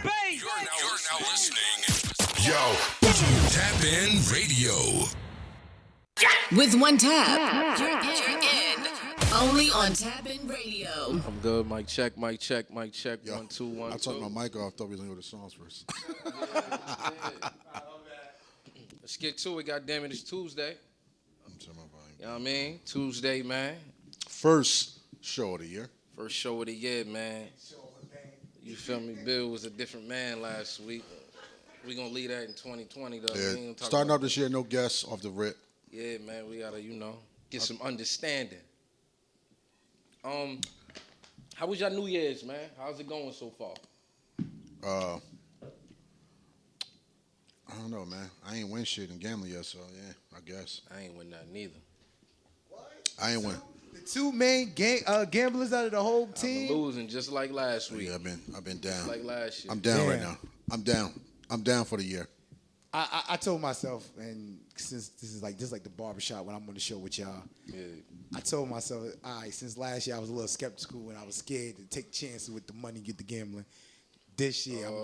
bass. You're now listening. Yo, Tap In Radio. With one tap, you're in. Only on Tap In Radio. I'm good. Mic check, mic check, mic check. Yo, 1 2 1 I 2. turned my mic off. Thought we was gonna go to the songs first. Let's get to it. Goddamn it, it's Tuesday. I'm turning my volume. You know what I mean? Tuesday, man. First show of the year. First show of the year, man. You feel me? Bill was a different man last week. We gonna leave that in 2020 though. We ain't Yeah. gonna talk Starting about off this year, no guests off the rip. Yeah, man, we gotta, get some understanding. How was your New Year's, man? How's it going so far? I don't know, man. I ain't win shit in gambling yet, so yeah, I guess. I ain't win nothing either. I ain't win. The two main gamblers out of the whole I've team. been losing just like last week. Yeah, I've been down. Just like last year. I'm down right Damn. now. I'm down. I'm down for the year. I told myself, and since this is like the barbershop when I'm on the show with y'all, Yeah. I told myself, all right, since last year I was a little skeptical and I was scared to take chances with the money, get the gambling. This year I'm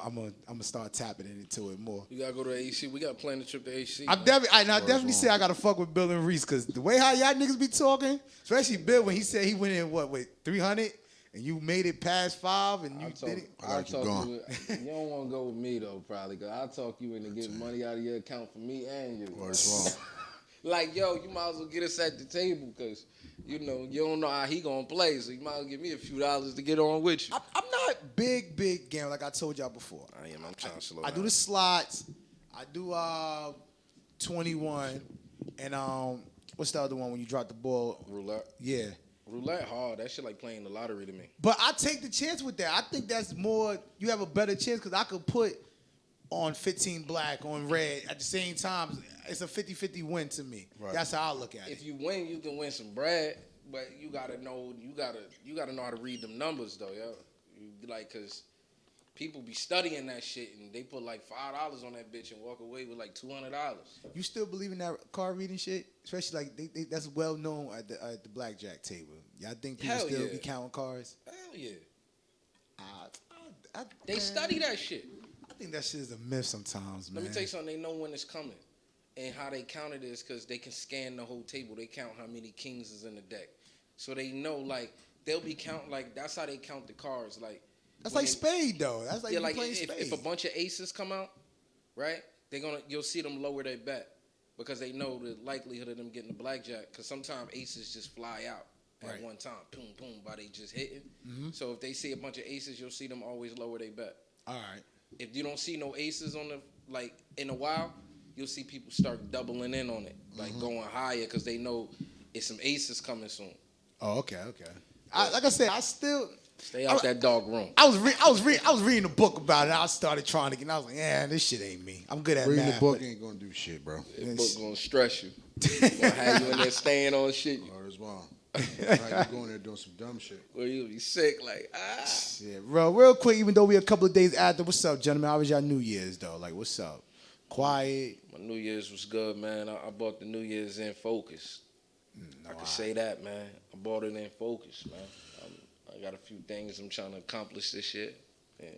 gonna start tapping into it more. You gotta go to AC. We gotta plan the trip to AC. I definitely say I gotta fuck with Bill and Reese because the way how y'all niggas be talking, especially Bill when he said he went in with 300 and you made it past 5 and you did it. I gotta keep going. You don't want to go with me though, probably, cause I'll talk you into getting money out of your account for me and you. Or it's wrong. Like, yo, you might as well get us at the table, cause you don't know how he gonna play, so you might as well give me a few dollars to get on with you. I'm not big gambler like I told y'all before. I am. I'm trying to slow I down. do the slots. I do 21 and what's the other one when you drop the ball? Roulette. Yeah. Roulette hard. That shit like playing the lottery to me. But I take the chance with that. I think that's more. You have a better chance because I could put on 15 black on red at the same time. It's a 50-50 win to me. Right. That's how I look at it. If you win, you can win some bread, but you gotta know how to read them numbers though, yo. Cause people be studying that shit and they put like $5 on that bitch and walk away with like $200. You still believe in that card reading shit? Especially like that's well known at the blackjack table. Y'all think people Hell still yeah. be counting cards? Hell yeah. They Man, study that shit. I think that shit is a myth sometimes, man. Let me tell you something. They know when it's coming, and how they count it is because they can scan the whole table. They count how many kings is in the deck, so they know like they'll be count like that's how they count the cards. Like That's when like spade though. That's like yeah, you like playing spade. if a bunch of aces come out, right? You'll see them lower their bet because they know the likelihood of them getting the blackjack. Because sometimes aces just fly out at Right. one time, boom, boom, by they just hitting. So if they see a bunch of aces, you'll see them always lower their bet. All right. If you don't see no aces on in a while, you'll see people start doubling in on it, like going higher because they know it's some aces coming soon. Oh, okay. Like I said, I still. Stay out that dog room. I was reading a book about it. I started trying to get. And I was like, yeah, this shit ain't me. I'm good at Reading math. the book but- ain't gonna do shit, bro. That book gonna stress you. Gonna have you in there staying on shit. Or it's wrong. Like you going there doing some dumb shit. Where you'll be sick, like Yeah, real quick. Even though we a couple of days after, what's up, gentlemen? How was y'all New Year's though? Like, what's up? Quiet. My New Year's was good, man. I bought the New Year's in Focus. I can say that, man. I bought it in Focus, man. I got a few things I'm trying to accomplish this year. Yeah.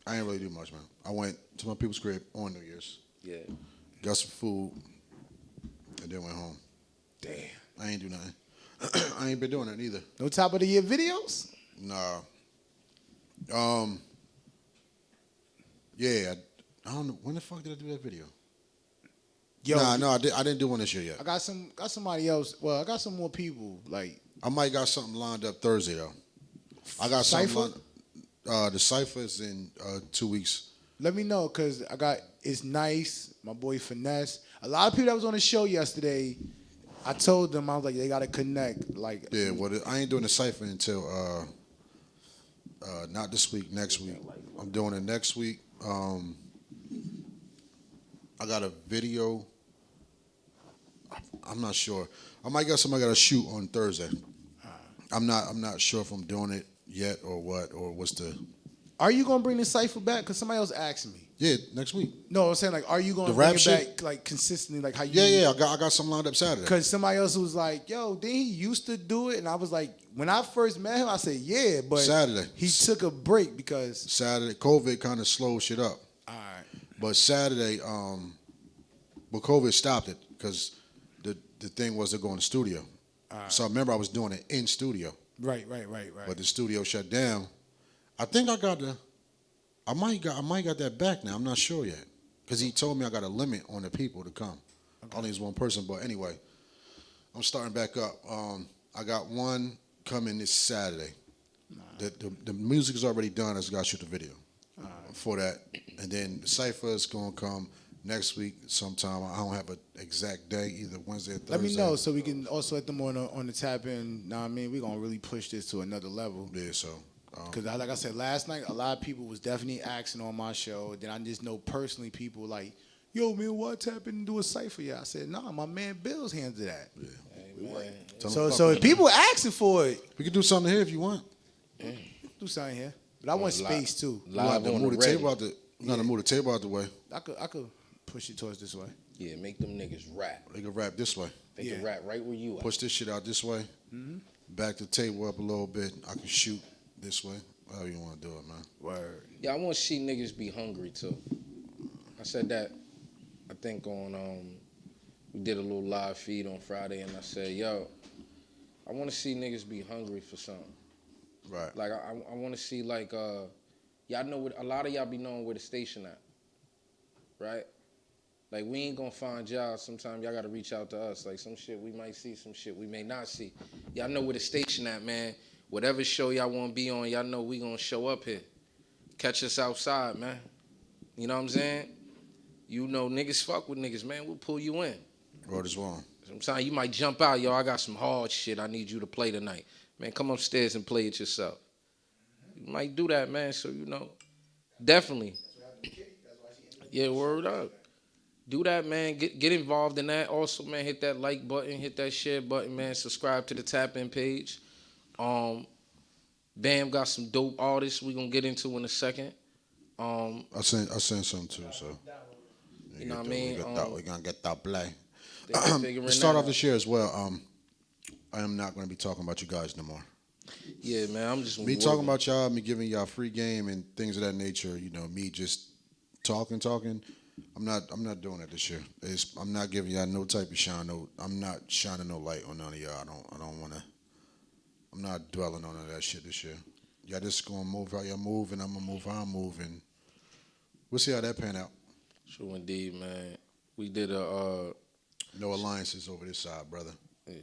I ain't really do much, man. I went to my people's crib on New Year's, Yeah. got some food, and then went home. Damn. I ain't do nothing. I ain't been doing that either. No top of the year videos. Nah. Yeah. I don't know. When the fuck did I do that video? Yo, No, I didn't do one this year yet. I got somebody else. Well, I got some more people. Like I might got something lined up Thursday though. I got Cypher? something. The cipher is in 2 weeks. let me know because I got It's Nice, my boy Finesse. A lot of people that was on the show yesterday, I told them, I was like, they got to connect. Like, Yeah, I ain't doing the cipher until not this week, next week. I'm doing it next week. I got a video. I'm not sure. I might get somebody got to shoot on Thursday. I'm not sure if I'm doing it yet or what or what's the. are you going to bring the cypher back? Because somebody else asked me. Yeah, next week. No, I'm saying like, are you going The to bring rap it shit? back like consistently, like how you? Yeah. I got something lined up Saturday. Because somebody else was like, yo, didn't he used to do it? And I was like, when I first met him, I said, yeah, but Saturday. he took a break because. Saturday, COVID kind of slowed shit up. All right. But Saturday, but COVID stopped it because the thing was to go in the studio. So I remember I was doing it in studio. Right. But the studio shut down. I think I might got that back now. I'm not sure yet. Because he told me I got a limit on the people to come. Only is one person, but anyway, I'm starting back up. I got one coming this Saturday. The music is already done. I just got to shoot the video for that. And then the Cypher is going to come next week sometime. I don't have an exact day, either Wednesday or Thursday. Let me know so we can also let them on the tap in. Know what I mean? We're going to really push this to another level. Yeah, so. Because like I said, last night, a lot of people was definitely asking on my show. Then I just know personally people like, yo, man, why tap in and do a cypher? Yeah, I said, nah, my man Bill's hands to that. Yeah. So if people asking for it, We can do something here if you want. do something here. But I want space too. You got to Live on move the the table ready. out the. You got to move the table out the way. I could push it towards this way. Yeah, make them niggas rap. They can wrap this way. They can rap right where you at. Push this shit out this way. Back the table up a little bit. I can shoot this way. However you want to do it, man. Word. Yeah, I want to see niggas be hungry too. I said that, I think on, we did a little live feed on Friday and I said, yo, I want to see niggas be hungry for something. Right. Like, I want to see, like, y'all know what, a lot of y'all be knowing where the station at, right? Like, we ain't gonna find y'all. Sometimes y'all gotta reach out to us. Like, some shit we might see, some shit we may not see. Y'all know where the station at, man. Whatever show y'all wanna be on, y'all know we gonna show up here. Catch us outside, man. You know what I'm saying? You know niggas fuck with niggas, man. We'll pull you in. Word is wrong. Sometimes you might jump out, yo, I got some hard shit I need you to play tonight. Man, come upstairs and play it yourself. You might do that, man, so you know. Definitely. Yeah, word up. Do that, man. Get involved in that. Also, man, hit that like button, hit that share button, man. Subscribe to the Tap In page. Bam got some dope artists we gonna get into in a second. I sent some too, so. You know what I mean? We're going to get that play. Figuring To start that off this year as well, I am not going to be talking about you guys no more. Yeah, man, I'm just Me talking about y'all, me giving y'all free game and things of that nature, you know, me just talking. I'm not doing it this year. I'm not giving y'all no type of shine. I'm not shining no light on none of y'all. I don't want to. I'm not dwelling on none of that shit this year. Y'all just gonna move how y'all move, and I'm gonna move how I'm moving. We'll see how that pan out. True indeed, man. We did a No alliances over this side, brother.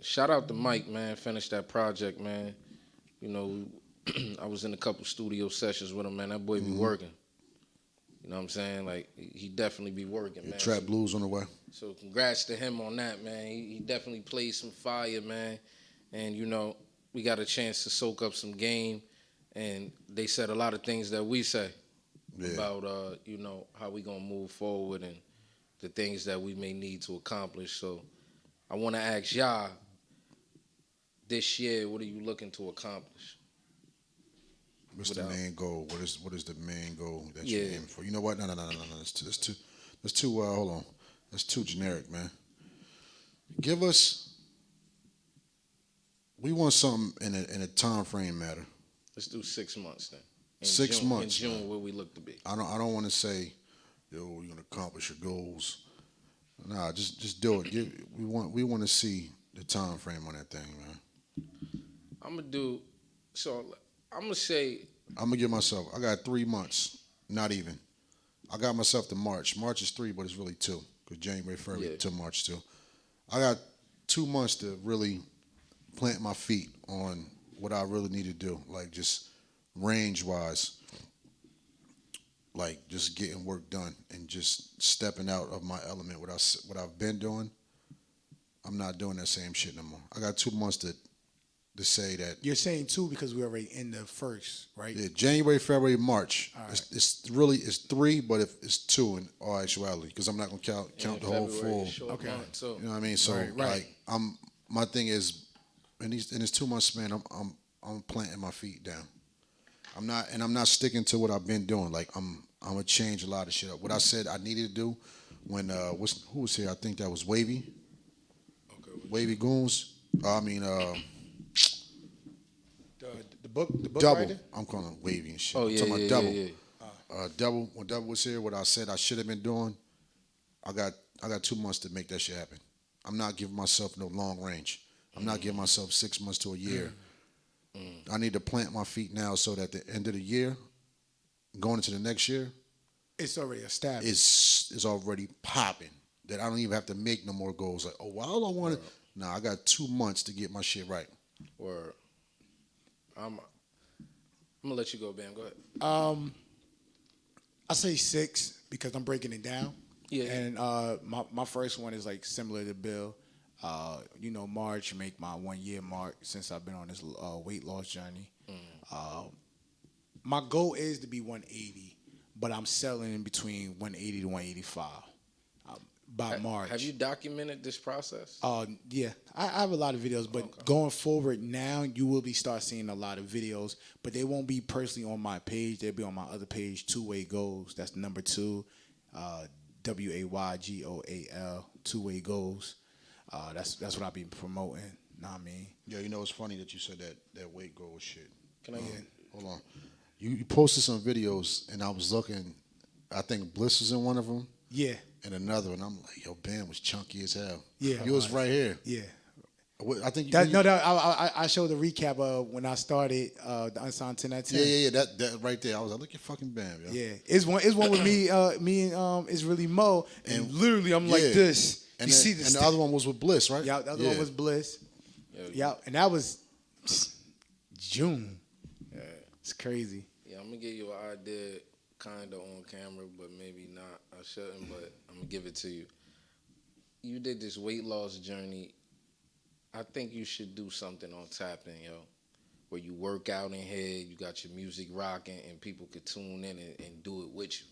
shout out to Mike, man. Finished that project, man. You know, I was in a couple studio sessions with him, man. That boy be working. You know what I'm saying? Like, he definitely be working, man. Trap blues on the way. So congrats to him on that, man. He definitely played some fire, man. And, you know, we got a chance to soak up some game. And they said a lot of things that we say about, you know, how we going to move forward and the things that we may need to accomplish. So I want to ask y'all, this year, what are you looking to accomplish? What's the main goal? What is the main goal that you're aiming for? You know what? No. That's too. Hold on. That's too generic, man. Give us. We want something in a time frame matter. Let's do 6 months then. In 6 June, months. In June, where we look to be. I don't want to say, yo, we're gonna accomplish your goals. Nah, just do it. We want to see the time frame on that thing, man. I'm gonna say. I'm gonna give myself. I got 3 months. Not even. I got myself to March. March is 3, but it's really 2 because January, February to March 2. I got 2 months to really plant my feet on what I really need to do, like just range wise, like just getting work done and just stepping out of my element. What I've been doing, I'm not doing that same shit no more. I got 2 months to say that. You're saying 2 because we're already in the first, right? Yeah, January, February, March. All right. It's 3, but if it's 2 in all actuality, because I'm not gonna count the whole full. Okay. So You know what I mean? So Right. like my thing is in this 2 month span, I'm planting my feet down. I'm not sticking to what I've been doing. Like I'm gonna change a lot of shit up. What I said I needed to do when who was here? I think that was Wavy. Okay. Wavy Goons. I mean The book Double. writer? I'm calling him Wavy and shit. Oh, I'm yeah, talking yeah, about Double. yeah, Double. When Double was here, what I said I should have been doing. I got 2 months to make that shit happen. I'm not giving myself no long range. I'm not giving myself 6 months to a year. I need to plant my feet now so that at the end of the year, going into the next year, It's already established. is already popping. That I don't even have to make no more goals. Like, oh, well, I want to. Nah, I got 2 months to get my shit right. Or I'm gonna let you go, Bam. Go ahead. I say 6 because I'm breaking it down. Yeah. And my first one is like similar to Bill. March make my 1 year mark since I've been on this weight loss journey. My goal is to be 180, but I'm selling in between 180 to 185 by March. Have you documented this process? Yeah, I have a lot of videos, but going forward now, you will start seeing a lot of videos, but they won't be personally on my page. They'll be on my other page, Two Way Goals. That's number 2, WAYGOAL, Two Way Goals. That's what I be promoting. Know what I mean? Yeah, you know it's funny that you said that weight goal shit. Can I get? Hold on. You posted some videos and I was looking. I think Bliss was in one of them. Yeah, And another one. I'm like, yo, Bam was chunky as hell. Yeah, you was right here. yeah. I think I showed the recap of when I started the Unsigned 10 at 10. Yeah. That right there. I was like, look at fucking Bam, yo. Yeah, it's one with me and it's really Mo, and literally I'm like this. And you then, see this? and the other one was with Bliss, right? Yeah, the other one was Bliss. Yeah, and that was June. Yeah, it's crazy. Yeah, I'm gonna give you an idea, kinda on camera, but maybe not. I shouldn't, but I'm gonna give it to you. You did this weight loss journey. I think you should do something on Tap In, yo, where you work out in here, you got your music rocking, and people could tune in and do it with you.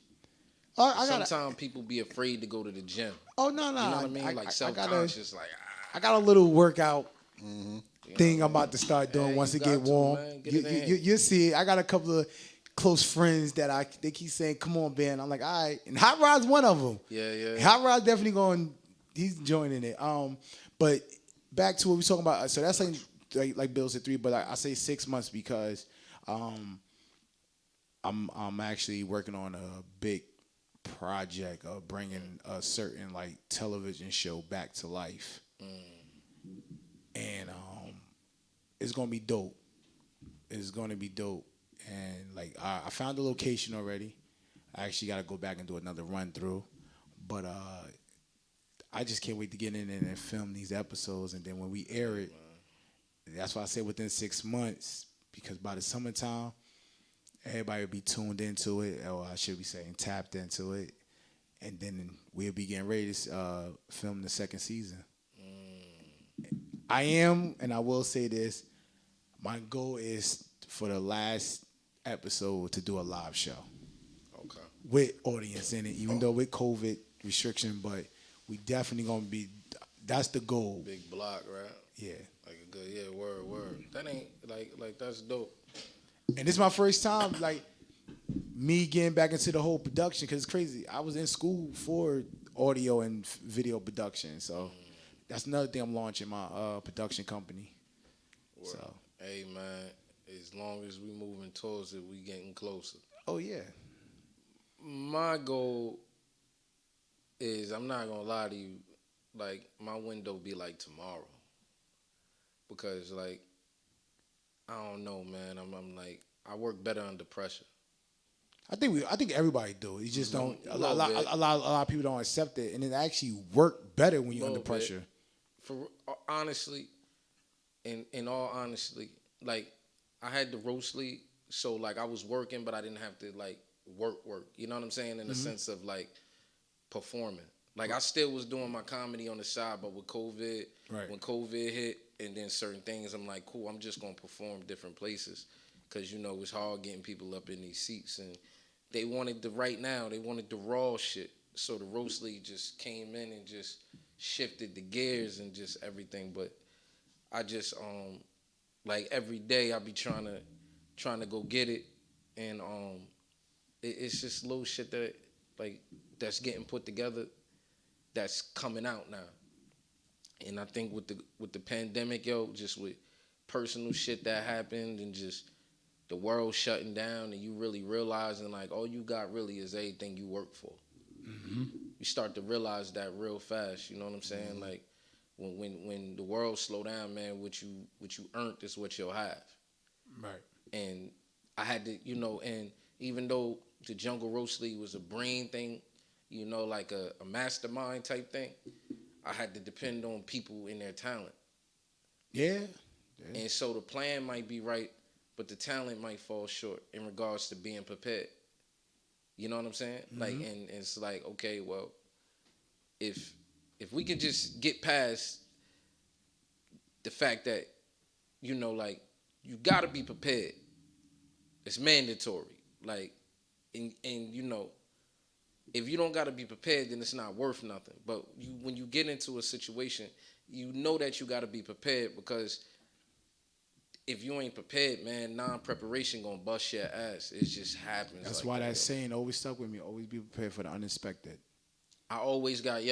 Sometimes people be afraid to go to the gym. Oh no. You know what I mean? Like self-conscious, like I got a little workout thing I'm about to start doing once you it get got to, warm. man. Get it in. You'll see it. I got a couple of close friends that they keep saying, "Come on, Ben." I'm like, all right. And Hot Rod's one of them. Yeah. Hot Rod's definitely he's joining it. But back to what we talking about. So that's like Bill said 3, but I say 6 months because I'm actually working on a big project of bringing a certain like television show back to life, and it's gonna be dope. It's gonna be dope, and like I found the location already. I actually got to go back and do another run through, but I just can't wait to get in there and film these episodes, and then when we air it, that's why I say within 6 months, because by the summertime, everybody will be tuned into it, or I should be saying tapped into it, and then we'll be getting ready to film the second season. I am, and I will say this, my goal is for the last episode to do a live show. Okay. With audience in it, even though with COVID restriction, but we definitely gonna be. That's the goal. Big block, right? Yeah. Like a good, word. That ain't like that's dope. And this is my first time, like me getting back into the whole production, because it's crazy. I was in school for audio and video production, so that's another thing I'm launching, my production company. Word. So. Hey man, as long as we moving towards it, we getting closer. Oh yeah. My goal is, I'm not gonna lie to you, like my window be like tomorrow, because like I don't know, man. I'm like, I work better under pressure. I think everybody do. You just don't. A Little lot bit. of people don't accept it, and it actually work better when you're under Little bit. pressure. For honestly, in all honesty, like I had the roast league, so like I was working, but I didn't have to like work. You know what I'm saying? In the sense of like performing. Like I still was doing my comedy on the side, but with COVID, Right. when COVID hit, and then certain things, I'm like, cool, I'm just gonna perform different places, because you know it's hard getting people up in these seats, and they wanted the right now, they wanted the raw shit. So the roast league just came in and just shifted the gears and just everything. But I just like every day I be trying to go get it, and it's just little shit that like that's getting put together that's coming out now. And I think with the pandemic, yo, just with personal shit that happened and just the world shutting down and you really realizing like all you got really is everything you work for. Mm-hmm. You start to realize that real fast. You know what I'm saying? Mm-hmm. Like when the world slow down, man, what you earned is what you'll have. Right. And I had to, you know, and even though the Jungle Roast League was a brain thing, you know, like a mastermind type thing, I had to depend on people and their talent. Yeah. And so the plan might be right, but the talent might fall short in regards to being prepared. You know what I'm saying? Mm-hmm. Like, and it's like, okay, well, if we could just get past the fact that, you know, like, you gotta be prepared. It's mandatory. Like, and you know, if you don't gotta be prepared, then it's not worth nothing. But when you get into a situation, you know that you gotta be prepared, because if you ain't prepared, man, non-preparation gonna bust your ass. It just happens. That's like why that saying always stuck with me. Always be prepared for the unexpected. I always got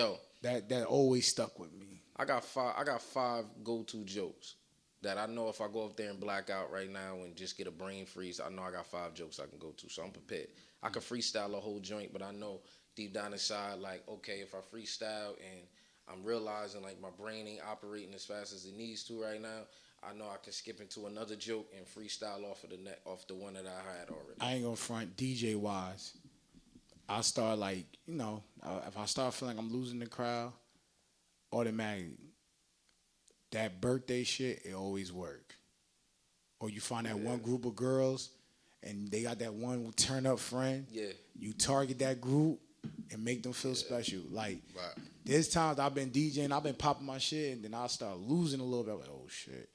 That always stuck with me. I got five go-to jokes that I know if I go up there and black out right now and just get a brain freeze, I know I got 5 jokes I can go to. So I'm prepared. I can freestyle a whole joint, but I know deep down inside, like, okay, if I freestyle and I'm realizing like my brain ain't operating as fast as it needs to right now, I know I can skip into another joke and freestyle off the one that I had already. I ain't gonna front DJ wise. I start like, you know, if I start feeling like I'm losing the crowd, automatically, that birthday shit, it always work. Or you find that one group of girls and they got that one turn up friend. Yeah. You target that group and make them feel special. Like, there's times I've been DJing, I've been popping my shit, and then I start losing a little bit. I'm like, oh shit.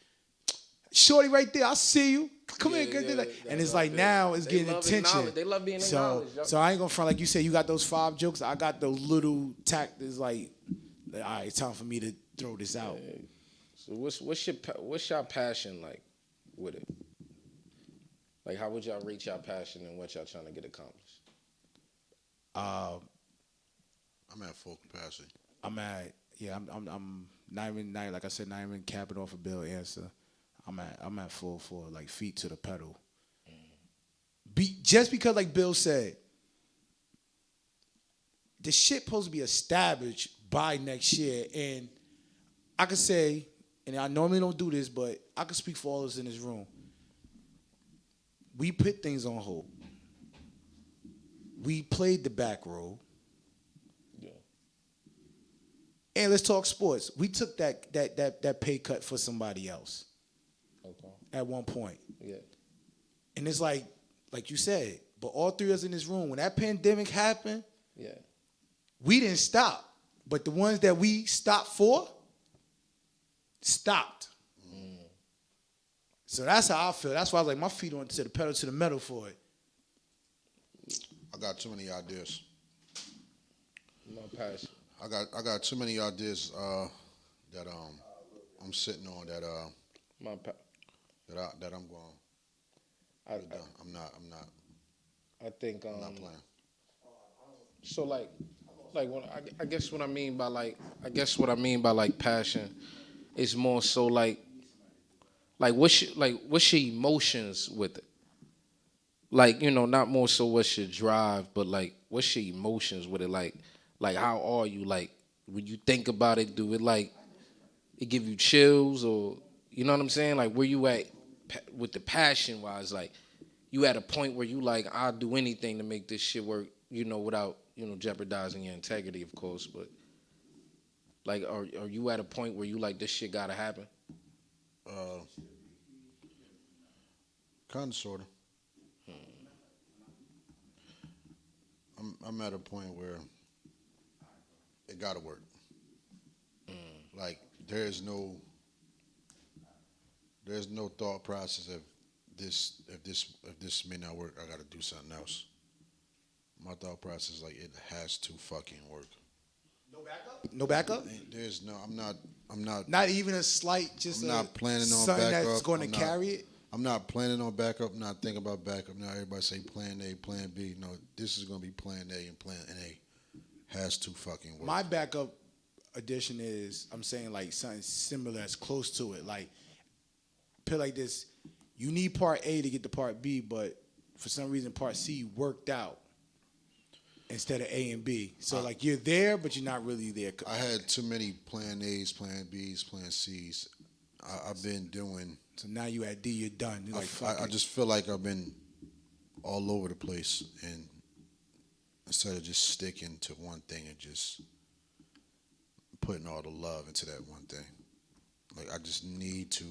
Shorty right there, I see you. Come here, get that. And it's like now it's getting attention. They love being acknowledged. So I ain't gonna front, like you said, you got those 5 jokes. I got those little tactics like, all right, it's time for me to throw this out. So what's your passion like with it? Like, how would y'all rate your passion and what y'all trying to get accomplished? I'm at full capacity. I'm not even like I said, not even capping off a bill answer. I'm at full like feet to the pedal. Just because, like Bill said, the shit supposed to be established by next year, and I could say, and I normally don't do this, but I could speak for all of us in this room. We put things on hold. We played the back road. Yeah. And let's talk sports. We took that pay cut for somebody else. Okay. At one point. Yeah. And it's like you said, but all 3 of us in this room, when that pandemic happened, yeah, we didn't stop. But the ones that we stopped for, stopped. So that's how I feel. That's why I was like, my feet on to the pedal to the metal for it. I got too many ideas. My passion. I got too many ideas that I'm sitting on that I'm going. I'm not. I think I'm not playing. So like when I guess what I mean by like passion is more so like what's your emotions with it? Like, you know, not more so what's your drive, but like what's your emotions with it? Like how are you? Like when you think about it, do it like it give you chills, or you know what I'm saying? Like where you at with the passion wise? Like you at a point where you like, I'll do anything to make this shit work, you know, without, you know, jeopardizing your integrity, of course. But like, are you at a point where you like, this shit gotta happen? Kind of, sort of. I'm at a point where it gotta work. Like there's no thought process of if this may not work, I gotta do something else. My thought process is like it has to fucking work. No backup? There's no. I'm not. Not even a slight. Just I'm not planning on something backup. that's going to carry it. I'm not planning on backup. I'm not thinking about backup. Now everybody say plan A, plan B. No, this is gonna be plan A, and plan A has to fucking work. My backup addition is I'm saying like something similar that's close to it. Like put like this, you need part A to get to part B, but for some reason part C worked out instead of A and B. So like you're there, but you're not really there. I had too many plan A's, plan B's, plan C's. I've been doing. So now you at D, you're done. You're like, fuck I it. just feel like I've been all over the place, and instead of just sticking to one thing and just putting all the love into that one thing, like I just need to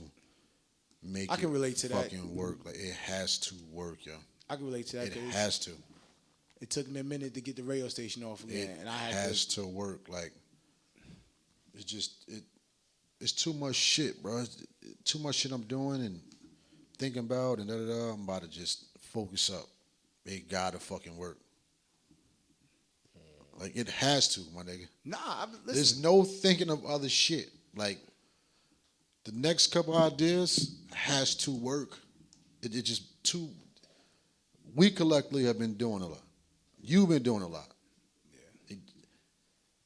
make. I can relate to that. Fucking work. Like it has to work, yo. I can relate to that. It 'cause has to. It took me a minute to get the radio station off again, It and I had has to work. Like it's just it. It's too much shit, bro. It's too much shit I'm doing and thinking about and I'm about to just focus up. It gotta fucking work. Like it has to, my nigga. listen. There's no thinking of other shit. Like the next couple ideas has to work. It just too. We collectively have been doing a lot. You've been doing a lot. Yeah. It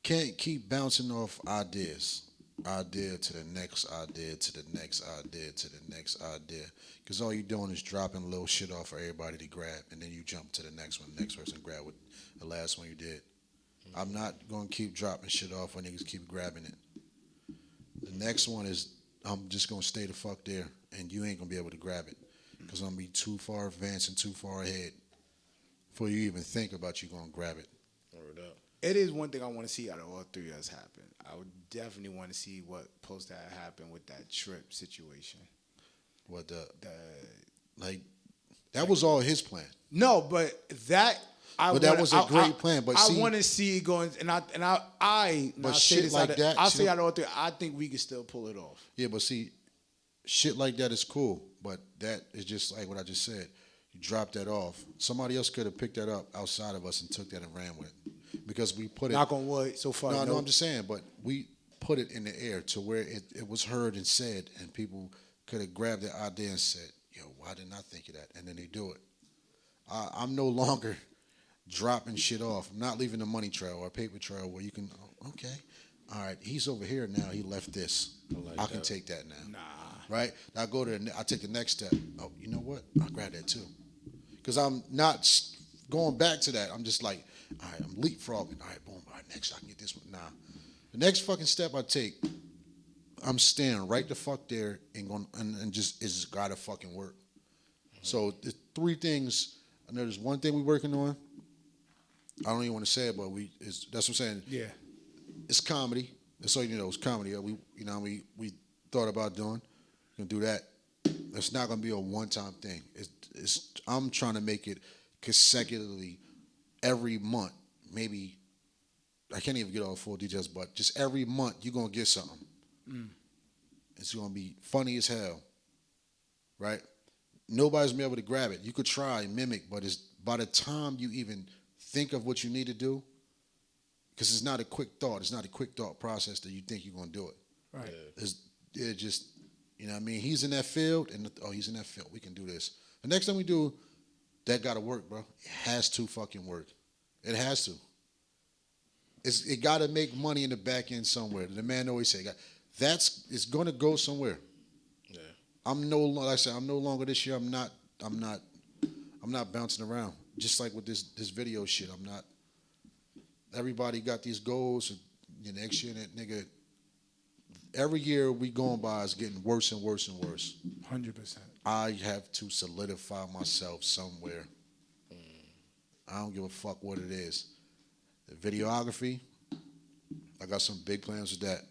can't keep bouncing off ideas. Idea to the next idea to the next idea to the next idea. Because all you're doing is dropping little shit off for everybody to grab, and then you jump to the next one. The next person grab what the last one you did. Mm-hmm. I'm not going to keep dropping shit off when niggas keep grabbing it. The next one is I'm just going to stay the fuck there, and you ain't going to be able to grab it. Because I'm going to be too far advanced and too far ahead before you even think about you going to grab it. Word up. It is one thing I want to see out of all three of us happen. I would definitely want to see what supposed to happen with that trip situation. What that was all his plan. No, but that that was a great plan. But I want to see it going, and I. But say shit this like out that, I'll say out of all three. I think we can still pull it off. Yeah, but see, shit like that is cool. But that is just like what I just said. You drop that off. Somebody else could have picked that up outside of us and took that and ran with it. Because we put it. Knock on wood. So far, no, I'm just saying. But we put it in the air to where it was heard and said, and people could have grabbed the idea and said, "Yo, why didn't I think of that?" And then they do it. I'm no longer dropping shit off. I'm not leaving a money trail or a paper trail where you can. Oh, okay, all right. He's over here now. He left this. I can take that now. Nah. Right. Now I go to. I take the next step. Oh, you know what? I'll grab that too. Because I'm not going back to that. I'm just like, all right, I'm leapfrogging. All right, boom. All right, next I can get this one. Nah. The next fucking step I take, I'm standing right the fuck there and going and just it's gotta fucking work. So the three things. I know there's one thing we're working on. I don't even want to say it, but that's what I'm saying. Yeah. It's comedy. That's all you know. It's comedy. We thought about doing. We're gonna do that. It's not gonna be a one-time thing. I'm trying to make it consecutively every month. Maybe I can't even get all the full details, but just every month you're gonna get something. It's gonna be funny as hell, right? Nobody's gonna be able to grab it. You could try and mimic, but it's by the time you even think of what you need to do, because it's not a quick thought. It's not a quick thought process that you think you're gonna do it. Right. It just, you know what I mean? He's in that field, and he's in that field. We can do this. The next time we do, that gotta work, bro. It has to fucking work. It has to. It gotta make money in the back end somewhere. The man always say, it's gonna go somewhere. Yeah. Like I said, I'm no longer this year. I'm not bouncing around. Just like with this video shit, I'm not. Everybody got these goals. And next year, that nigga. Every year we going by is getting worse and worse and worse. 100%. I have to solidify myself somewhere. I don't give a fuck what it is. The videography, I got some big plans with that.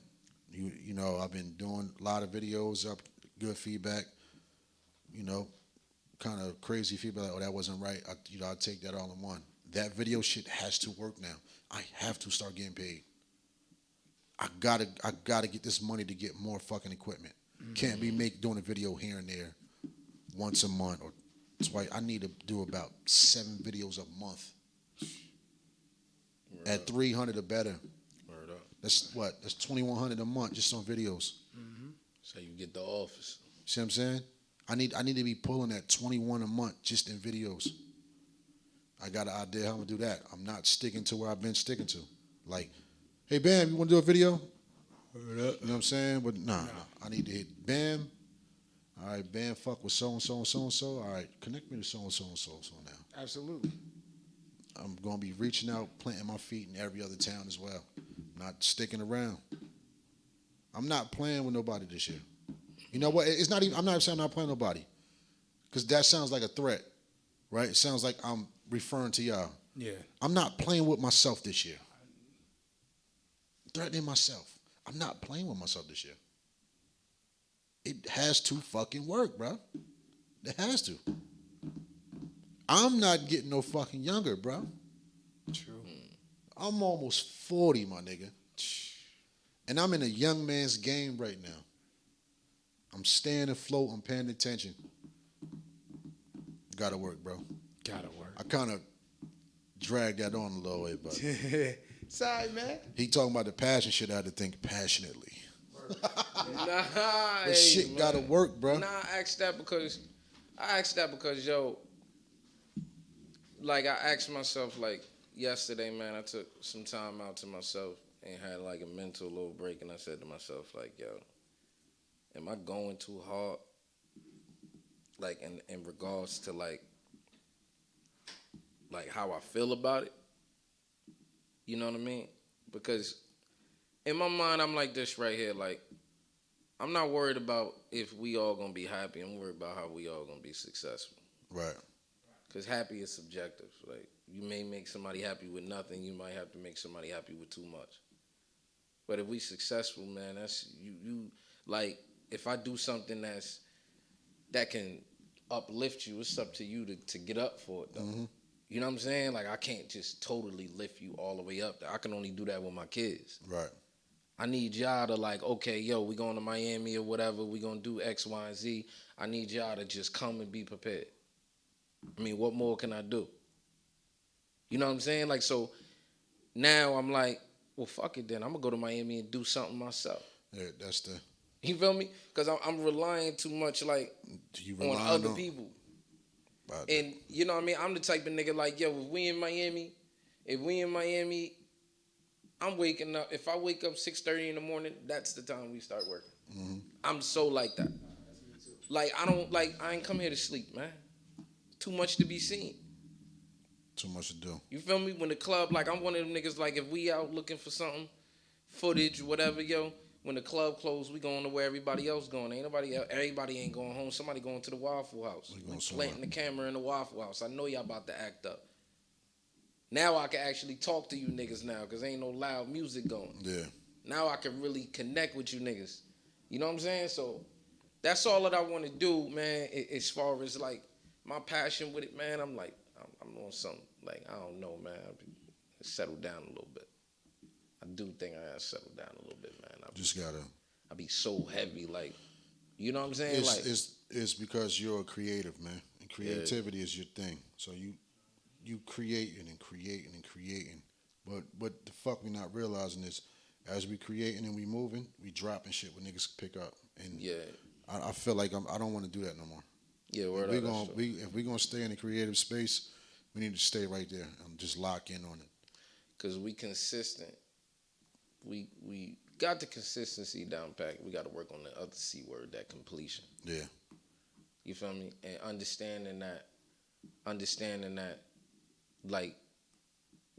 You know, I've been doing a lot of videos up, good feedback. You know, kind of crazy feedback. Like, oh, that wasn't right. I take that all in one. That video shit has to work now. I have to start getting paid. I gotta get this money to get more fucking equipment. Can't be doing a video here and there once a month or twice. I need to do about 7 videos a month. Word at 300 or better. Word up. That's 2,100 a month just on videos. So you get the office. See what I'm saying? I need to be pulling at 21 a month just in videos. I got an idea how I'm gonna do that. I'm not sticking to where I've been sticking to. Like, hey Bam, you wanna do a video? You know what I'm saying? But nah. I need to hit Bam. All right, Bam, fuck with so and so and so and so. All right, connect me to so and so and so and so now. Absolutely. I'm gonna be reaching out, planting my feet in every other town as well. Not sticking around. I'm not playing with nobody this year. You know what? It's not even. I'm not saying I'm not playing nobody, because that sounds like a threat, right? It sounds like I'm referring to y'all. Yeah. I'm not playing with myself this year. Threatening myself. I'm not playing with myself this year. It has to fucking work, bro. It has to. I'm not getting no fucking younger, bro. True. I'm almost 40, my nigga. And I'm in a young man's game right now. I'm staying afloat. I'm paying attention. Gotta work, bro. Gotta work. I kind of dragged that on a little bit, but Sorry, man. he talking about the passion shit. I had to think passionately. Nah, But shit man. gotta work, bro. Nah, I asked that because yo, like I asked myself like yesterday, man. I took some time out to myself and had like a mental little break, and I said to myself like, yo, am I going too hard? Like in regards to like how I feel about it. You know what I mean? Because in my mind, I'm like this right here. Like, I'm not worried about if we all gonna be happy. I'm worried about how we all gonna be successful. Right. Because happy is subjective. Like, you may make somebody happy with nothing. You might have to make somebody happy with too much. But if we successful, man, that's you like, if I do something that can uplift you, it's up to you to get up for it, though. Mm-hmm. You know what I'm saying? Like, I can't just totally lift you all the way up there. I can only do that with my kids. Right. I need y'all to like, okay, yo, we going to Miami or whatever. We going to do X, Y, and Z. I need y'all to just come and be prepared. I mean, what more can I do? You know what I'm saying? Like, so now I'm like, well, fuck it then. I'm going to go to Miami and do something myself. Yeah, that's the... You feel me? Because I'm relying too much, like, on other people. And, you know what I mean? I'm the type of nigga like, yo, if we in Miami, I'm waking up. If I wake up 6:30 in the morning, that's the time we start working. Mm-hmm. I'm so like that. Like, I ain't come here to sleep, man. Too much to be seen. Too much to do. You feel me? When the club, like, I'm one of them niggas, like, if we out looking for something, footage, whatever, yo, when the club closed, we going to where everybody else going. Everybody ain't going home. Somebody going to the Waffle House. Planting the camera in the Waffle House. I know y'all about to act up. Now I can actually talk to you niggas now because ain't no loud music going. Yeah. Now I can really connect with you niggas. You know what I'm saying? So that's all that I want to do, man, as far as, like, my passion with it, man. I'm like, I'm on something. Like, I don't know, man. I settle down a little bit. I do think I gotta settle down a little bit, man. I be so heavy, like, you know what I'm saying? It's because you're a creative, man. And creativity is your thing. So you creating and creating and creating. But what the fuck we not realizing is, as we creating and we moving, we dropping shit when niggas pick up. And yeah, I feel like I don't want to do that no more. Yeah, word if we gonna stay in the creative space, we need to stay right there and just lock in on it. Cause we consistent. We got the consistency down pat. We got to work on the other C word, that completion. Yeah. You feel me? And understanding that, like,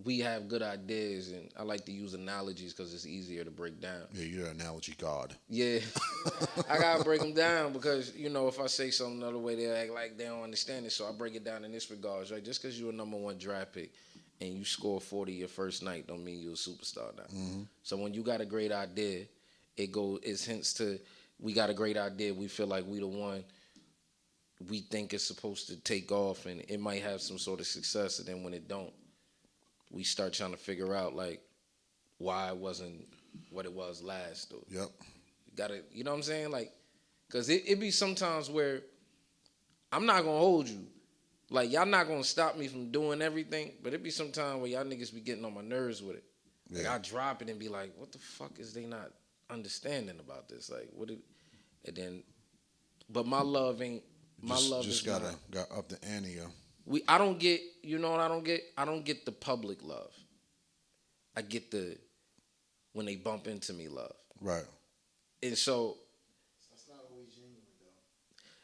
we have good ideas, and I like to use analogies because it's easier to break down. Yeah, you're an analogy god. Yeah. I got to break them down because, you know, if I say something another way, they'll act like they don't understand it. So I break it down in this regards, right? Just because you're a number one draft pick and you score 40 your first night don't mean you're a superstar now. Mm-hmm. So when you got a great idea, it's hints to, we got a great idea, we feel like we the one we think is supposed to take off, and it might have some sort of success, and then when it don't, we start trying to figure out, like, why it wasn't what it was last. Or, yep. You know what I'm saying? Like, because it be sometimes where I'm not going to hold you. Like, y'all not going to stop me from doing everything, but it be some time where y'all niggas be getting on my nerves with it. Yeah. Like, I drop it and be like, what the fuck is they not understanding about this? Like, and then, but my love ain't My love just is got not. up the ante. I don't get. You know what I don't get? I don't get the public love. I get the when they bump into me love. Right. And so That's not always genuine,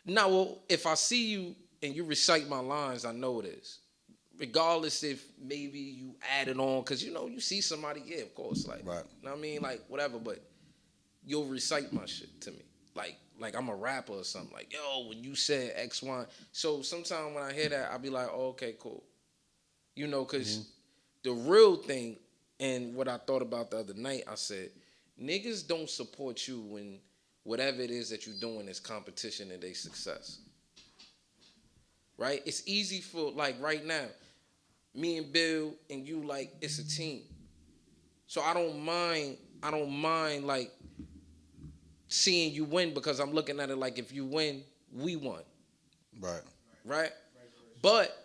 though. now, well, if I see you and you recite my lines, I know it is. Regardless if maybe you add it on, because you see somebody, yeah, of course, like, Right. You know what I mean, like whatever, but you'll recite my shit to me, like I'm a rapper or something. Like, yo, when you said X, Y, so sometimes when I hear that, I'll be like, oh, okay, cool, because the real thing, and what I thought about the other night, I said, niggas don't support you when whatever it is that you're doing is competition and they success. Right? It's easy for, like, right now, me and Bill and you, like, it's a team. So I don't mind, like, seeing you win because I'm looking at it like if you win, we won. Right. Right? But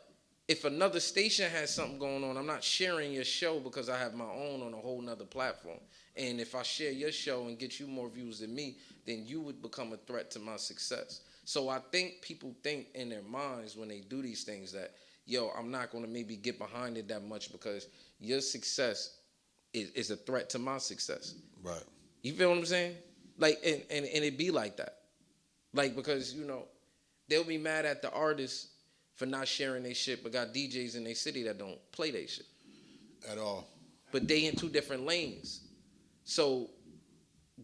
if another station has something going on, I'm not sharing your show because I have my own on a whole nother platform. And if I share your show and get you more views than me, then you would become a threat to my success. So I think people think in their minds when they do these things that, yo, I'm not going to maybe get behind it that much because your success is a threat to my success. Right. You feel what I'm saying? Like, and it be like that. Like, because, they'll be mad at the artists for not sharing their shit, but got DJs in their city that don't play their shit. At all. But they in two different lanes. So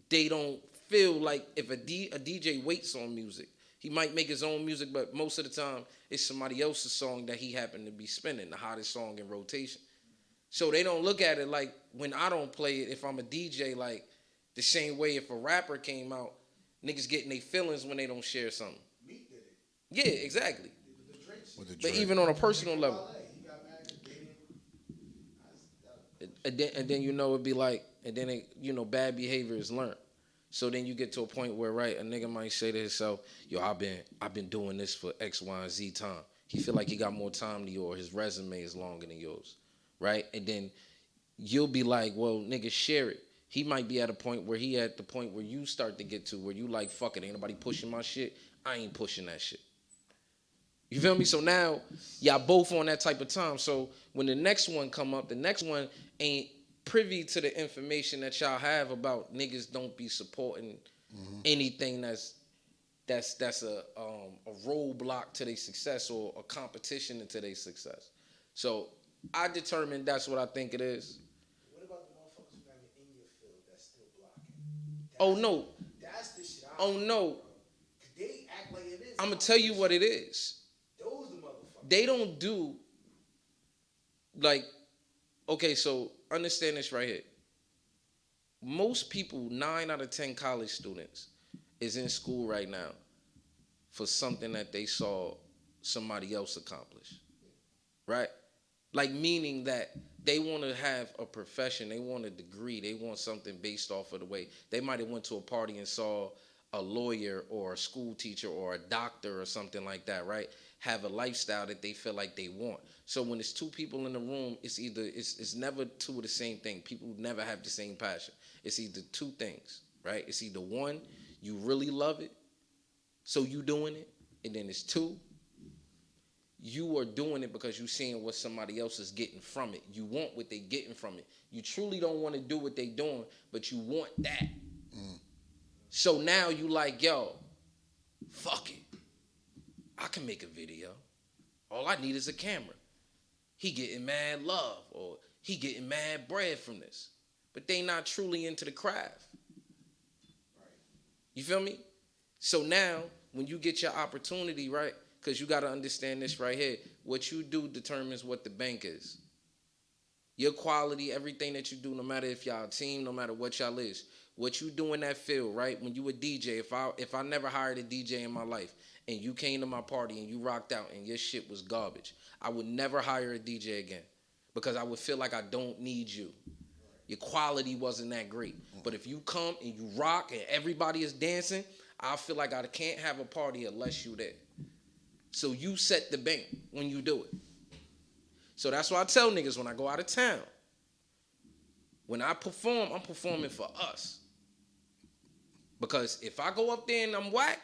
they don't feel like if a DJ waits on music, he might make his own music, but most of the time it's somebody else's song that he happened to be spinning, the hottest song in rotation. So they don't look at it like when I don't play it, if I'm a DJ, like the same way if a rapper came out, niggas getting their feelings when they don't share something. Meek did it. Yeah, exactly. With the But Drake. even on a personal level. He got mad because they didn't. And then it'd be like, and then bad behavior is learned. So then you get to a point where, right, a nigga might say to himself, yo, I've been doing this for X, Y, and Z time. He feel like he got more time than you or his resume is longer than yours. Right? And then you'll be like, well, nigga, share it. He might be at a point where you start to get to where you like, fuck it, ain't nobody pushing my shit. I ain't pushing that shit. You feel me? So now y'all both on that type of time. So when the next one come up, the next one ain't privy to the information that y'all have about niggas don't be supporting anything that's a roadblock to their success or a competition into their success. So I determined that's what I think it is. What about the motherfuckers who got it in your field that's still blocking? Oh no. That's the shit. Oh no. They act like it is. I'm gonna tell you what it is. Those the motherfuckers. They don't do like, okay, so understand this right here. Most people, 9 out of 10 college students, is in school right now for something that they saw somebody else accomplish. Right? Like, meaning that they want to have a profession, they want a degree, they want something based off of the way. They might have went to a party and saw a lawyer or a school teacher or a doctor or something like that, right? Have a lifestyle that they feel like they want. So when it's two people in the room, it's never two of the same thing. People never have the same passion. It's either two things, right? It's either one, you really love it, so you doing it, and then it's two, you are doing it because you're seeing what somebody else is getting from it. You want what they getting from it. You truly don't want to do what they doing, but you want that. So now you like, yo, fuck it. I can make a video. All I need is a camera. He getting mad love or he getting mad bread from this. But they not truly into the craft. You feel me? So now when you get your opportunity, right? Because you got to understand this right here. What you do determines what the bank is. Your quality, everything that you do, no matter if y'all a team, no matter what y'all is, what you do in that field, right? When you a DJ, if I never hired a DJ in my life and you came to my party and you rocked out and your shit was garbage, I would never hire a DJ again because I would feel like I don't need you. Your quality wasn't that great. But if you come and you rock and everybody is dancing, I feel like I can't have a party unless you there. So you set the bank when you do it. So that's why I tell niggas when I go out of town, when I perform, I'm performing for us. Because if I go up there and I'm whack,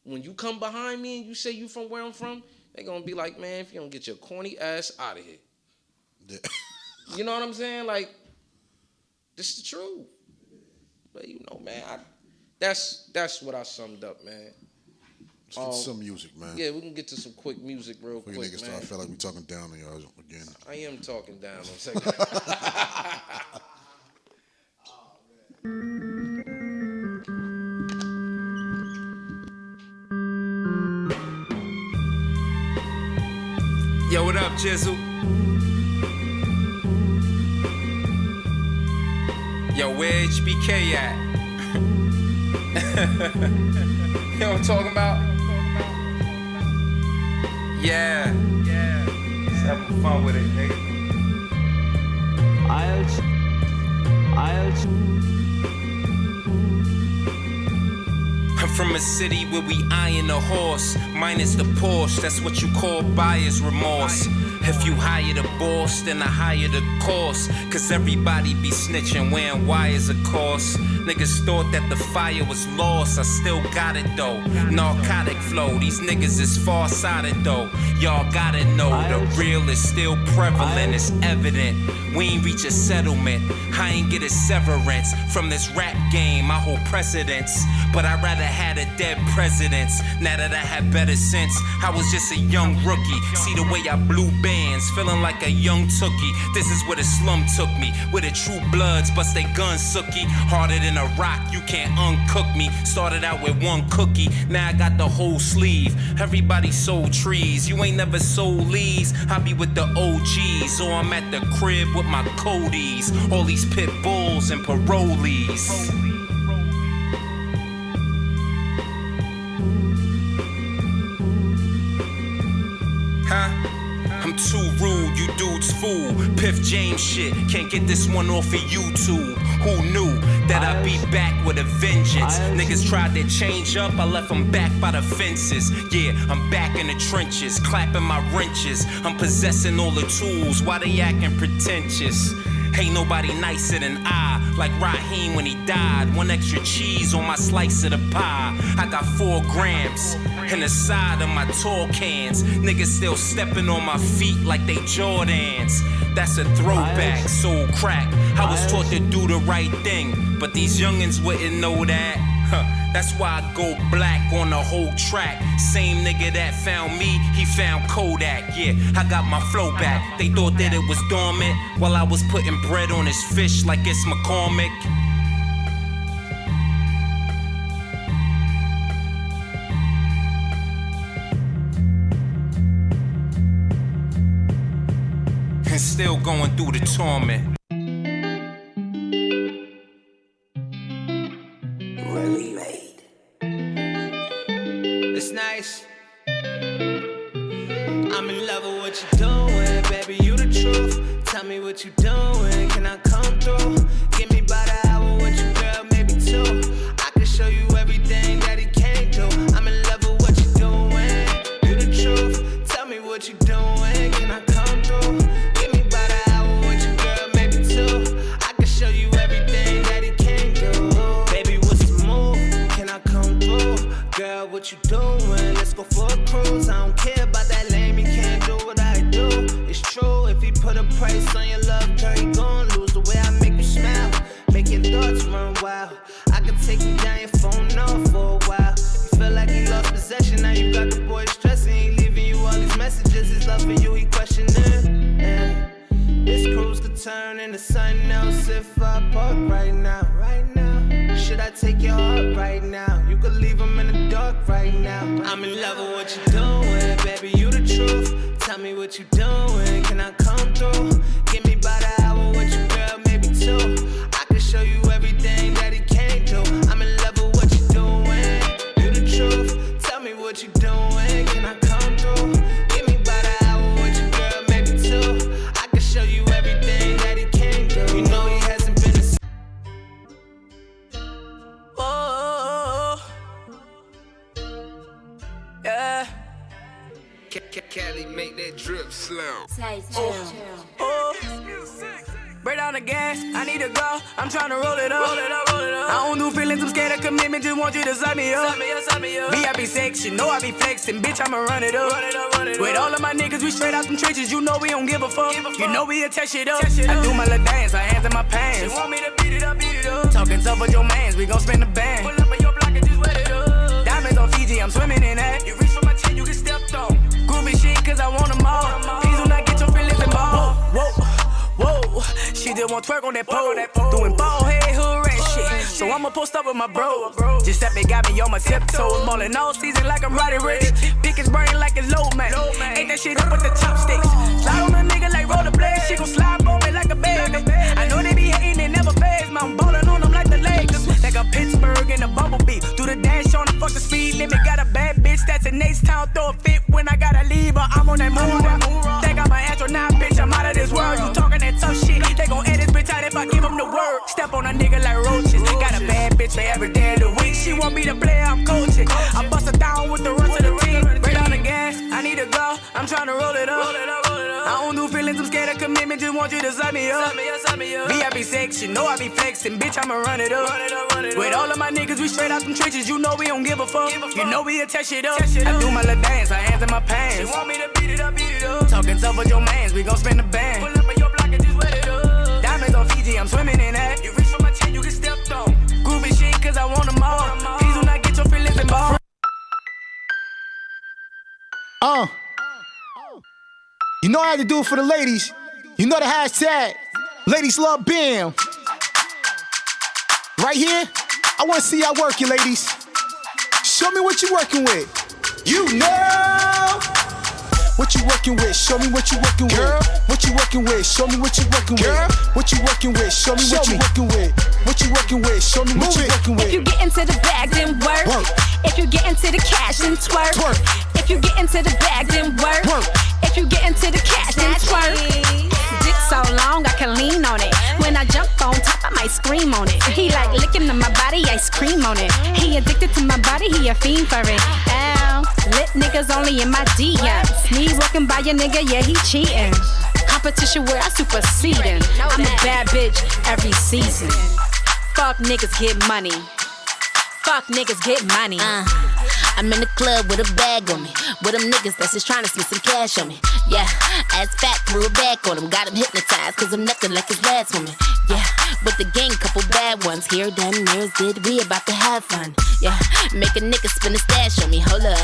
when you come behind me and you say you from where I'm from, they gonna be like, man, if you don't get your corny ass out of here. Yeah. You know what I'm saying? Like, this is the truth. But you know, man, that's what I summed up, man. Let's get some music, man. Yeah, we can get to some quick music real quick, Before you niggas man. start, I feel like we talking down on y'all again. I am talking down on second. Yo, what up, Jizzle? Yo, where HBK at? You know what I'm talking about? Yeah. Just having fun with it, nigga. IELTS. I'm from a city where we iron a horse, minus the Porsche, that's what you call buyer's remorse. If you hire the boss, then I hire the course. Cause everybody be snitching, wearing wires of course. Niggas thought that the fire was lost, I still got it though. Narcotic flow, these niggas is far-sighted though. Y'all gotta know the real is still prevalent, it's evident. We ain't reach a settlement, I ain't get a severance. From this rap game, I hold precedence. But I'd rather had a dead presidents. Now that I have better sense, I was just a young rookie. See the way I blew bands, feeling like a young tookie. This is where the slum took me, where the true bloods bust they guns sookie. Harder than a rock, you can't uncook me. Started out with one cookie, now I got the whole sleeve. Everybody sold trees, you ain't never sold leaves. I be with the OGs, or I'm at the crib with my Codys. All these pit bulls and parolees. I'm too rude, you dudes fool. Piff James shit, can't get this one off of YouTube. Who knew that I'd be back with a vengeance? Niggas tried to change up, I left them back by the fences. Yeah, I'm back in the trenches, clapping my wrenches. I'm possessing all the tools, why they acting pretentious? Ain't nobody nicer than I, like Raheem when he died. One extra cheese on my slice of the pie. I got 4 grams in the side of my tall cans. Niggas still stepping on my feet like they Jordans. That's a throwback, soul crack. I was taught to do the right thing, but these youngins wouldn't know that. That's why I go black on the whole track. Same nigga that found me, he found Kodak. Yeah, I got my flow back. They thought that it was dormant while I was putting bread on his fish like it's McCormick. And still going through the torment. Really made. It's nice. I'm in love with what you doing, baby, you the truth. Tell me what you doing, can I come through? Give me about an hour with you, girl, maybe 2. I can show you everything that he can't do. I'm in love with what you doing, you the truth. Tell me what you doing, can I come through? Give me about an hour with you, girl, maybe 2. I can show you everything that he can't do. Baby, what's the move? Can I come through? Girl, what you doing? Let's go for a cruise. I don't care about that lame, you can't do what I do. It's true, if he put a price on your love, girl, you gon' lose the way I make you smile. Make your thoughts run wild. I can take you down your phone off for a while. You feel like he lost possession, now you got the boy stressing. He leaving you all these messages, his love for you, he questioning. Yeah. This cruise could turn into something else if I park right now. Should I take your heart right now? You could leave him in the dark right now. I'm in love with what you doing, baby, you the truth. Tell me what you doing, can I come through? Give me about an hour with you, girl, maybe 2. I can show you everything that he can't do. I'm in love with what you doing, you the truth. Tell me what you doing, can I come through? Give me about an hour with you, girl, maybe 2. I can show you everything that he can't do. You know he hasn't been a yeah. Kelly make that drip slow. Say chill. Break down the gas, I need to go. I'm tryna roll it up. I don't do feelings, I'm scared of commitment. Just want you to sign me up. VIP sex, you know I be flexing. Bitch, I'ma run it up. With all of my niggas, we straight out them trenches. You know we don't give a fuck. You know we'll test shit up. I do my little dance, my hands in my pants. You want me to beat it up, beat it up. Talking tough with your mans, we gon' spin the band. Pull up on your block and just wet it up. Diamonds on Fiji, I'm swimming in that. You reach for my chin, you get stepped on. Groovy shit, cause I want them all. Please do not get your feelings involved. Whoa, she just want twerk on that pole. Doing ball head, hood rat shit. So I'ma post up with my bro. Giuseppe got me on my tiptoes. Ballin' all season like I'm riding rich. Pick his brain like it's low, man. Ain't that shit up with the chopsticks. Slide on a nigga like rollerblades. She gon' slide on me like a baby. I know they be hating, they never phase me. I'm ballin' on them like the Lakers. Like a Pittsburgh in a bumblebee. Do the dash on the fuck the speed limit. Got a bad bitch that's in H-Town. Throw a fit when I gotta leave her. I'm on that move. Think I'm an astronaut, bitch. I'm out of this world. You talking that tough shit. They gon' end this bitch out if I give them the word. Step on a nigga like roaches. Got a bad bitch for every day of the week. She want me to play, I'm coaching. I bust her down with the rest of the team. Break down the gas, I need to go. I'm tryna roll it up. I don't do feelings, I'm scared of commitment. Just want you to sign me up. VIP sex, you know I be flexing. Bitch, I'ma run it up. With all of my niggas, we straight out them trenches. You know we don't give a fuck. You know we'll test shit up. I do my little dance, my hands in my pants. She want me to beat it up, beat it up. Talking tough with your mans, we gon' spin the band. Pull up on your block and just wet it up. Diamonds on Fiji, I'm swimming in that. You reach for my chin, you get stepped on. Groovy shit, cause I want them all. Please do not get your feelings involved. You know I had to do it for the ladies. You know the hashtag. Ladies love BAM. Right here, I want to see y'all working, ladies. Show me what you working with. You know what you working with. Show me what you working with. What you working with. Show me what you working with. What you working with. Show me what you working with. What you working with. Show me what you working with. If you get into the bag, then work. If you get into the cash, then twerk. If you get into the bag, then work. If you get into the cash, then twerk. Dick so long, I can lean on it. When I jump on top, I might scream on it. He like licking on my body, I scream on it. He addicted to my body, he a fiend for it. Ow, lit niggas only in my DMs. Me walking by your nigga, yeah, he cheating. Competition where I supersede him. I'm a bad bitch every season. Fuck niggas get money. Fuck niggas get money. I'm in the club with a bag on me. With them niggas that's just trying to spend some cash on me. Yeah, ass fat, threw it back on him. Got him hypnotized, cause I'm nothing like his last woman. Yeah, with the gang, couple bad ones. Here, done, there's did, we about to have fun. Yeah, make a nigga spin a stash on me. Hold up,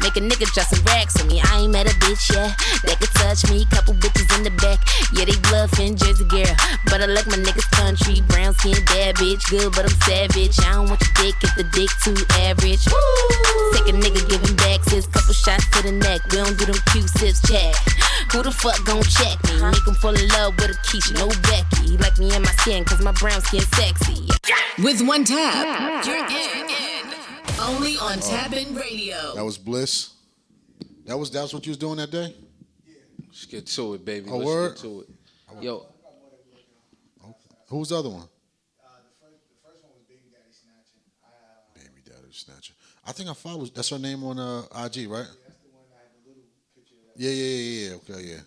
make a nigga drop some racks on me. I ain't met a bitch yet that could touch me. Couple bitches in the back, yeah, they bluffing, Jersey girl. But I like my niggas country, brown skin, bad bitch, good, but I'm savage. I don't want your dick if the dick too average. Woo! Take a nigga, give him back, sis, couple shots to the neck. We don't do them cute sips, check. Who the fuck gon' check me? Make him fall in love with a Keisha, no Becky. Like me in my skin, cause my brown skin sexy. With one tap, you're in. Only on Tap In Radio. That was Bliss. That's what you was doing that day? Let's get to it, baby. Oh, Let's word? get to it. Yo. Who's the other one? The first one was Baby Daddy Snatcher. Baby Daddy Snatcher. I think I followed. That's her name on IG, right? That's the one that had the little picture of that. Yeah. Okay, yeah.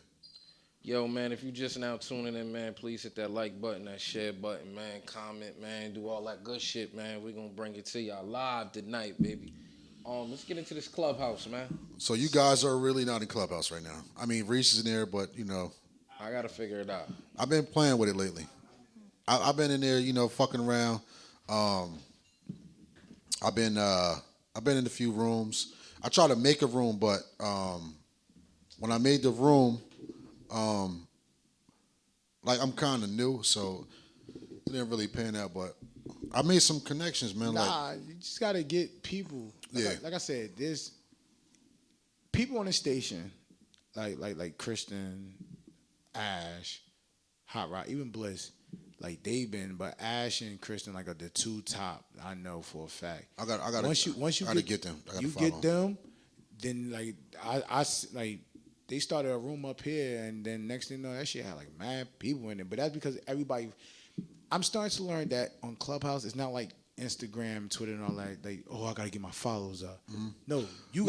Yo, man, if you just now tuning in, man, please hit that like button, that share button, man, comment, man, do all that good shit, man. We're going to bring it to y'all live tonight, baby. Let's get into this Clubhouse, man. So you guys are really not in Clubhouse right now. I mean, Reese is in there, but, you know. I got to figure it out. I've been playing with it lately. I've been in there, you know, fucking around. I've been in a few rooms. I tried to make a room, but when I made the room, like I'm kind of new, so it didn't really pan out. But I made some connections, man. You just gotta get people. Like I said, there's people on the station, like Kristen, Ash, Hot Rod, even Bliss. Like they've been, but Ash and Kristen like are the two top. I know for a fact. I got. Once you get them, get them. Then like I like they started a room up here, and then next thing you know, that shit had like mad people in it. But that's because everybody. I'm starting to learn that on Clubhouse, it's not like Instagram, Twitter, and all that. Like, oh, I gotta get my followers up. No, No,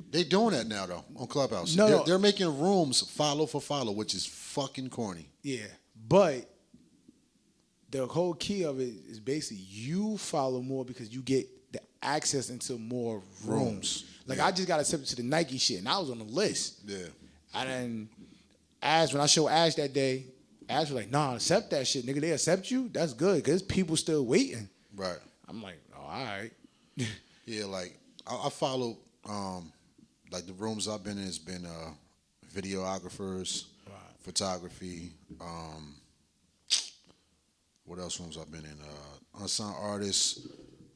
they doing that now though on Clubhouse. No. They're making rooms follow for follow, which is fucking corny. Yeah, but the whole key of it is basically you follow more because you get the access into more rooms. Like I just got accepted to the Nike shit, and I was on the list. Yeah. I done Ash, when I showed Ash that day, Ash was like, nah, accept that shit, nigga. They accept you? That's good, because people still waiting. Right. I'm like, oh, all right. Yeah, like I follow like the rooms I've been in has been videographers, photography, what else rooms I've been in? Unsigned artists,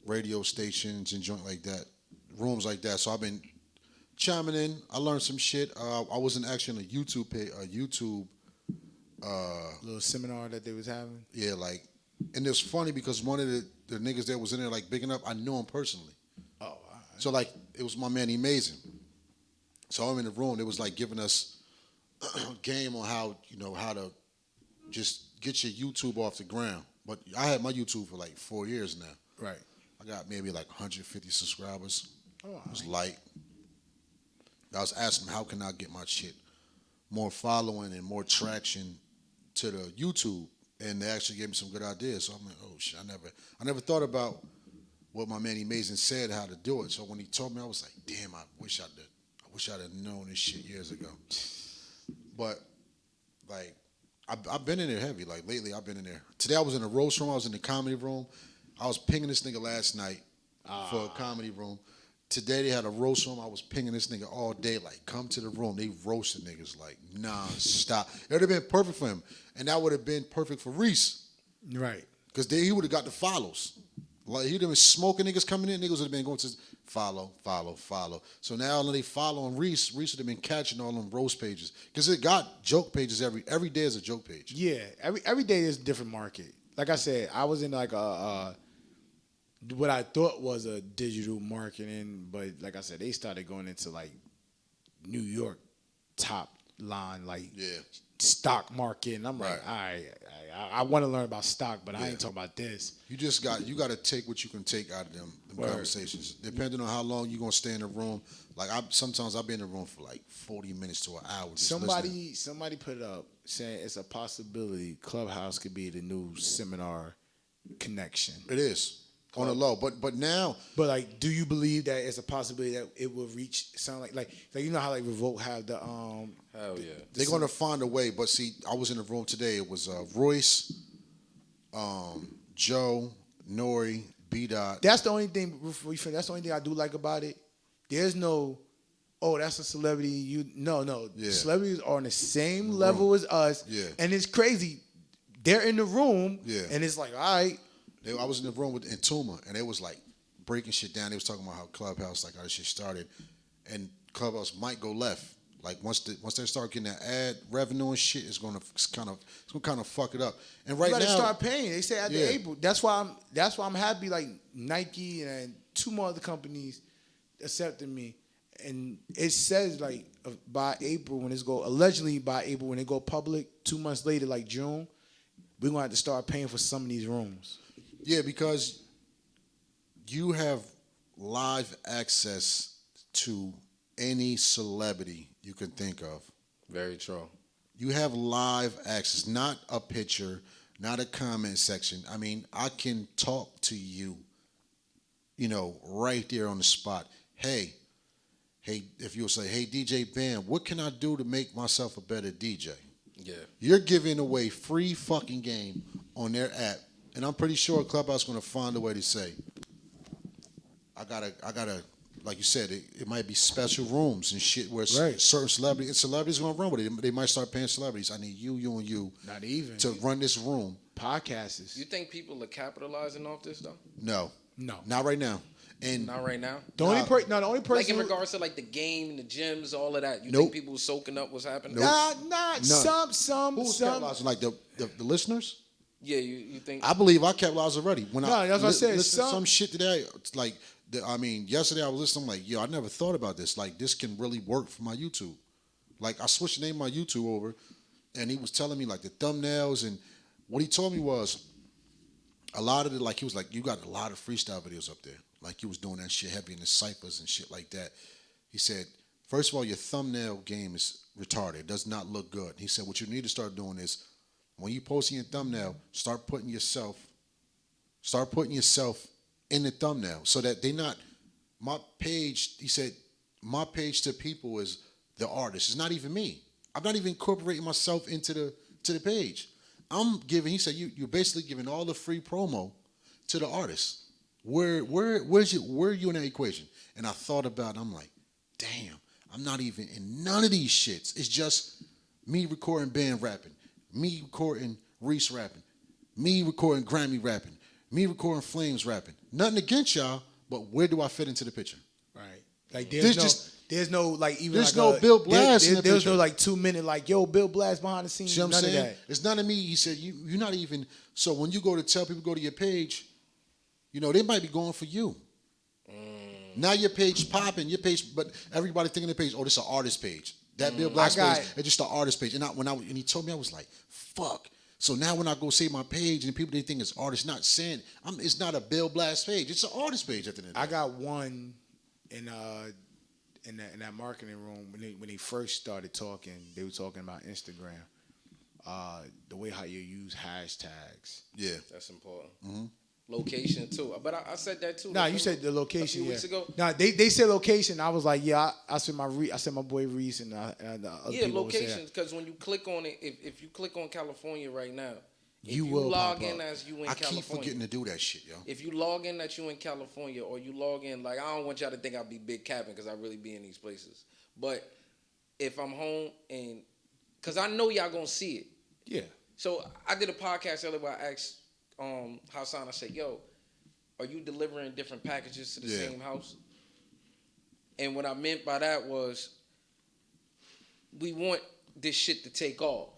radio stations and joint like that. Rooms like that. So I've been chiming in. I learned some shit. I wasn't actually on a YouTube little seminar that they was having. Yeah, like, and it's funny because one of the niggas that was in there like bigging up, I knew him personally. Oh, all right. So like it was my man Amazing. So I'm in the room. It was like giving us a game on how to just get your YouTube off the ground. But I had my YouTube for like 4 years now. Right. I got maybe like 150 subscribers. Oh, it was light. I was asking how can I get my shit more following and more traction to the YouTube, and they actually gave me some good ideas. So I'm like, oh shit, I never thought about what my man Amazing said how to do it. So when he told me, I was like, damn, I wish I'd have known this shit years ago. But like, I've been in there heavy. Like lately, I've been in there. Today I was in the roast room. I was in the comedy room. I was pinging this nigga last night for a comedy room. Today they had a roast room. I was pinging this nigga all day. Like, come to the room. They roasted niggas like non-stop. It would have been perfect for him, and that would have been perfect for Reese. Right. Because he would have got the follows. Like he'd have been smoking niggas coming in. Niggas would have been going to follow. So now when they following Reese would have been catching all them roast pages. Because it got joke pages every day is a joke page. Yeah, every day is a different market. Like I said, I was in like what I thought was a digital marketing, but like I said, they started going into like New York top line, like stock market. And I'm like, all right, I want to learn about stock, but I ain't talking about this. You got to take what you can take out of them conversations. Depending on how long you're gonna stay in the room. Like sometimes I've been in the room for like 40 minutes to an hour. Just somebody put it up saying it's a possibility Clubhouse could be the new seminar connection. It is. On the low, but now. But like, do you believe that it's a possibility that it will reach? Sound like you know how like Revolt have the Hell yeah. They're gonna find a way. But see, I was in the room today. It was Royce, Joe, Nori, B Dot. That's the only thing. That's the only thing I do like about it. There's no, oh, that's a celebrity. No. Yeah. Celebrities are on the same level as us. Yeah. And it's crazy. They're in the room. Yeah. And it's like, all right. I was in the room with Intuma, and they was like breaking shit down. They was talking about how Clubhouse, like how this shit started, and Clubhouse might go left. Like once they start getting that ad revenue and shit, it's gonna kind of fuck it up. And right you now, start paying. They say after April. That's why I'm happy. Like Nike and 2 more other companies accepted me, and it says like by April when it's allegedly by April when it go public. 2 months later, like June, we're gonna have to start paying for some of these rooms. Yeah, because you have live access to any celebrity you can think of. Very true. You have live access, not a picture, not a comment section. I mean, I can talk to you, right there on the spot. Hey, if you'll say, hey, DJ Ben, what can I do to make myself a better DJ? Yeah. You're giving away free fucking game on their app. And I'm pretty sure Clubhouse is going to find a way to say, I gotta, like you said, it might be special rooms and shit where certain celebrities going to run with it. They might start paying celebrities. I need you, and you. Not even. To run this room. Podcasts. You think people are capitalizing off this, though? No. No. Not right now. And not right now? The only person. Like in regards to like the game, the gyms, all of that. You think people soaking up what's happening? Nah. Some. Who's capitalizing? Like the listeners? Yeah, you think? I believe I capitalized already. That's what I said. Some shit today, like, yesterday I was listening, I'm like, yo, I never thought about this. Like, this can really work for my YouTube. Like, I switched the name of my YouTube over, and he was telling me, like, the thumbnails, and what he told me was, a lot of he was like, you got a lot of freestyle videos up there. Like you was doing that shit heavy in the ciphers and shit like that. He said, first of all, your thumbnail game is retarded. It does not look good. He said, what you need to start doing is when you posting your thumbnail, start putting yourself in the thumbnail so that they not, my page, he said, my page to people is the artist. It's not even me. I'm not even incorporating myself into the page. I'm giving, he said, you're basically giving all the free promo to the artist. Where are you in that equation? And I thought about it, I'm like, damn, I'm not even in none of these shits. It's just me recording band rapping, me recording Reese rapping, me recording Grammy rapping, me recording Flames rapping. Nothing against y'all, but where do I fit into the picture? Right. Like there's no Bill Blast in the there's picture. no like 2 minute like, yo, Bill Blast behind the scenes. See what I'm none saying? of that. It's none of me. He said, you're not even, so when you go to tell people go to your page, they might be going for you. Now your page popping, but everybody thinking the page, oh, this is an artist page. That Bill Blast page, it's just an artist page. And and he told me, I was like, fuck. So now when I go say my page and people they think it's artist, not saying it's not a Bill Blast page. It's an artist page at the end of the day. I got one in that marketing room when they first started talking. They were talking about Instagram, the way how you use hashtags. Yeah, that's important. Mm-hmm. Location too, but I said that too. Nah, you said the location. A few weeks ago. Nah, they said location. I was like, yeah, I said my boy Reese and other people locations, because when you click on it, if you click on California right now, if you will log in as you in California. I keep forgetting to do that shit, yo. If you log in that you in California, or you log in, like, I don't want y'all to think I'll be big capping because I really be in these places. But if I'm home and, because I know y'all gonna see it. Yeah. So I did a podcast earlier where I asked Hassan, I said, yo, are you delivering different packages to the same house? And what I meant by that was, we want this shit to take off.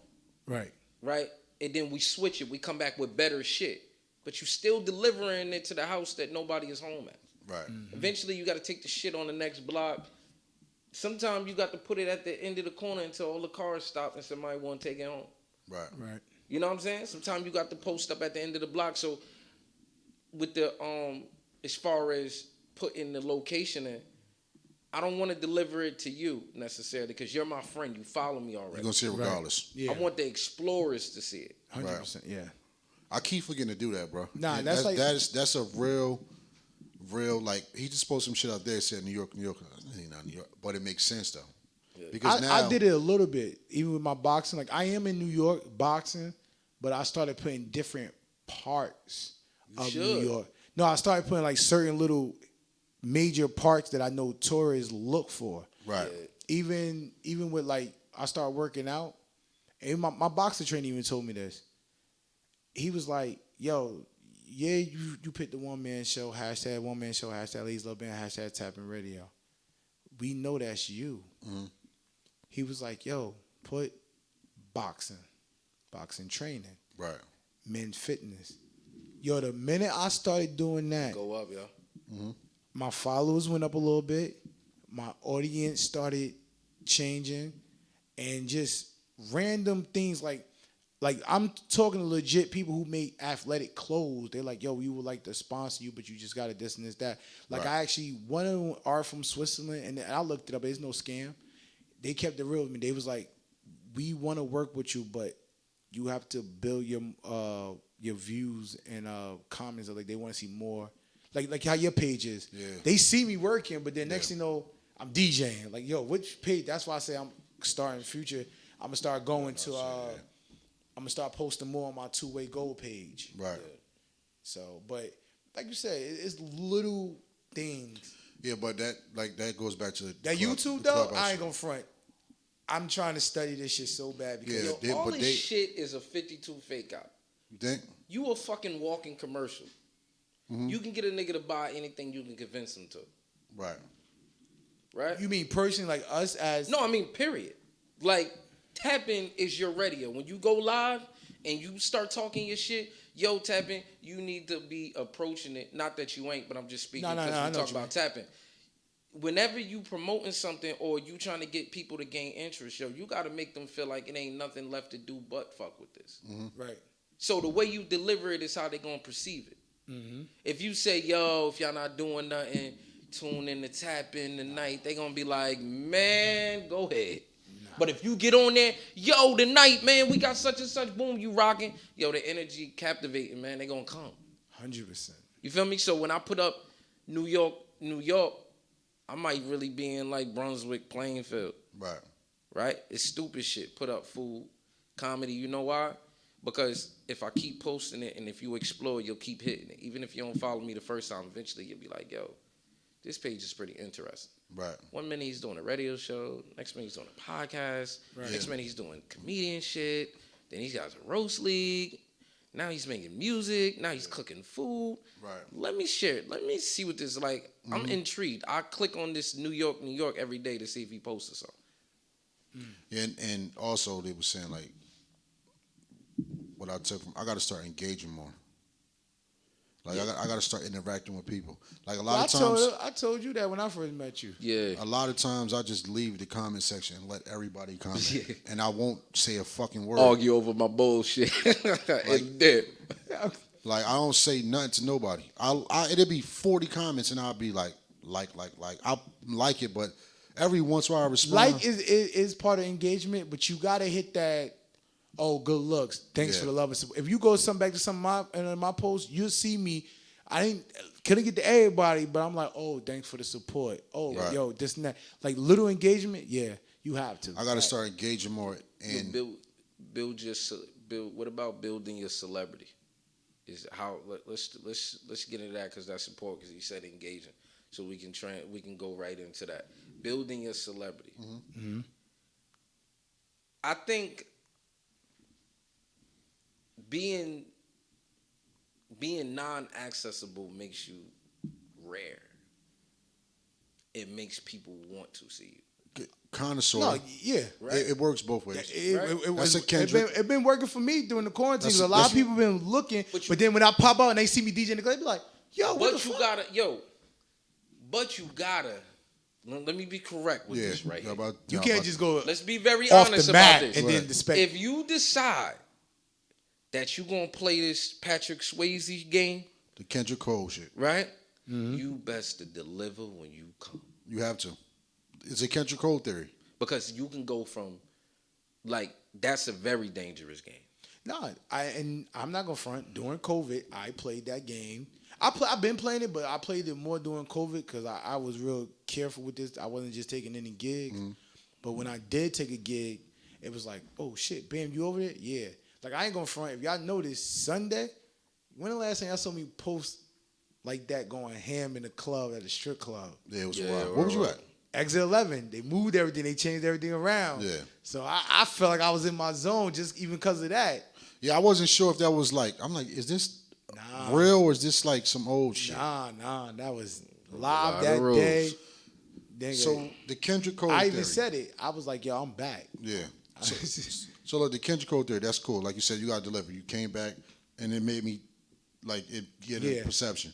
Right. Right? And then we switch it. We come back with better shit. But you still delivering it to the house that nobody is home at. Right. Mm-hmm. Eventually, you got to take the shit on the next block. Sometimes you got to put it at the end of the corner until all the cars stop and somebody want to take it home. Right. Right. You know what I'm saying? Sometimes you got to post up at the end of the block. So with the as far as putting the location in, I don't want to deliver it to you necessarily because you're my friend. You follow me already. You're gonna see it regardless. Right. Yeah. I want the explorers to see it. 100%. Yeah. I keep forgetting to do that, bro. Nah, and that's a real like he just posted some shit out there. Said New York, New York, not New York, but it makes sense though. Because I did it a little bit, even with my boxing. Like, I am in New York boxing, but I started putting different parts of New York. No, I started putting like certain little major parts that I know tourists look for. Right. Even with like, I started working out, and my boxer trainer even told me this. He was like, yo, yeah, you picked the one-man show, hashtag Ladies Love Band, hashtag Tapping Radio. We know that's you. Mm-hmm. He was like, yo, put boxing training. Right. Men fitness. Yo, the minute I started doing that, go up, yo. Mm-hmm. My followers went up a little bit. My audience started changing, and just random things like I'm talking to legit people who make athletic clothes. They're like, yo, we would like to sponsor you, but you just got to this and this, that. Like, right. I actually, one of them are from Switzerland, and I looked it up. It's no scam. They kept it real with me. They was like, we want to work with you, but you have to build your views and comments. Like, they want to see more. Like how your page is. Yeah. They see me working, but then next thing you know, I'm DJing. Like, yo, which page? That's why I say I'm starting future. I'm gonna start going to. I'm gonna start posting more on my two-way gold page. Right. Yeah. So, but like you said, it's little things. Yeah, but that goes back to that YouTube though. I ain't gonna front. I'm trying to study this shit so bad because all this shit is a 52 fake out. You think? You a fucking walking commercial. Mm-hmm. You can get a nigga to buy anything you can convince him to. Right. Right? You mean personally, like us as... No, I mean period. Like, tapping is your radio. When you go live and you start talking your shit, yo, tapping, you need to be approaching it. Not that you ain't, but I'm just speaking because we talk about tapping. Whenever you promoting something or you trying to get people to gain interest, yo, you got to make them feel like it ain't nothing left to do but fuck with this. Mm-hmm. Right. So the way you deliver it is how they gonna perceive it. If you say, yo, if y'all not doing nothing, tune in to tap in tonight, they gonna be like, man, go ahead. But if you get on there, yo, tonight, man, we got such and such, boom, you rocking. Yo, the energy captivating, man, they gonna come. 100%. You feel me? So when I put up New York, I might really be in like Brunswick, Plainfield. Right. Right? It's stupid shit. Put up food, comedy. You know why? Because if I keep posting it and if you explore, you'll keep hitting it. Even if you don't follow me the first time, eventually you'll be like, yo, this page is pretty interesting. Right. 1 minute he's doing a radio show. Next minute he's doing a podcast. Right. Next minute he's doing comedian shit. Then he's got a roast league. Now he's making music. Now he's cooking food. Right. Let me share it. Let me see what this is like. I'm intrigued. I click on this New York every day to see if he posted something. Yeah, and also they were saying like, what I took from, I got to start engaging more. Like I got to start interacting with people. Like a lot of times, I told you that when I first met you. Yeah. a lot of times I just leave the comment section and let everybody comment, and I won't say a fucking word. Argue over my bullshit. And dip. Like I don't say nothing to nobody. It'll be 40 comments and I'll be like I like it, but every once in a while I respond. Like is part of engagement, but you gotta hit that. Oh, good looks. Thanks for the love and support. If you go back to some of my posts, you'll see me. I couldn't get to everybody, but I'm like, oh, thanks for the support. Oh, Right. yo, this and that. Like little engagement, yeah, you have to. I got to start engaging more. And build. What about building your celebrity? Is how let's get into that because that's important because he said engaging, so we can go right into that. Building your celebrity. Mm-hmm. I think being non-accessible makes you rare. It makes people want to see you. connoisseur. No, yeah. It works both ways. That's a Kendrick. It been working for me during the quarantine. That's- A lot of that's- people been looking, but then when I pop out and they see me DJ in the club, they be like, "Yo, what the fuck?" But you gotta. Let me be correct with this right here. You can't just go. Let's be very off honest the about mat this. and then expect. If you decide that you gonna play this Patrick Swayze game, The Kendrick Cole shit. right? You best to deliver when you come. You have to. It's a Kendrick Cole theory. Because you can go from, like, that's a very dangerous game. No, I'm not gonna front. During COVID, I played that game. I've been playing it, but I played it more during COVID because I was real careful with this. I wasn't just taking any gigs. But when I did take a gig, it was like, oh shit, Bam, you over there? Yeah. Like I ain't gonna front. If y'all notice, Sunday, when the last time y'all saw me post like that going ham in the club at a strip club? Yeah, it was wild. Where was you at? Exit 11. They moved everything. They changed everything around. Yeah. So I felt like I was in my zone just even because of that. Yeah, I wasn't sure if that was like, I'm like, is this real or is this like some old shit? Nah, that was live lot that of rules. day. Nigga, So the Kendrick Cole I theory. even said it. I was like, yo, I'm back. Yeah. So look, the Kendrick Cole theory, that's cool. Like you said, you got to deliver. You came back and it made me like it get a perception.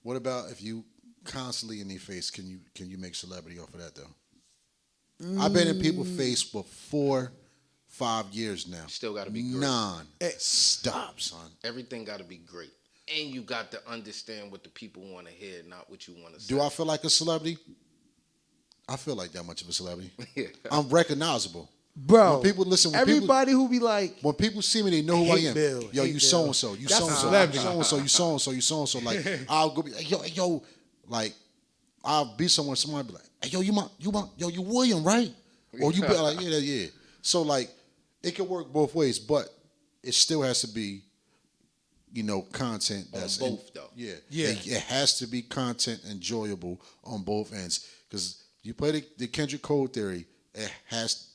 What about if you constantly in their face, can you make celebrity off of that though? I've been in people's face for 4-5 years now. Still got to be great. Stop, son. Everything got to be great. And you got to understand what the people want to hear, not what you want to say. Do I feel like a celebrity? I feel like that much of a celebrity. Yeah. I'm recognizable. Bro, When people listen, everybody who be like, when people see me, they know who I Hate am. Bill, Yo, hate you Bill. so and so, you That's so a and so, celebrity. so and so, you so and so, you so and so. Like I'll go be like, yo, like I'll be somewhere, somebody be like, hey, yo, you William, right? Or you be like, yeah. So like it can work both ways, but it still has to be, content that's On both, though. Yeah. Yeah. It has to be content enjoyable on both ends. Because you play the Kendrick Cole theory,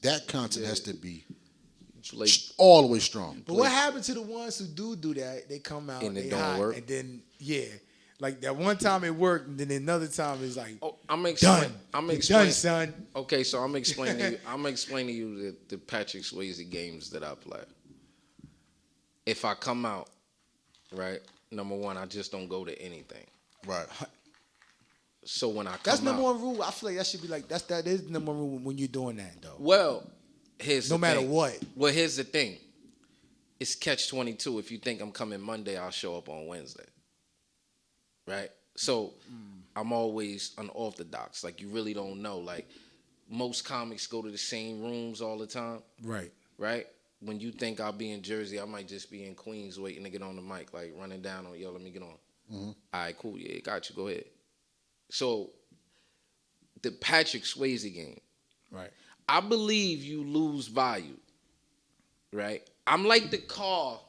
that content has to be Like, all the way strong. but what happened to the ones who do that? They come out And it they don't hot, work? and then like that one time it worked, and then another time it's like, I'm done. You're done, son. Okay, so I'm explaining to you. I'm explaining to you the Patrick Swayze games that I play. If I come out, right, number one, I just don't go to anything. Right. So when I come That's number out, one rule. I feel like that should be like that is number one rule when you're doing that though. well, here's No the matter thing. what. Well, here's the thing. it's catch-22. If you think I'm coming Monday, I'll show up on Wednesday. Right? So I'm always unorthodox. Like, you really don't know. Like, most comics go to the same rooms all the time. Right. Right? When you think I'll be in Jersey, I might just be in Queens waiting to get on the mic, like running down on, yo, let me get on. All right, cool. Yeah, got you. Go ahead. So, the Patrick Swayze game. Right. I believe you lose value. Right? I'm like the car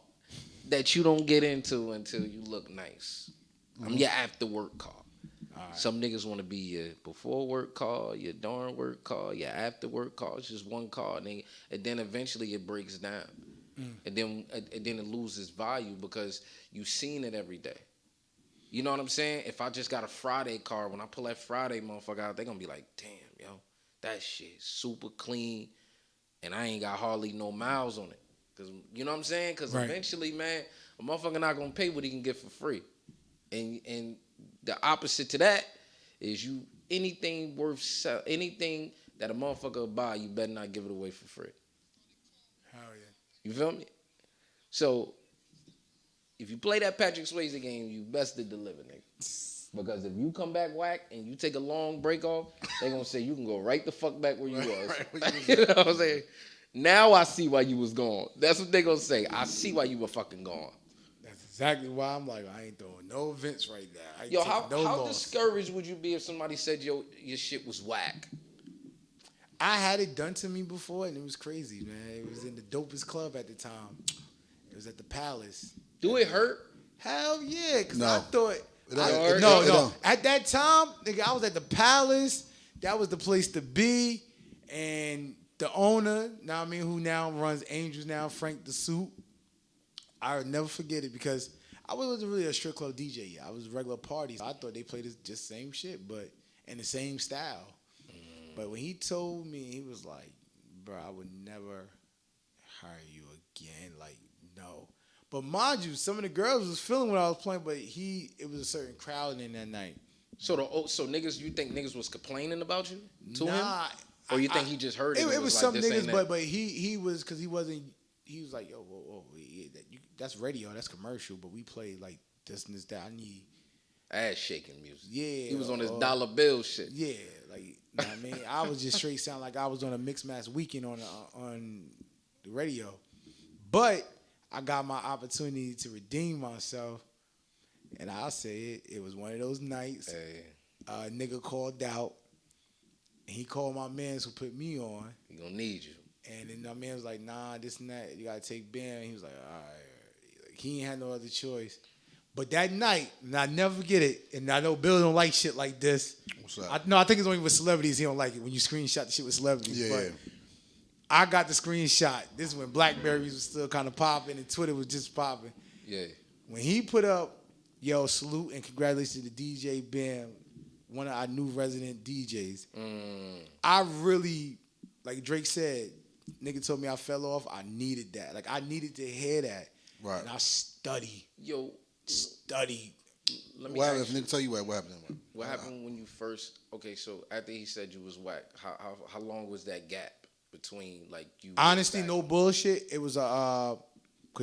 that you don't get into until you look nice. I'm your after work car. Right. Some niggas want to be your before work car, your during work car, your after work car. It's just one car, and then eventually it breaks down, and then it loses value because you've seen it every day. You know what I'm saying? If I just got a Friday car, when I pull that Friday motherfucker out, they gonna be like, damn, yo, that shit super clean, and I ain't got hardly no miles on it. Cause you know what I'm saying? Cause eventually, man, a motherfucker not gonna pay what he can get for free, and the opposite to that is anything that a motherfucker will buy, you better not give it away for free. Hell yeah. You feel me? So if you play that Patrick Swayze game, you best to deliver, nigga. Because if you come back whack and you take a long break off, they gonna say you can go right the fuck back where you was. You know what I'm saying? Now I see why you was gone. That's what they gonna say. I see why you were fucking gone. That's exactly why I'm like, I ain't throwing no events right now. Yo, how discouraged would you be if somebody said your shit was whack? I had it done to me before, and it was crazy, man. It was in the dopest club at the time. It was at the Palace. Do it hurt? Hell yeah, because No. I thought... It don't. At that time, nigga, I was at the Palace. That was the place to be. And the owner, now I mean, who now runs Angels now, Frank the Suit, I would never forget it because I wasn't really a strip club DJ yet. I was regular parties. I thought they played this just same shit, but in the same style. But when he told me, he was like, bro, I would never hire you again. Like, no. But mind you, some of the girls was feeling what I was playing, but it was a certain crowd in that night. So niggas, you think niggas was complaining about you to him? Nah. Or you think he just heard it? It was like, some this ain't niggas, that? but he was, because he wasn't, he was like, yo, whoa, yeah, that's radio, that's commercial, but we play like this and this, that. I need ass shaking music. Yeah. He was on his dollar bill shit. Yeah, like, you know what I mean? I was just straight sound like I was on a Mixed Match Weekend on the radio. But I got my opportunity to redeem myself, and I'll say it was one of those nights. Hey. A nigga called out, and he called my mans who put me on. He gonna need you. And then my man was like, nah, this and that, you gotta take Ben. He was like, all right. Like, he ain't had no other choice. But that night, and I never forget it, and I know Bill don't like shit like this. What's up? I think it's only with celebrities he don't like it, when you screenshot the shit with celebrities. Yeah. But I got the screenshot. This is when Blackberries was still kind of popping and Twitter was just popping. Yeah. When he put up, yo, salute and congratulations to DJ Ben, one of our new resident DJs. I really, like Drake said, nigga told me I fell off. I needed that. Like, I needed to hear that. Right. And I study. Study. Let me What happened? ask If you, nigga tell you what happened? what happened when you first? Okay, so after he said you was whack, how long was that gap between like you? Honestly, no bullshit. It was cause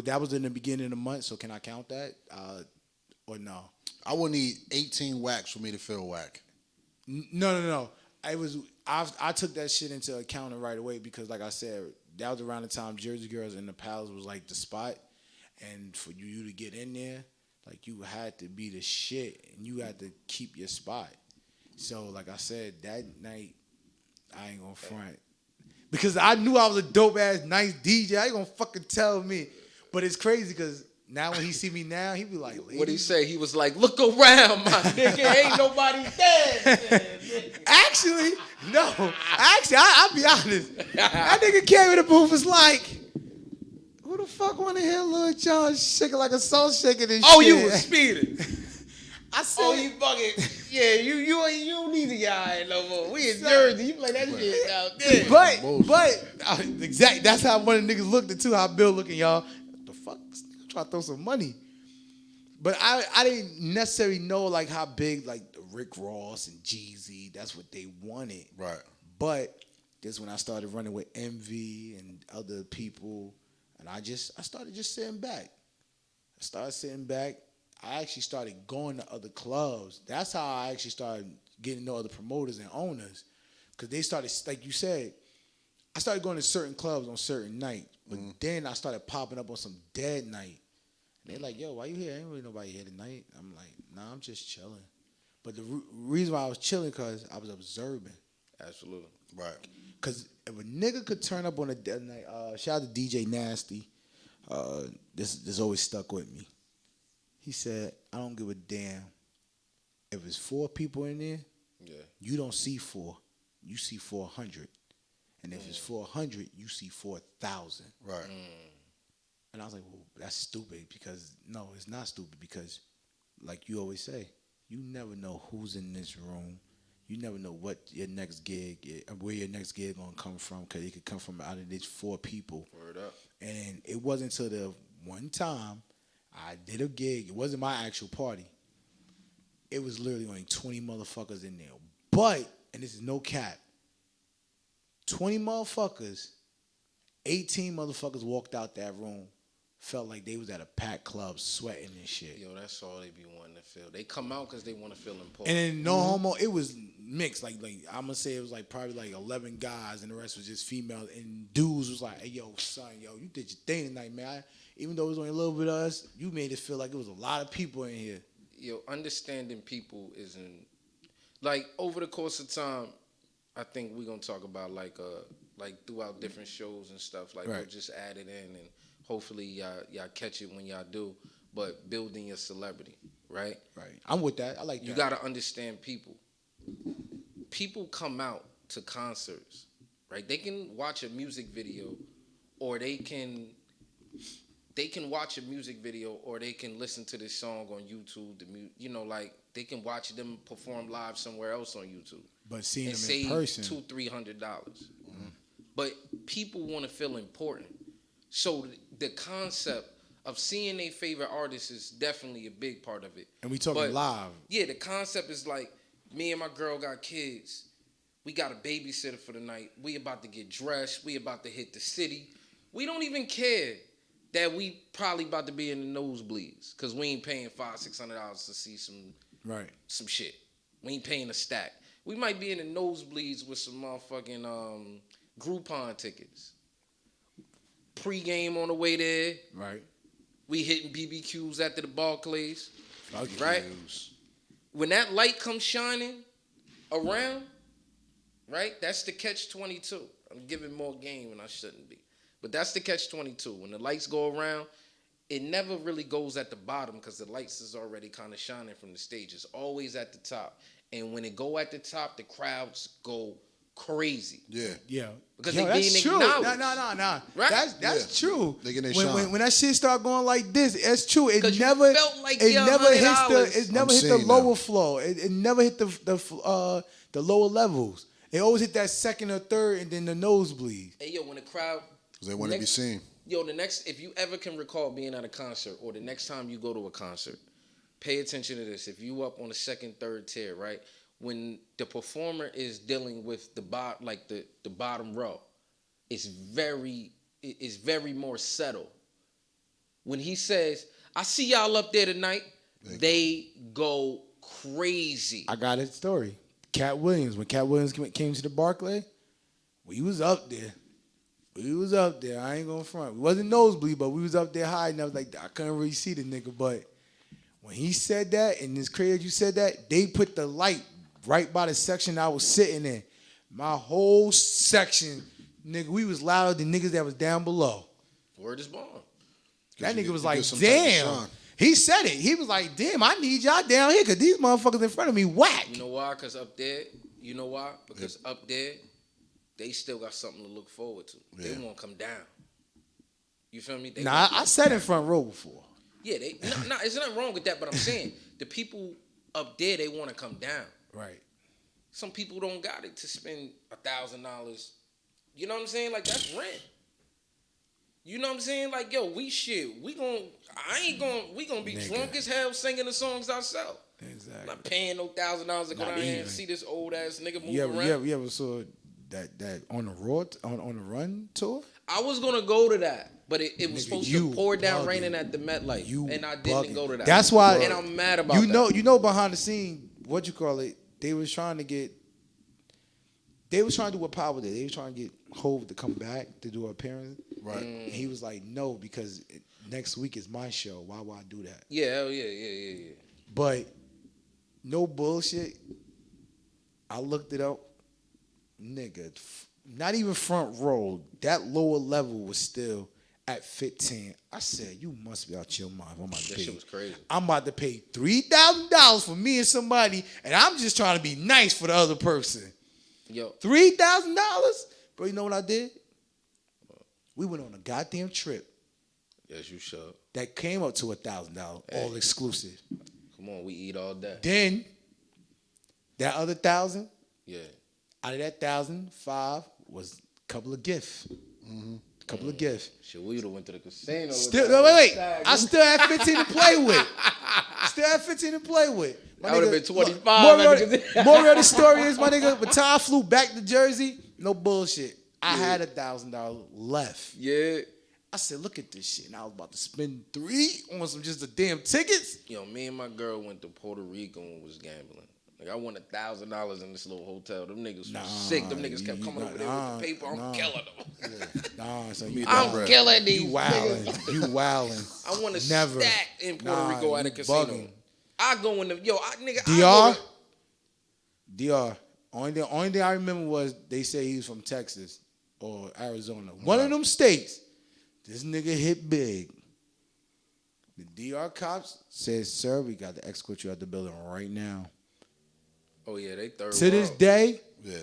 that was in the beginning of the month. So can I count that? Or no? I would need 18 whacks for me to feel whack. No. I took that shit into account right away because, like I said, that was around the time Jersey Girls and the Palace was like the spot, and for you to get in there, like you had to be the shit and you had to keep your spot. So, like I said, that night I ain't gonna front because I knew I was a dope ass nice DJ. I ain't gonna fucking tell me, but it's crazy because now when he see me now, he be like, what'd he say? He was like, look around, my nigga, ain't nobody there. Actually, no. Actually, I'll be honest. That nigga came in the booth was like, who the fuck want to hear Lil Jon shaking like a salt shaker and Oh, shit? you was speeding. I said, Oh, you fucking, yeah, you don't need the guy no more. We in Jersey, you play that shit out there. But exactly, that's how one of the niggas looked at too, how Bill looking, y'all. What the fuck? This nigga try to throw some money. But I didn't necessarily know like how big like Rick Ross and Jeezy, that's what they wanted. Right. But this when I started running with Envy and other people, And I started just sitting back. I actually started going to other clubs. That's how I actually started getting to know other promoters and owners. Because they started, like you said, I started going to certain clubs on certain nights. But then I started popping up on some dead night. And they're like, yo, why you here? Ain't really nobody here tonight. I'm like, nah, I'm just chilling. But the reason why I was chilling because I was observing. Absolutely. Right. Because if a nigga could turn up on a dead night, shout out to DJ Nasty. This always stuck with me. He said, I don't give a damn if it's 4 people in there. Yeah. You don't see 4. You see 400. And if it's 400, you see 4,000. Right. And I was like, well, that's stupid because, no, it's not stupid because, like you always say, you never know who's in this room. You never know what your next gig, where your next gig gonna come from because it could come from out of these 4 people. Word up. And it wasn't until the one time I did a gig. It wasn't my actual party. It was literally only 20 motherfuckers in there. But, and this is no cap, 20 motherfuckers, 18 motherfuckers walked out that room, felt like they was at a packed club sweating and shit. Yo, that's all they be wanting to feel. They come out because they want to feel important. And then no homo, it was mixed. Like I'm gonna say it was like probably like 11 guys and the rest was just females. And dudes was like, hey, yo, son, yo, you did your thing tonight, man. Even though it was only a little bit of us, you made it feel like it was a lot of people in here. Yo, understanding people isn't, like, over the course of time, I think we're going to talk about, like throughout different shows and stuff. Like, we'll just add it in and hopefully y'all catch it when y'all do. But building your celebrity, right? Right. I'm with that. I like that. You got to understand people. People come out to concerts, right? They can watch a music video or they can watch a music video or they can listen to this song on YouTube. Like they can watch them perform live somewhere else on YouTube. But seeing them in person, $200-$300. But people want to feel important. So the concept of seeing their favorite artists is definitely a big part of it. And we talking live. Yeah, the concept is like me and my girl got kids. We got a babysitter for the night. We about to get dressed. We about to hit the city. We don't even care that we probably about to be in the nosebleeds because we ain't paying $500-$600 to see some shit. We ain't paying a stack. We might be in the nosebleeds with some motherfucking Groupon tickets. Pre-game on the way there. Right. We hitting BBQs after the Barclays. Okay. Right? When that light comes shining around, right? That's the catch-22. I'm giving more game than I shouldn't be. But that's the catch-22. When the lights go around, it never really goes at the bottom because the lights is already kind of shining from the stage. It's always at the top. And when it go at the top, the crowds go crazy. Yeah. Because they being acknowledged. No. Right? That's true. They get their when that shit start going like this, it's true. It never felt like never hit the lower now. floor. It never hit the lower levels. It always hit that second or third and then the nosebleed. Hey, yo, when the crowd... Because they want to be seen. Yo, if you ever can recall being at a concert or the next time you go to a concert, pay attention to this. If you up on the second, third tier, right? When the performer is dealing with the bottom row, it's very more settled. When he says, I see y'all up there tonight, they go crazy. I got a story. Cat Williams. When Cat Williams came to the Barclay, we was up there. I ain't gonna front. We wasn't nosebleed, but we was up there high, and I was like, I couldn't really see the nigga. But when he said that, and it's crazy you said that, they put the light right by the section I was sitting in. My whole section, nigga, we was louder than niggas that was down below. Word is born. That nigga was like, damn. He said it. He was like, damn, I need y'all down here because these motherfuckers in front of me whack. You know why? Because up there, up there, they still got something to look forward to. Yeah. They won't come down. You feel me? I sat in front row before. Yeah, there's nothing wrong with that, but I'm saying the people up there, they want to come down. Right. Some people don't got it to spend $1,000. You know what I'm saying? Like, that's rent. You know what I'm saying? Like, yo, we gonna be drunk as hell singing the songs ourselves. Exactly. I'm not paying no $1,000 to go down here and see this old ass nigga move around. You ever saw that on the Run tour? I was gonna go to that. But it was Nigga, supposed you to pour down bugging. raining at the MetLife, You and I didn't bugging. go to that. That's why, and I'm mad about you know, that. You know, behind the scene, what you call it? They was trying to do what Power did. They was trying to get Hove to come back to do an appearance. Right. And he was like, no, because next week is my show. Why would I do that? Yeah, hell yeah. But no bullshit. I looked it up, nigga. Not even front row. That lower level was still at 15. I said, you must be out your mind. That shit was crazy. I'm about to pay $3,000 for me and somebody, and I'm just trying to be nice for the other person. Yo, $3,000, bro. You know what I did? We went on a goddamn trip yes, you should. that came up to $1,000, all exclusive. Come on, we eat all day. Then that other 1,000. Yeah. Out of that 1,005 was a couple of gifts. A couple of gifts. Shit, we would have went to the casino. Still, no, wait. I still had 15 to play with. My That would've nigga, been 25 at the Moral of the story is, my nigga, when Ty flew back to Jersey, no bullshit. I had $1,000 left. Yeah. I said, look at this shit. And I was about to spend $3 on some just the damn tickets. Yo, me and my girl went to Puerto Rico and was gambling. Like, I won $1,000 in this little hotel. Them niggas was sick. Them niggas kept coming over there with the paper. I'm killing them. Nah, so you I'm killing these You niggas. You wildin'. I want to Never. stack in Puerto Rico at a you casino. bugging. I go in the nigga. DR. Only thing I remember was they say he was from Texas or Arizona. One of them states. This nigga hit big. The DR cops said, sir, we got to escort you out the building right now. Oh yeah, they third. To this day, Yeah.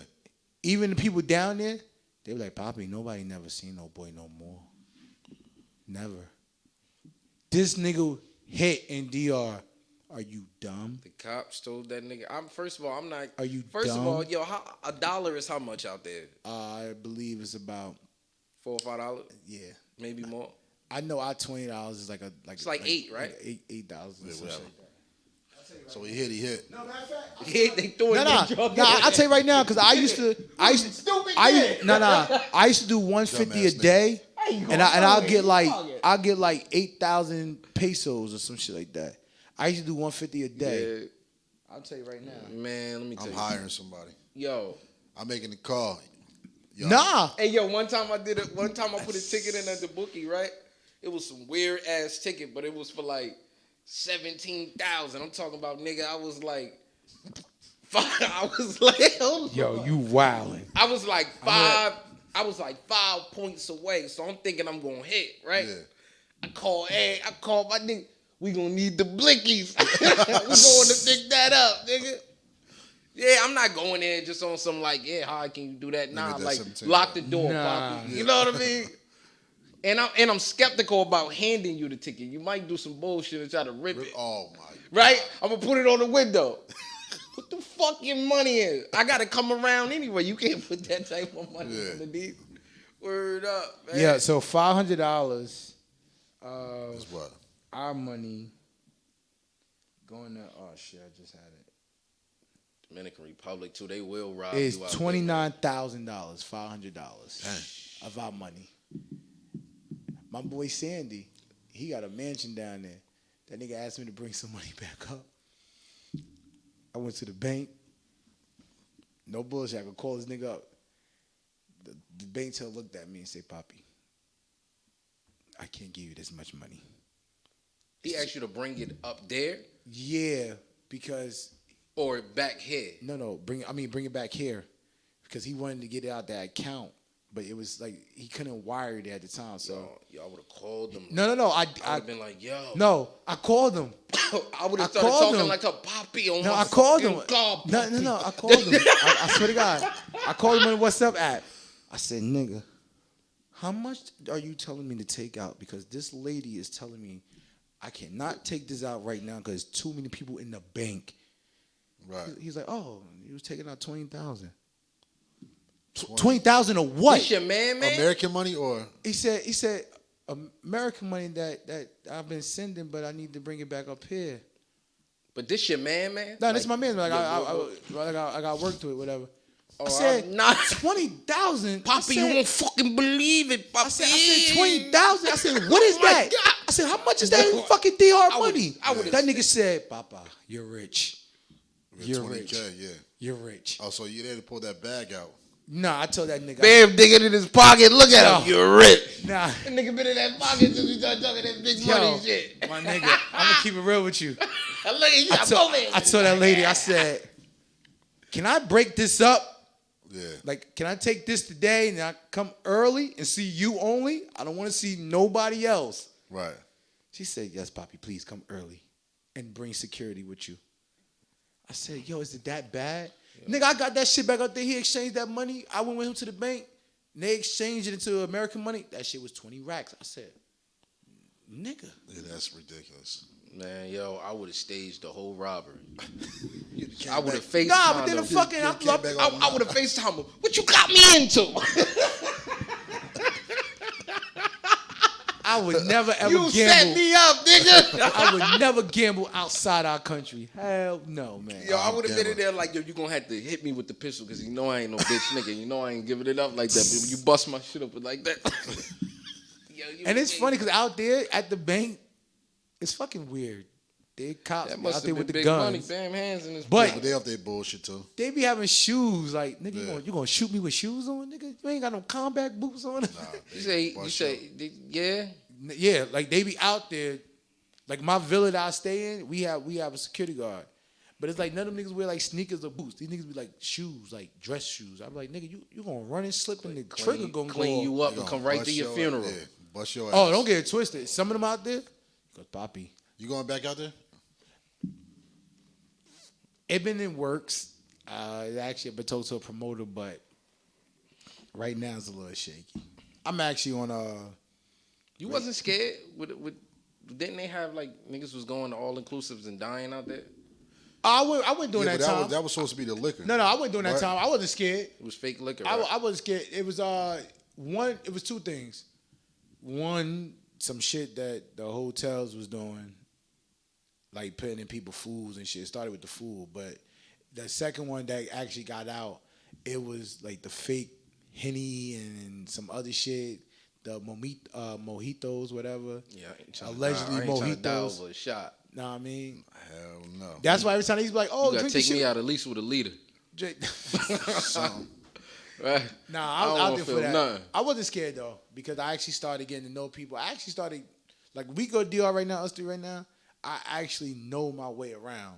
even the people down there, they were like, Poppy, nobody never seen no boy no more. Never. This nigga hit in DR. Are you dumb? The cops told that nigga. First of all, I'm not. Are you First dumb? of all, yo, $1 is how much out there? I believe it's about, $4 or $5, yeah. maybe more. I know our $20 is like It's like $8, right? $8 or some shit. So he hit. No, matter of fact. They threw it. I'll tell you right now, because I used to do 150 a Dumbass day, and I'll get like 8,000 pesos or some shit like that. I used to do 150 a day. Yeah. I'll tell you right now. Man, let me tell I'm you. hiring somebody. Yo. I'm making the call. Yo, Nah. Hey, yo, one time I put a ticket in at the bookie, right? It was some weird ass ticket, but it was for like 17,000. I'm talking about, nigga, I was like, Yo, you wildin'. I was like 5 points away, so I'm thinking I'm gonna hit, right? Yeah. I call my nigga. We gonna need the blickies. We going to pick that up, nigga. Yeah, I'm not going there just on some like, yeah, how can you do that? Nah, that like 17, lock the door, Nah. Poppy. You know what I mean? And I'm skeptical about handing you the ticket. You might do some bullshit and try to rip it. Oh my. Right? I'm gonna put it on the window. Put the fucking money in. I gotta come around anyway. You can't put that type of money underneath. Word up, man. Yeah, so $500 That's what? our money going to, oh shit, I just had it. Dominican Republic too. They will rob It's you out $29,000, $500 of our money. My boy Sandy, he got a mansion down there. That nigga asked me to bring some money back up. I went to the bank. No bullshit. I could call this nigga up. The bank teller looked at me and said, Poppy, I can't give you this much money. He asked you to bring it up there Yeah, because or back here. no, bring it back here, because he wanted to get it out that account, but it was like he couldn't wire it at the time. So Y'all would have called them. no, I would have been like, yo. no, I called him. I would have I started called talking him. like a poppy on No, my I called him. fucking car, Poppy. No, I called him. I swear to God, I called him on the WhatsApp app. I said, nigga, how much are you telling me to take out? Because this lady is telling me I cannot take this out right now because too many people in the bank. Right. He's like, oh, he was taking out 20,000. 20,000 of what? This your man? American money or He said American money that I've been sending, but I need to bring it back up here. But this your man? No, this is my man. Like I got work to it, whatever. I said, I'm not. 20,000. Poppy, you won't fucking believe it, Poppy. I said 20,000. I said, what is Oh my that? God. I said, how much is that in fucking DR money? I would've That nigga said, Papa, you're rich. Yeah, You're 20K, rich. yeah. You're rich. Oh, so you there to pull that bag out? Nah, I told that nigga. Bam, digging in his pocket. Look at him. You're rich. Nah. That nigga been in that pocket since we started talking that big money shit. My nigga, I'm gonna keep it real with you. Look at you. I told that lady, I said, can I break this up? Yeah. Like, can I take this today and I come early and see you only? I don't want to see nobody else. Right. She said, yes, Poppy, please come early and bring security with you. I said, yo, is it that bad? Yeah. Nigga, I got that shit back out there. He exchanged that money. I went with him to the bank. And they exchanged it into American money. That shit was 20 racks. I said, nigga. Yeah, that's ridiculous. Man, yo, I would have staged the whole robbery. I would have FaceTimed Nah, but then the him. fucking, I would have FaceTimed him. What you got me into? I would never ever You gamble. set me up, nigga. I would never gamble outside our country. Hell no, man. Yo, I would have been in there like, yo, you gonna have to hit me with the pistol because you know I ain't no bitch nigga. You know I ain't giving it up like that. But when you bust my shit up like that. Yo, And it's funny because out there at the bank, it's fucking weird. They cops that out must there have with been the big money. guns. Bam hands in this. But- But they up there bullshit too. They be having shoes like, nigga, Yeah. you gonna shoot me with shoes on, nigga? You ain't got no combat boots on. You say, yeah. Yeah, like they be out there. Like my villa that I stay in, we have a security guard. But it's like none of them niggas wear like sneakers or boots. These niggas be like shoes, like dress shoes. I'm like, nigga, you gonna run and slip and the trigger gonna clean go you off. up and come right to your funeral. Yeah, bust your ass. Oh, don't get it twisted. Some of them out there, cause Poppy. You going back out there? It been in works. It actually been told to a promoter, but right now it's a little shaky. I'm actually on You wasn't scared with didn't they have like niggas was going to all inclusives and dying out there? I went during Yeah, that but time. that was supposed to be the liquor. No, I went during that Right. time. I wasn't scared. It was fake liquor. Right? I wasn't scared. It was one. It was two things. One, some shit that the hotels was doing, like putting in people foods and shit. It started with the food, but the second one that actually got out, it was like the fake Henny and some other shit. The mojitos, whatever. Yeah, I ain't tryna allegedly die. I ain't tryna die mojitos. over a shot. Know what I mean? Hell no. That's why every time he's like, "Oh, You gotta drink take the me shit." out at least with a liter. Something. Right? Nah, I I don't was out wanna there for feel that. nothing. I wasn't scared though because I actually started getting to know people. I actually started, like, we go DR right now, us three right now. I actually know my way around.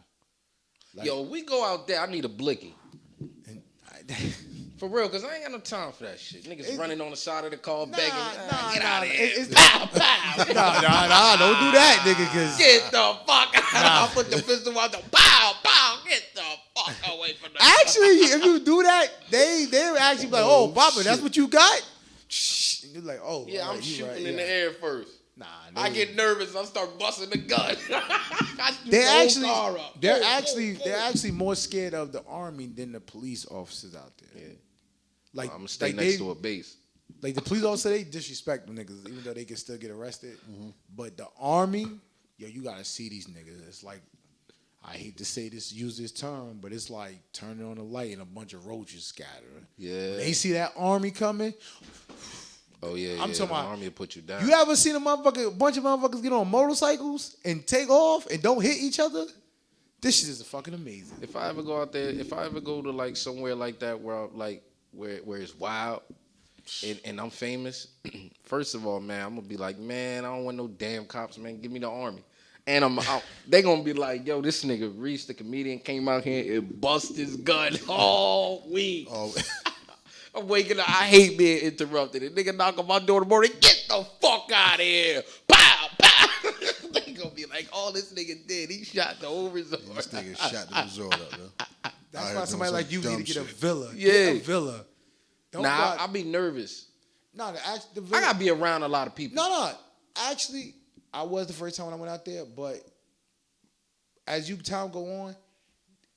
Like, Yo, we go out there. I need a blicky. and For real, because I ain't got no time for that shit. Niggas running on the side of the car begging. Get nah, out of here. it's pow, pow. Nah, don't do that, nigga, because Get the fuck out. I put the pistol out the pow, pow. Get the fuck away from the actually, if you do that, they will actually be like, "Oh, Papa, that's what you got." Shh. And you're like, "Oh, Yeah, all I'm right, you shooting right, in yeah. the air first. Nah, I get nervous. I start busting the gun. I shoot They the whole actually, car up. they're Boom, actually, boom, they're boom. actually more scared of the army than the police officers out there. Yeah. Like, I'm gonna stay like next they, to a base. like the police officer, they disrespect them niggas, even though they can still get arrested. But the army, yo, you gotta see these niggas. It's like, I hate to say this, use this term, but it's like turning on a light and a bunch of roaches scatter. Yeah. When they see that army coming, Oh yeah. I'm yeah. talking The about- army will put you down. you ever seen a bunch of motherfuckers get on motorcycles and take off and don't hit each other? This shit is fucking amazing. If I ever go out there, if I ever go to like somewhere like that where where it's wild and I'm famous, first of all, man, I'm gonna be like, man, I don't want no damn cops, man. Give me the army. And I'm out. They gonna be like, yo, this nigga Reese, the comedian, came out here and bust his gun all week. Oh, I'm waking up. I hate being interrupted. A nigga knock on my door in the morning. Get the fuck out of here. Pow, pow. They gonna be like, all this nigga did, he shot the whole resort. this nigga shot the resort up, yo. That's Out why here somebody doing like you some need to dumb get a shit. villa. Yeah. Get a villa. Don't Nah, buy- I be nervous. No, the I villa. gotta be around a lot of people. No. Actually, I was the first time when I went out there, but as time go on,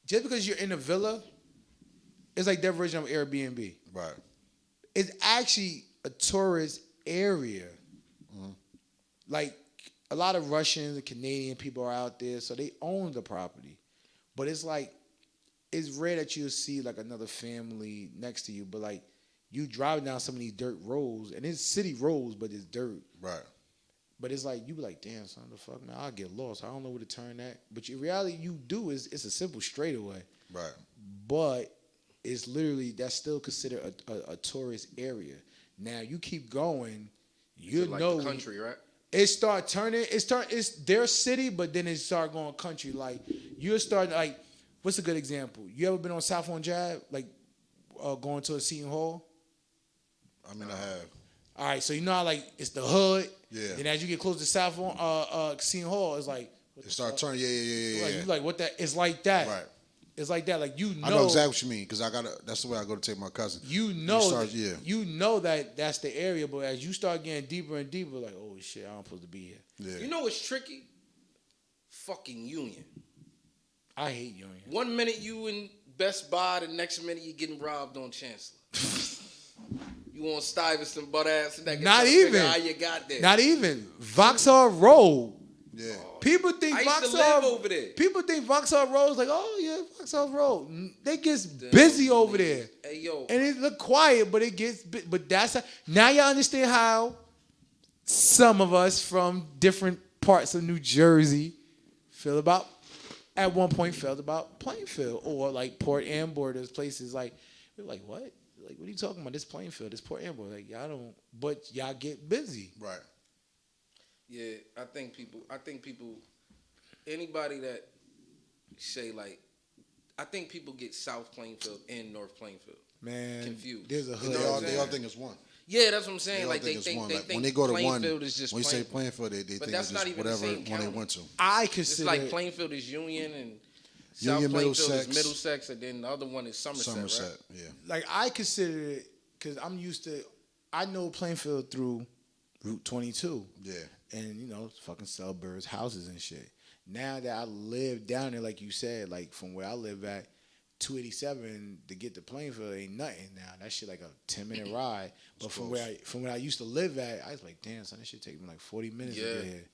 just because you're in a villa, it's like their version of Airbnb. Right. It's actually a tourist area. Like a lot of Russians and Canadian people are out there, so they own the property. But it's like it's rare that you'll see like another family next to you, but like you drive down some of these dirt roads, and it's city roads, but it's dirt. Right. But it's like you be like, damn, son, the fuck, man, I'll get lost. I don't know where to turn at. But in reality, you do is it's a simple straightaway. Right. But it's literally that's still considered a tourist area. Now you keep going, you like know, the country, right? it start turning. It's their city, but then it start going country. Like you start like, what's a good example? You ever been on South on Drive, like going to a Seton Hall? I mean, I have. All right, so you know how like it's the hood. Yeah. And as you get close to South on Seton Hall, it's like what It the start fuck? turning. Yeah. Like, you like what that? It's like that. Right. It's like that. Like you know. I know exactly what you mean because that's the way I go to take my cousin. You know. Yeah. You know that that's the area, but as you start getting deeper and deeper, like oh shit, I'm supposed to be here. Yeah. You know what's tricky? Fucking Union. I hate Union. 1 minute you in Best Buy, the next minute you getting robbed on Chancellor. You on Stuyvesant, butt ass nigga. Not trying to figure even. out how you got there. Not even Vauxhall Road. Yeah. People think I used to Vauxhall live over there. People think Vauxhall Road is like, oh yeah, Vauxhall Road. They gets busy over there. Hey yo, And it look quiet, but it gets. But that's now y'all understand how some of us from different parts of New Jersey feel about. At one point, felt about Plainfield or like Port Amboy. There's places like we're like, what? Like, what are you talking about? This Plainfield, this Port Amboy. Like, y'all don't. But y'all get busy. Right. yeah, I think people. Anybody that say like, I think people get South Plainfield and North Plainfield Man, confused. there's a hood. They all think it's one. Yeah, that's what I'm saying. They all like think it's one. they Like, think when they go to one, Plainfield is just when you say Plainfield. Plainfield, they But think that's it's not just even the whatever same one they county. went to. I It's consider like Plainfield is Union and South Union, Plainfield Middlesex. is Middlesex, and then the other one is Somerset. Right? Yeah. like I consider it because I'm used to. I know Plainfield through Route 22. Yeah. And you know, fucking suburbs, houses and shit. Now that I live down there, like you said, like from where I live at, 287 to get to Plainfield ain't nothing now. That shit like a 10-minute ride. But from where I used to live at, I was like, damn, son, that shit take me like 40 minutes to get here.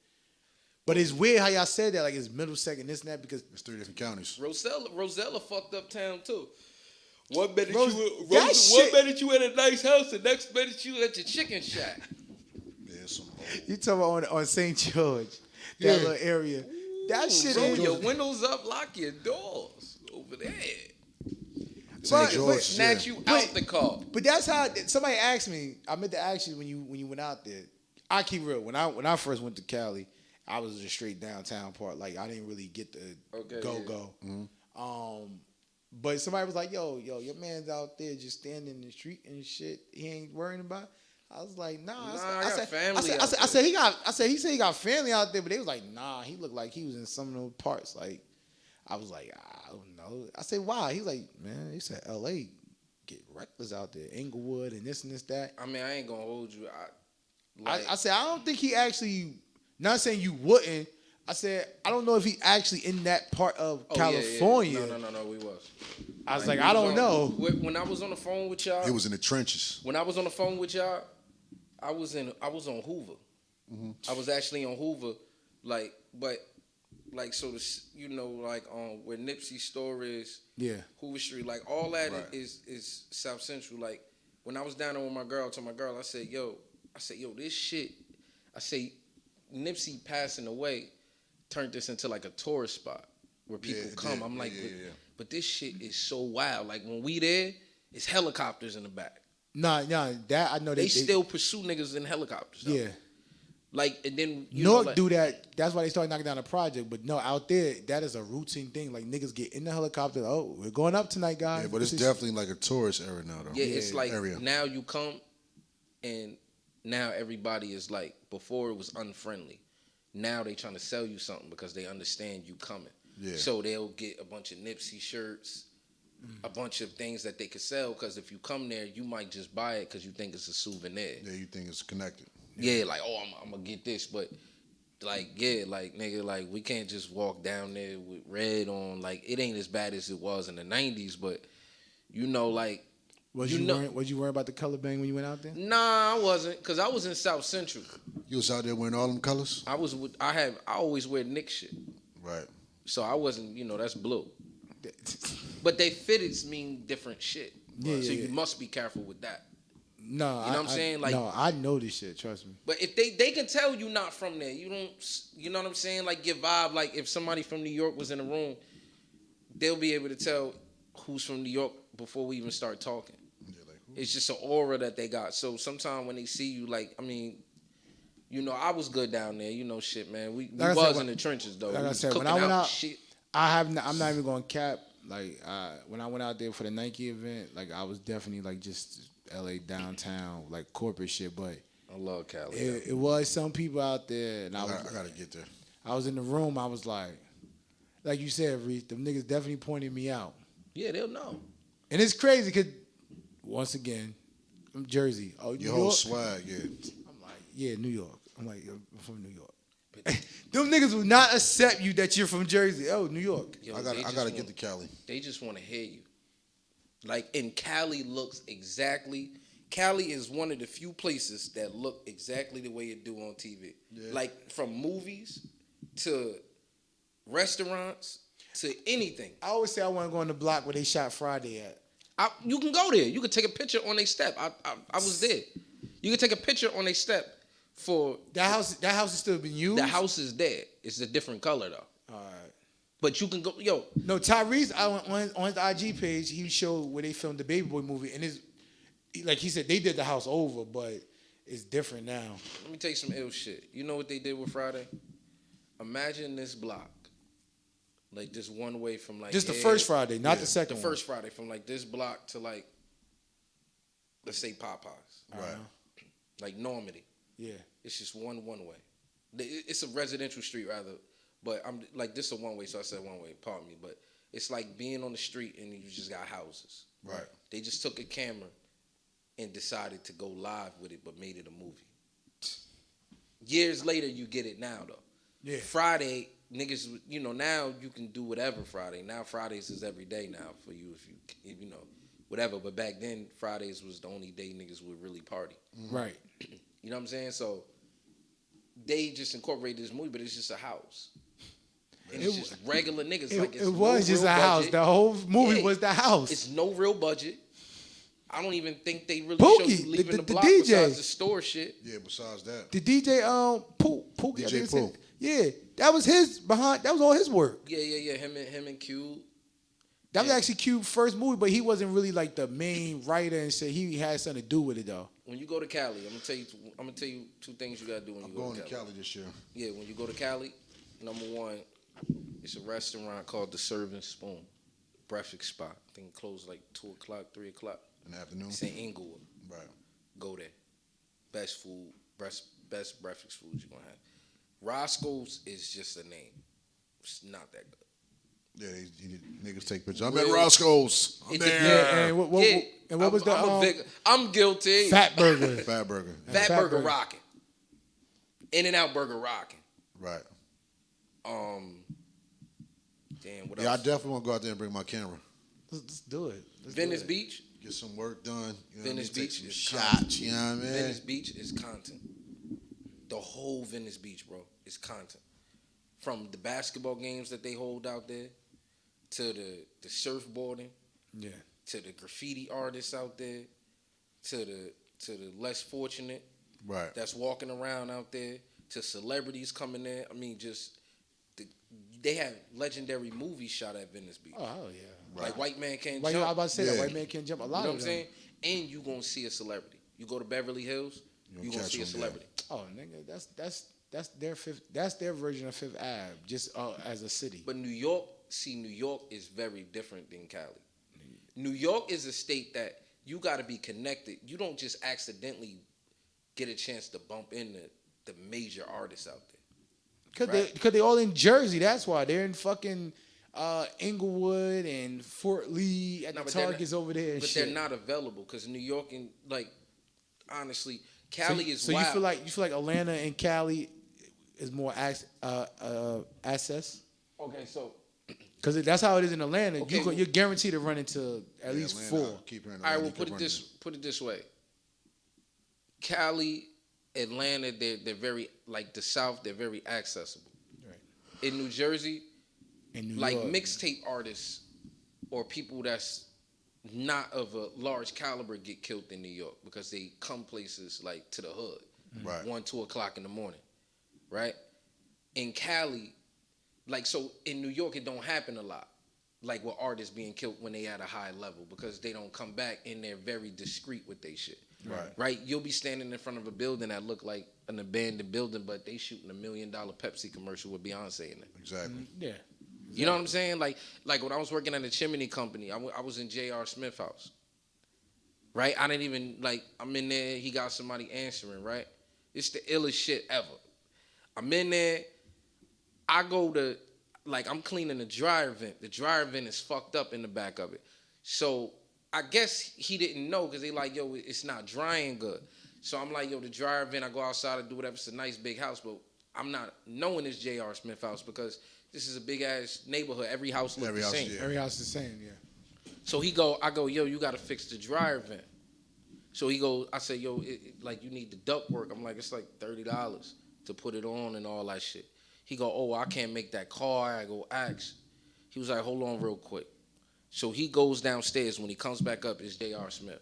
But it's weird how y'all said that, like it's Middlesex and this and that because It's 3 different counties. Rosella fucked up town too. One minute you at a nice house, the next minute you at your chicken shack. Yeah, some you talking about on St. George, that little area. That shit Roll is your windows up, lock your doors over there. St. George. Snatch you out the car. But that's how somebody asked me. I meant to ask you when you went out there. I keep real. When I first went to Cali, I was just straight downtown part. Like I didn't really get the go. But somebody was like, yo, your man's out there just standing in the street and shit. He ain't worrying about it. I was like, nah. I got family out I said he said he got family out there, but they was like, nah. He looked like he was in some of those parts. Like I was like, I don't know. I said, why? He was like, man, he said L.A. get reckless out there, Inglewood and this, that. I mean, I ain't gonna hold you. I said, I don't think he actually. Not saying you wouldn't. I said, I don't know if he actually in that part of California. Yeah. No, we was. I was like, I don't know. When I was on the phone with y'all, It was in the trenches. when I was on the phone with y'all, I was on Hoover. I was actually on Hoover, so where Nipsey's store is, Yeah. Hoover Street, like all that Right. is South Central. Like when I was down there with my girl, I told my girl, I said, yo, this shit. I say, Nipsey passing away turned this into like a tourist spot where people Yeah, it come. did. I'm like, Yeah. but this shit is so wild. Like when we there, it's helicopters in the back. Nah, that I know They still pursue niggas in helicopters. though. Yeah. Like and then Newark do that. That's why they started knocking down the project. But no, out there, that is a routine thing. Like niggas get in the helicopter. Oh, we're going up tonight, guys. Yeah, but it's definitely like a tourist area now, though. Yeah, it's like area. now you come, and now everybody is like before it was unfriendly. Now they trying to sell you something because they understand you coming. Yeah. So they'll get a bunch of Nipsey shirts, a bunch of things that they could sell. Because if you come there, you might just buy it because you think it's a souvenir. Yeah, you think it's connected. Yeah, like I'm gonna get this, but nigga, like we can't just walk down there with red on. Like it ain't as bad as it was in the '90s, but like. Was you worried about the color bang when you went out there? Nah, I wasn't, cause I was in South Central. You was out there wearing all them colors? I always wear Nick shit. Right. So I wasn't, that's blue. But they fitteds mean different shit. Yeah, so yeah, you yeah. must be careful with that. No, You know what I'm saying? Like- no, I know this shit. Trust me. But if they can tell you not from there, you don't. You know what I'm saying? Like your vibe. Like if somebody from New York was in the room, they'll be able to tell who's from New York before we even start talking. It's just an aura that they got. So sometimes when they see you, like I mean, you know, I was good down there. You know, shit, man. We Like I was said, in the trenches though. Like We I was said, when cooking I went out, shit. I'm not even going to cap. Like when I went out there for the Nike event, like I was definitely like just LA downtown, like corporate shit. But I love Cali. it was some people out there, and I gotta get there. I was in the room. I was like you said, Reese, them niggas definitely pointed me out. Yeah, they'll know. And it's crazy because once again, I'm Jersey. Oh, New Your whole York? swag, yeah. I'm like, yeah, New York. I'm like, yo, I'm from New York. Them niggas will not accept you that you're from Jersey. Oh, New York. Yo, I they just gotta want- get to Cali. They just want to hear you. Like, and Cali looks exactly. Cali is one of the few places that look exactly the way it do on TV. Yeah. Like from movies to restaurants to anything. I always say I want to go on the block where they shot Friday at. You can go there. You can take a picture on their step. I was there. You can take a picture on their step for That house is still being used. the house is there. It's a different color though. All right. But you can go, yo. No, Tyrese on his IG page, he showed where they filmed the Baby Boy movie, and like he said, they did the house over, but it's different now. Let me tell you some ill shit. You know what they did with Friday? Imagine this block. Like this one way from like Just the here- first Friday, not the The second one. first Friday from like this block to like, let's say Popeyes. Right. Like Normandy. Yeah. It's just one way. It's a residential street rather, but I'm like this is a one way, so I said one way. Pardon me, but it's like being on the street and you just got houses. Right. They just took a camera and decided to go live with it, but made it a movie. Years later, you get it now though. Yeah. Friday, niggas, you know, now you can do whatever Friday. Now Fridays is every day now for you if you know, whatever. But back then, Fridays was the only day niggas would really party. Right. You know what I'm saying? So they just incorporated this movie, but it's just a house. And it's just regular niggas. It's It was no just real a house. budget. The whole movie Yeah. was the house. It's no real budget. I don't even think they really Pookie, show you leaving the the block DJ. besides the store shit. Yeah, besides that. The DJ Pookie, I DJ think it's Pooh. his- yeah, that was that was all his work. Yeah. Him and Q. That was actually Cube's first movie, but he wasn't really like the main writer and shit. He had something to do with it though. When you go to Cali, I'm gonna tell you two things you gotta do when I'm you go going to to Cali. Cali this year. Yeah, when you go to Cali, number one, it's a restaurant called The Serving Spoon, breakfast spot. I think it closed like 2:00, 3:00 In the afternoon. It's in Inglewood. Right. Go there. Best food, best breakfast food you're gonna have. Roscoe's is just a name. It's not that good. Yeah, niggas take pictures. I'm Real- at Roscoe's. I'm It there. Yeah, and what Yeah, was the I'm guilty. Fat Burger? Fat Burger. Fat Fat Burger Burger. rocking. In-N-Out Burger rocking. Right. Damn, what Yeah, I else? definitely want to go out there and bring my camera. Let's do it. Venice Beach. Get some work done. You know Venice what I mean? Take Beach some is shots. You know what I mean? Venice Beach is content. The whole Venice Beach, bro, is content. From the basketball games that they hold out there, to the surfboarding, Yeah. to the graffiti artists out there, to the less fortunate Right. that's walking around out there, to celebrities coming there. I mean, they have legendary movies shot at Venice Beach. Oh hell yeah. Like White Man Can't I was Jump. about to say that Yeah. White Man Can't Jump. A lot You know of what I'm them. saying? And you gonna see a celebrity. You go to Beverly Hills, you gonna catch see a them, yeah. celebrity. Oh nigga, that's their version of Fifth Ave, just as a city. But New York is very different than Cali. New York is a state that you got to be connected. You don't just accidentally get a chance to bump into the major artists out there. Because they all in Jersey. That's why they're in fucking Inglewood and Fort Lee at No, the but they're Targets over there and But shit. they're not available because New York and like honestly, Cali is so wild. you feel like Atlanta and Cali is more access? Okay, so Because that's how it is in Atlanta. Okay, well- You're guaranteed to run into at Yeah, least Atlanta, four. keep her in all right, Atlanta, well keep put her it running. this way. Cali, Atlanta, they're very like the South. They're very accessible. Right. In New Jersey, In New like York. mixtape artists or people that's not of a large caliber get killed in New York because they come places like to the hood, Right. 1, 2 o'clock in the morning, right? In Cali, like, so in New York, it don't happen a lot, like with artists being killed when they at a high level because they don't come back and they're very discreet with their shit. Right. You'll be standing in front of a building that look like an abandoned building, but they shooting $1 million Pepsi commercial with Beyonce in it. Exactly. Yeah. You know what I'm saying? Like when I was working at a chimney company, I was in J.R. Smith house. Right? I didn't even, like, I'm in there, he got somebody answering, right? It's the illest shit ever. I'm in there, I go to, like, I'm cleaning the dryer vent. The dryer vent is fucked up in the back of it. So I guess he didn't know because they like, yo, it's not drying good. So I'm like, yo, the dryer vent, I go outside and do whatever. It's a nice big house, but I'm not knowing it's J.R. Smith house because this is a big ass neighborhood. Every house looks the same. Every house is the same, yeah. So I go, yo, you gotta fix the dryer vent. So he goes, I say, yo, like you need the duct work. I'm like, it's like $30 to put it on and all that shit. He go, oh, I can't make that call. I go ask. He was like, hold on real quick. So he goes downstairs. When he comes back up, it's J.R. Smith.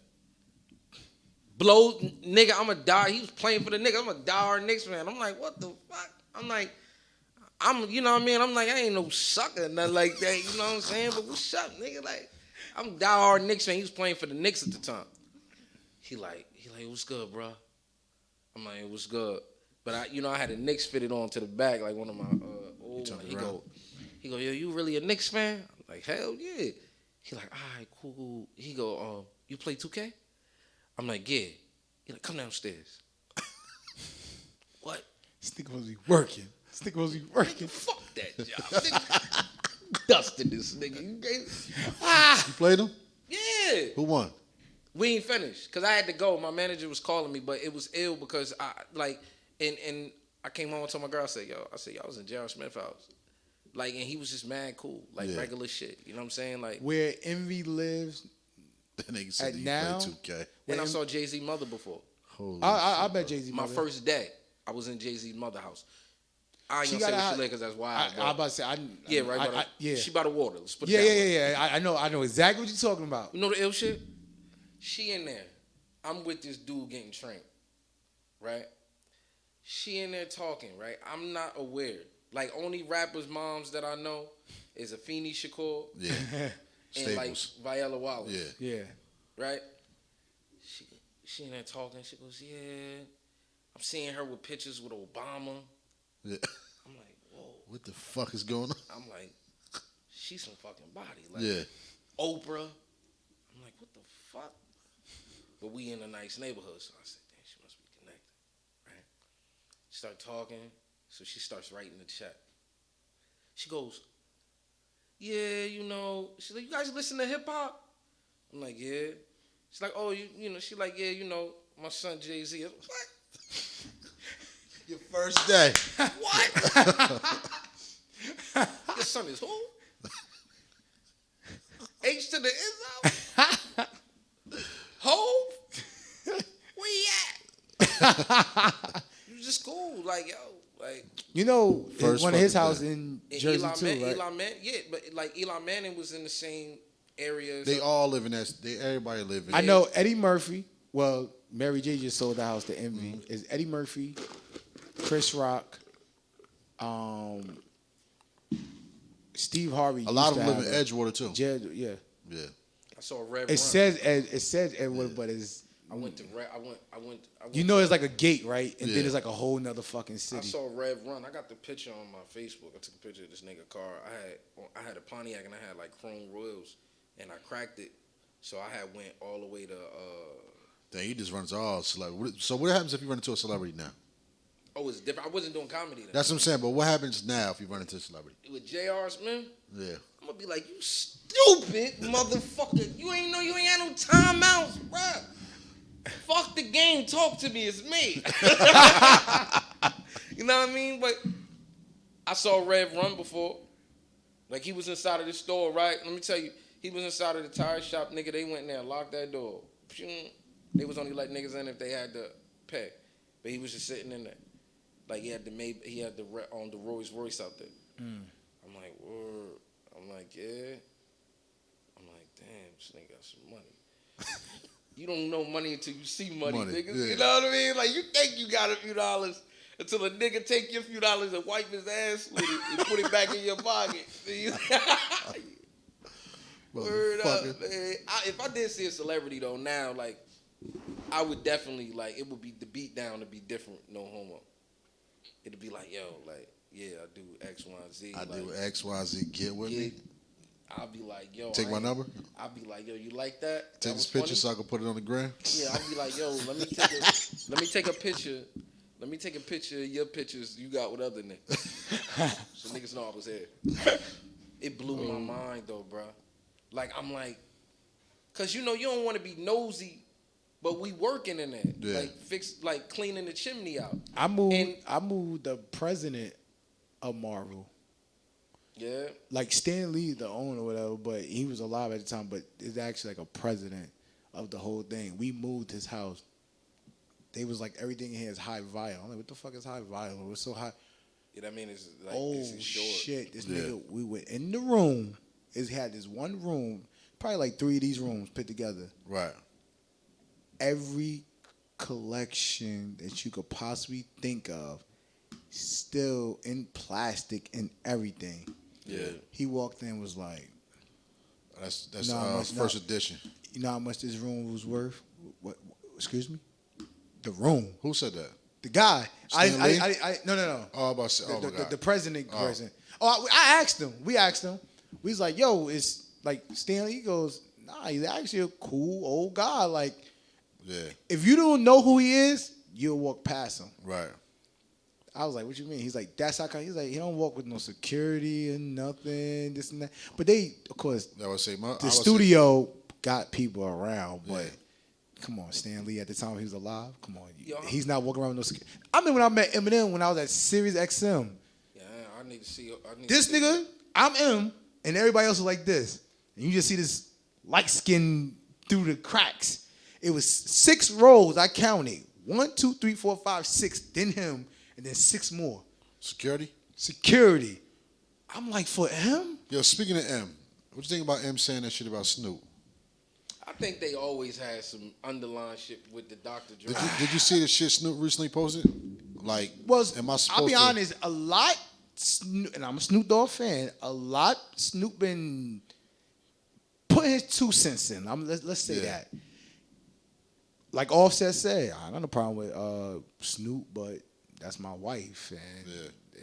Blow, nigga, I'm a die. He was playing for the nigga. I'm a diehard Knicks fan. I'm like, what the fuck? I'm like, you know what I mean? I'm like, I ain't no sucker, nothing like that. You know what I'm saying? But what's up, nigga? Like, I'm diehard Knicks fan. He was playing for the Knicks at the time. He like, what's good, bro? I'm like, what's good? But I had the Knicks fitted on to the back, like one of my old. He go, yo, you really a Knicks fan? I'm like, hell yeah. He like, all right, cool. He go, you play 2K? I'm like, yeah. He like, come downstairs. What? This nigga supposed to be working. Fuck that job. Nigga, dusted this nigga. You played them? Yeah. Who won? We ain't finished because I had to go. My manager was calling me, but it was ill because and I came home and told my girl, I said, y'all was in J.R. Smith house. Like, and he was just mad cool, like regular shit. You know what I'm saying? Like where Envy lives. That nigga said you now, played 2K. And I saw Jay-Z mother before. Holy I bet Jay-Z My mother. first day, I was in Jay-Z's mother house. I ain't She gonna say got what a- she like because that's why. I about to say, yeah. She by the water. Let's put it Yeah, that way. yeah. I know exactly what you're talking about. You know the ill shit? She in there. I'm with this dude getting trained, right? She in there talking, right? I'm not aware. Like, only rappers' moms that I know is Afeni Shakur Yeah. and, like, Staples. Viola Wallace. Yeah. Yeah. Right? She in there talking. She goes, yeah. I'm seeing her with pictures with Obama. Yeah. I'm like, whoa. What the fuck is going on? I'm like, she's some fucking body. Like, Yeah. Oprah. I'm like, what the fuck? But we in a nice neighborhood. So I said, damn, she must be connected. Right? Start talking. So she starts writing the check. She goes, yeah, she's like, you guys listen to hip hop? I'm like, yeah. She's like, oh, she like, yeah, my son Jay-Z. I was like, what? Your first day. What? Your son is who? H to the Izzo? Hove? Where he at? You just cool, like, yo, like. One of his house in Jersey too, right? Eli Manning, yeah, but like Eli Manning was in the same area. They all live in that. Everybody live in. I know Eddie Murphy. Well, Mary J just sold the house to Envy. Mm-hmm. Is Eddie Murphy, Chris Rock, Steve Harvey. A lot of used them to live in have Edgewater too. Yeah. Yeah. I saw a Rev It Run. says Edgewater, but it's. I went to Rev. I went. It's like a gate, right? And Yeah. then it's like a whole nother fucking I city. saw Rev Run. I got the picture on my Facebook. I took a picture of this nigga car. I had a Pontiac and I had like chrome wheels, and I cracked it. So I had went all the way to. Dang, he just runs all celebrity. So what happens if you run into a celebrity now? Oh, it's different. I wasn't doing comedy then. That's what I'm saying. But what happens now if you run into a celebrity? With J.R. Smith. Yeah. I'm gonna be like, you stupid motherfucker. You ain't had no timeouts, bruh. Fuck the game. Talk to me. It's me. You know what I mean? But I saw Rev Run before. Like, he was inside of the store, right? Let me tell you, he was inside of the tire shop, nigga. They went in there and locked that door. They was only letting niggas in if they had to pay. But he was just sitting in there. Like, he had the Rolls Royce out there. I'm like, word. I'm like, yeah. I'm damn, this nigga got some money. You don't know money until you see money, niggas. Yeah. You know what I mean? Like, you think you got a few dollars until a nigga take your few dollars and wipe his ass with it and put it back in your pocket. Word up, man. If I did see a celebrity, though, now, like, I would definitely, like, it would be, the beat down to be different, no homo. It'd be like, yo, like, yeah, I do X, Y, and Z. I do X, Y, Z. Get with me. I'll be like, yo. Take my number? I'll be like, yo, you like that? Take this picture so I can put it on the gram? Yeah, I'll be like, yo, let me take a picture. Let me take a picture of your pictures you got with other niggas. So niggas know I was here. It blew my mind, though, bro. Like, I'm like, because, you know, you don't want to be nosy, but we working in there. Yeah. Like, cleaning the chimney out. I moved the president of Marvel. Yeah. Like Stan Lee, the owner or whatever, but he was alive at the time, but it's actually like a president of the whole thing. We moved his house. They was like, everything in here is high vinyl. I'm like, what the fuck is high vinyl? It's so high. Yeah, that mean it's like, oh, this is short. shit. This nigga, we went in the room. It had this one room, probably like 3 of these rooms put together. Right. Every collection that you could possibly think of, still in plastic and everything. Yeah. He walked in and was like, That's first edition. You know how much this room was worth? What? Excuse me? The room. Who said that? The guy. Stan Lee? No. Oh, about to say, oh my God. The president. Oh, I asked him. We asked him. We was like, yo, it's like Stanley. He goes, nah, he's actually a cool old guy. Like, yeah. If you don't know who he is, you'll walk past him. Right. I was like, what you mean? He's like, that's how come. He's like, he don't walk with no security and nothing, this and that. But they, of course, the studio got people around, but come on, Stan Lee at the time he was alive. Come on, he's not walking around with no security. I mean, when I met Eminem when I was at Sirius XM. Yeah, I need to see. This nigga, I'm M, and everybody else was like this, and you just see this light skin through the cracks. It was 6 rows. I counted 1, 2, 3, 4, 5, 6. Then him, and then 6 more. Security. I'm like, for M? Yo, speaking of M, what you think about M saying that shit about Snoop? I think they always had some underlying shit with the Dr. Dre. Did you see the shit Snoop recently posted? Like, am I supposed I'll be to? honest, a lot, and I'm a Snoop Dogg fan, a lot Snoop been putting his 2 cents in. Let's say that. Like Offset said, I got no problem with Snoop, but that's my wife, and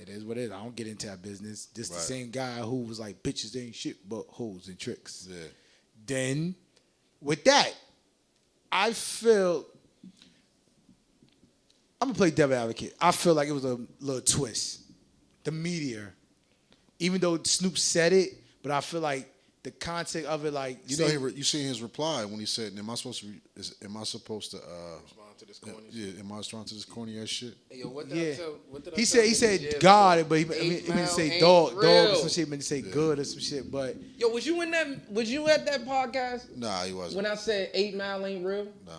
it is what it is. I don't get into that business. This the same guy who was like, bitches ain't shit but hoes and tricks. Yeah. Then, with that, I feel, I'm going to play devil advocate. I feel like it was a little twist. The media, even though Snoop said it, but I feel like the context of it, like you know, you seen his reply when he said, "Am I supposed to respond to this corny? Yeah, am I responding to this corny ass shit?" Hey, yo, what did I tell? What did I he tell said God, but he meant to say dog or some shit. Meant to say good or some shit. But yo, was you in that? Was you at that podcast? Nah, he wasn't. When I said 8 Mile ain't real? No,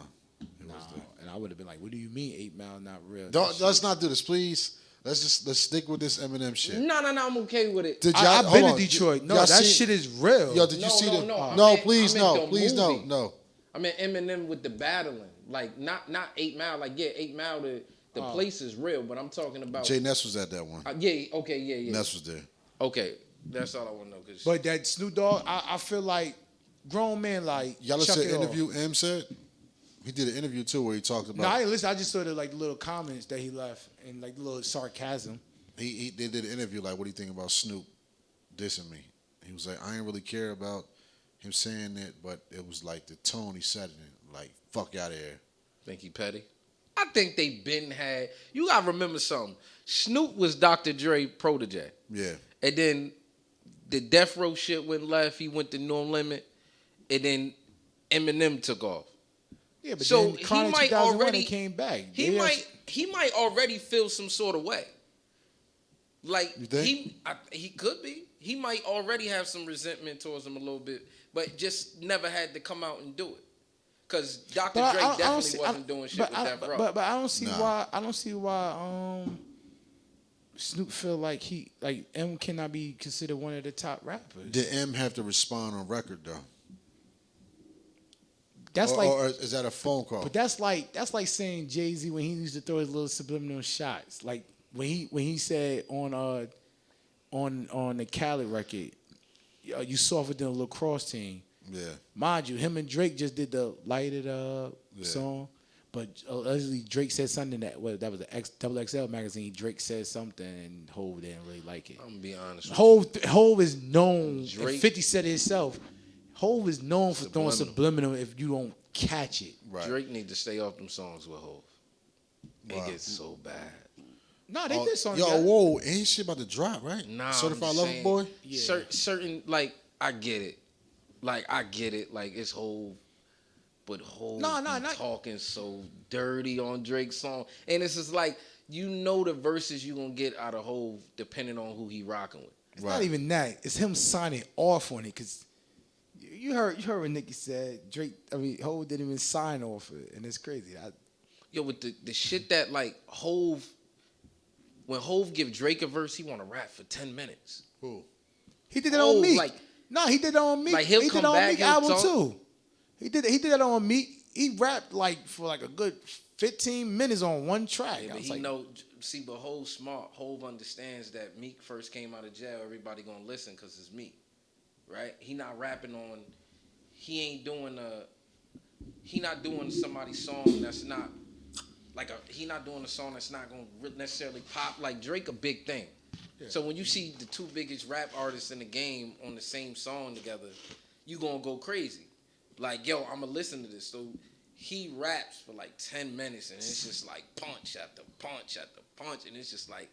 he wasn't. And I would have been like, "What do you mean 8 Mile not real?" Let's not do this, please. Let's stick with this Eminem shit. No, I'm okay with it. I've been to Detroit. No, that shit is real. Yo, did you see the? No, please, no. I mean Eminem with the battling, like not 8 Mile. Like 8 Mile. The place is real, but I'm talking about. Jay Ness was at that one. Yeah. Ness was there. Okay, that's all I want to know. But that Snoop Dogg, I feel like grown men like. Y'all listen to the interview M said. He did an interview too where he talked about. No, I didn't listen. I just saw the like little comments that he left and like the little sarcasm. They did an interview like, what do you think about Snoop dissing me? He was like, I ain't really care about him saying it, but it was like the tone he said it in, like, fuck out of here. Think he petty? I think they been had. You gotta remember something. Snoop was Dr. Dre protege. Yeah. And then the Death Row shit went left. He went to No Limit, and then Eminem took off. Yeah, but so then he might already came back. He might already feel some sort of way. Like he could be. He might already have some resentment towards him a little bit, but just never had to come out and do it. Cause Dr. Dre definitely wasn't doing shit with Death Row. But I don't see why. I don't see why. Snoop feel like M cannot be considered one of the top rappers. Did M have to respond on record though? That's or is that a phone call? But that's like saying Jay-Z when he used to throw his little subliminal shots. Like when he said on the Khaled record, you softer than a lacrosse team. Yeah. Mind you, him and Drake just did the Light It Up song. But allegedly Drake said something that was a Double XL magazine. Drake said something and Hov didn't really like it. I'm gonna be honest. Hov is known. Drake, 50 said it himself. Hov is known for throwing subliminal if you don't catch it. Right. Drake need to stay off them songs with Hov. It gets so bad. No, they did songs. Yo, whoa, ain't shit about to drop, right? Nah, Certified Lover Boy? Yeah. Certain, like, I get it. Like, it's Hov. But Hov talking so dirty on Drake's song. And it's just like, you know the verses you going to get out of Hov depending on who he rocking with. It's not even that. It's him signing off on it because you heard what Nicki said. Hov didn't even sign off it, and it's crazy. Yo, with the shit that, like, Hov, when Hov give Drake a verse, he want to rap for 10 minutes. Who? He did that on Meek. He did that on Meek. Like, he'll he come did that on back Meek and album talk. too. He did that on Meek. He rapped like for like a good 15 minutes on one track. Yeah, I but was he like, know, see, but Hov smart. Hov understands that Meek first came out of jail. Everybody gonna listen because it's Meek, right? He not rapping on. He ain't doing He not doing somebody's song that's not like He not doing a song that's not gonna necessarily pop. Like Drake, a big thing. Yeah. So when you see the two biggest rap artists in the game on the same song together, you gonna go crazy. Like, yo, I'm gonna listen to this. So he raps for like 10 minutes and it's just like punch after punch after punch. And it's just like,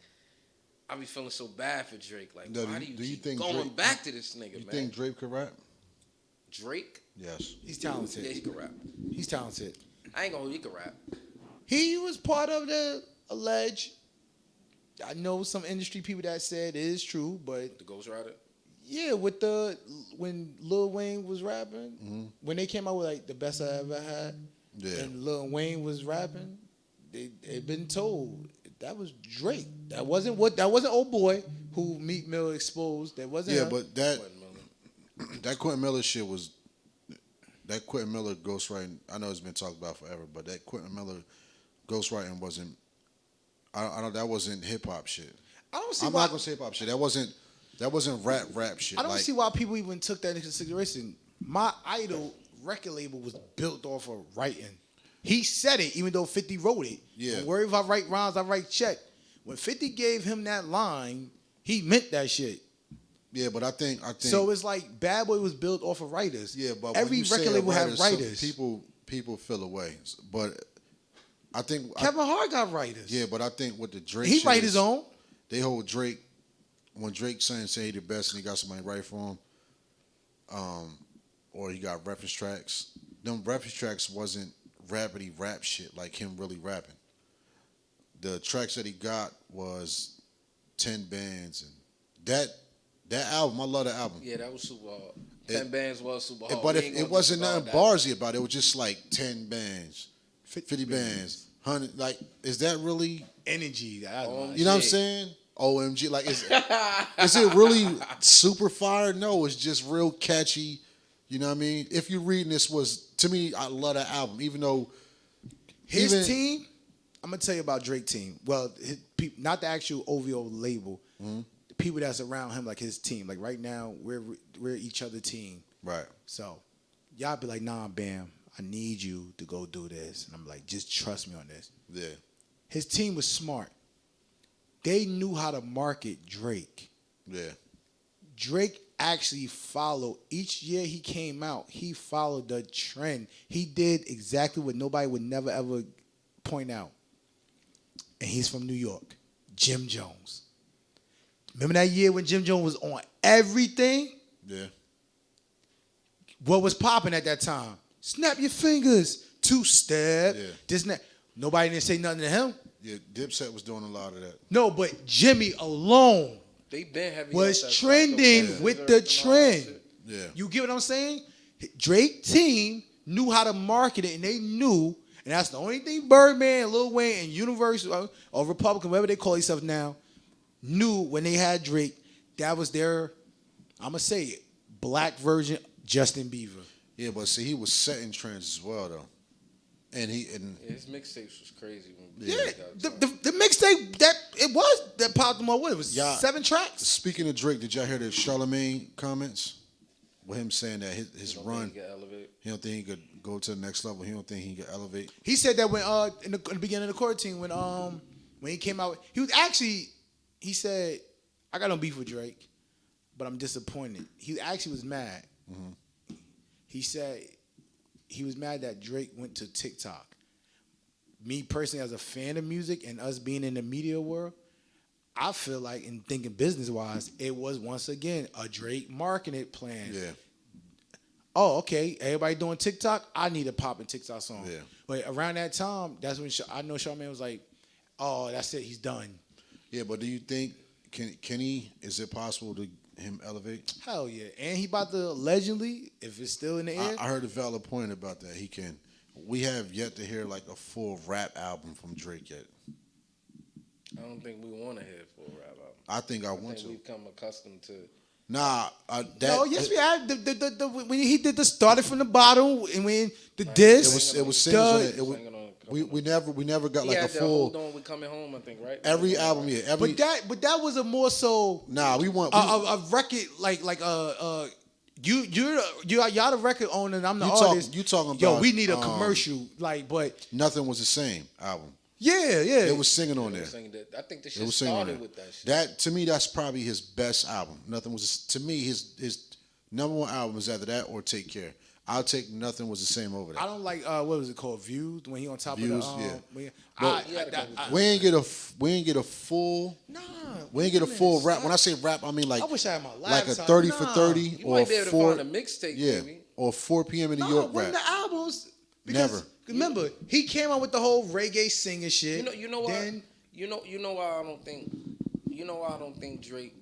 I be feeling so bad for Drake. Like, No, why do do you you keep think going Drake- back to this nigga, You man? think Drake could rap? Drake? Yes. he's talented. Yeah, he can rap. He's talented. I ain't gonna, he can rap. He was part of the alleged. I know some industry people that said it is true, but The Ghost Rider? yeah, when Lil Wayne was rapping, when they came out with like the best I ever had, and Lil Wayne was rapping, they'd been told that was Drake. That wasn't Old Boy who Meek Mill exposed. That wasn't him. But that Quentin Miller shit was that Quentin Miller ghostwriting. I know it's been talked about forever, but that Quentin Miller ghostwriting wasn't. I don't. That wasn't hip hop shit. I don't see I'm why. not gonna say hip hop shit. That wasn't rap shit. I don't see why people even took that into consideration. My Idol record label was built off of writing. He said it, even though 50 wrote it. Yeah. Don't worry if I write rhymes, I write check. When 50 gave him that line, he meant that shit. Yeah, but I think. So it's like Bad Boy was built off of writers. Yeah, but every when you say record a label writer, had some writers. People feel away, but I think Kevin Hart got writers. Yeah, but I think with the Drake, He shit write is, his own. They hold Drake when Drake say he the best and he got somebody write for him, or he got reference tracks. Them reference tracks wasn't rapidy rap shit like him really rapping. The tracks that he got was 10 bands and that album. I love the album. Yeah, that was super hard. 10 bands was super hard. But We if ain't it gonna wasn't disregard nothing that. barsy about it, it was just like 10 bands, 50 bands, 100. Like, is that really energy? You know what I'm saying? OMG. Like, is it really super fire? No, it's just real catchy. You know what I mean? If you're reading this to me, I love that album, even though His team, I'm gonna tell you about Drake team. Well, not the actual OVO label. The people that's around him, like his team. Like right now, we're each other team. Right. So y'all be like, nah, Bam, I need you to go do this, and I'm like, just trust me on this. Yeah. His team was smart. They knew how to market Drake. Yeah. Drake actually followed each year he came out. He followed the trend. He did exactly what nobody would never ever point out. And he's from New York. Jim Jones. Remember that year when Jim Jones was on everything? Yeah. What was popping at that time? Snap your fingers. Two-step. Yeah. This and that. Nobody didn't say nothing to him. Yeah, Dipset was doing a lot of that. No, but Jimmy alone They been heavy was off that trending stuff, though. with the trend. Yeah. You get what I'm saying? Drake team knew how to market it, and they knew, and that's the only thing Birdman, Lil Wayne, and Universal or Republican, whatever they call themselves now, knew when they had Drake. That was their, I'm gonna say it, black version Justin Bieber. Yeah, but see, he was setting trends as well though, and Yeah, his mixtapes was crazy. Yeah, the mixtape that popped him up. What it was? Yeah. 7 tracks. Speaking of Drake, did y'all hear the Charlemagne comments with him saying that his run, he don't think he could go to the next level. He don't think he could elevate. He said that when in the beginning of the quarantine when he came out, he said, I got no beef with Drake, but I'm disappointed. He actually was mad. Mm-hmm. He said he was mad that Drake went to TikTok. Me personally, as a fan of music and us being in the media world, I feel like, in thinking business-wise, it was once again a Drake marketing plan. Yeah. Oh, okay. Everybody doing TikTok. I need a popping TikTok song. Yeah. But around that time, that's when I know Charlamagne was like, "Oh, that's it. He's done." Yeah, but do you think can he? Is it possible to him elevate? Hell yeah. And he about to allegedly, if it's still in the air. I heard a valid point about that. He can. We have yet to hear like a full rap album from Drake yet. I don't think we want to hear a full rap album. I think I want to. We've come accustomed to. Nah, no, yes, we have. When he did the started from the bottom, and when the diss, it was singles on it. We never got like a full. Hold on, we coming home. I think right. Every album, yeah. Every. But that was a more so. Nah, we want a record like y'all the record owner and I'm the artist. You talking about? Yo, we need a commercial but nothing was the same album. Yeah. It was singing on there. I think the shit started with that shit. That to me, that's probably his best album. Nothing was to me his number one album was either that or Take Care. I'll take Nothing was the same over there. I don't like what was it called, Views, when he on top Views, of the yeah. We ain't get a full. Nah, we ain't get a full rap. When I say rap, I mean like I wish I had my like a laptop. 30 for 30 You or might be able to 4. find a mixtape, yeah, baby. or 4 p.m. in New York one rap. of the albums. Never. Remember, he came out with the whole reggae singing shit. You know why? You know why I don't think. You know why I don't think Drake.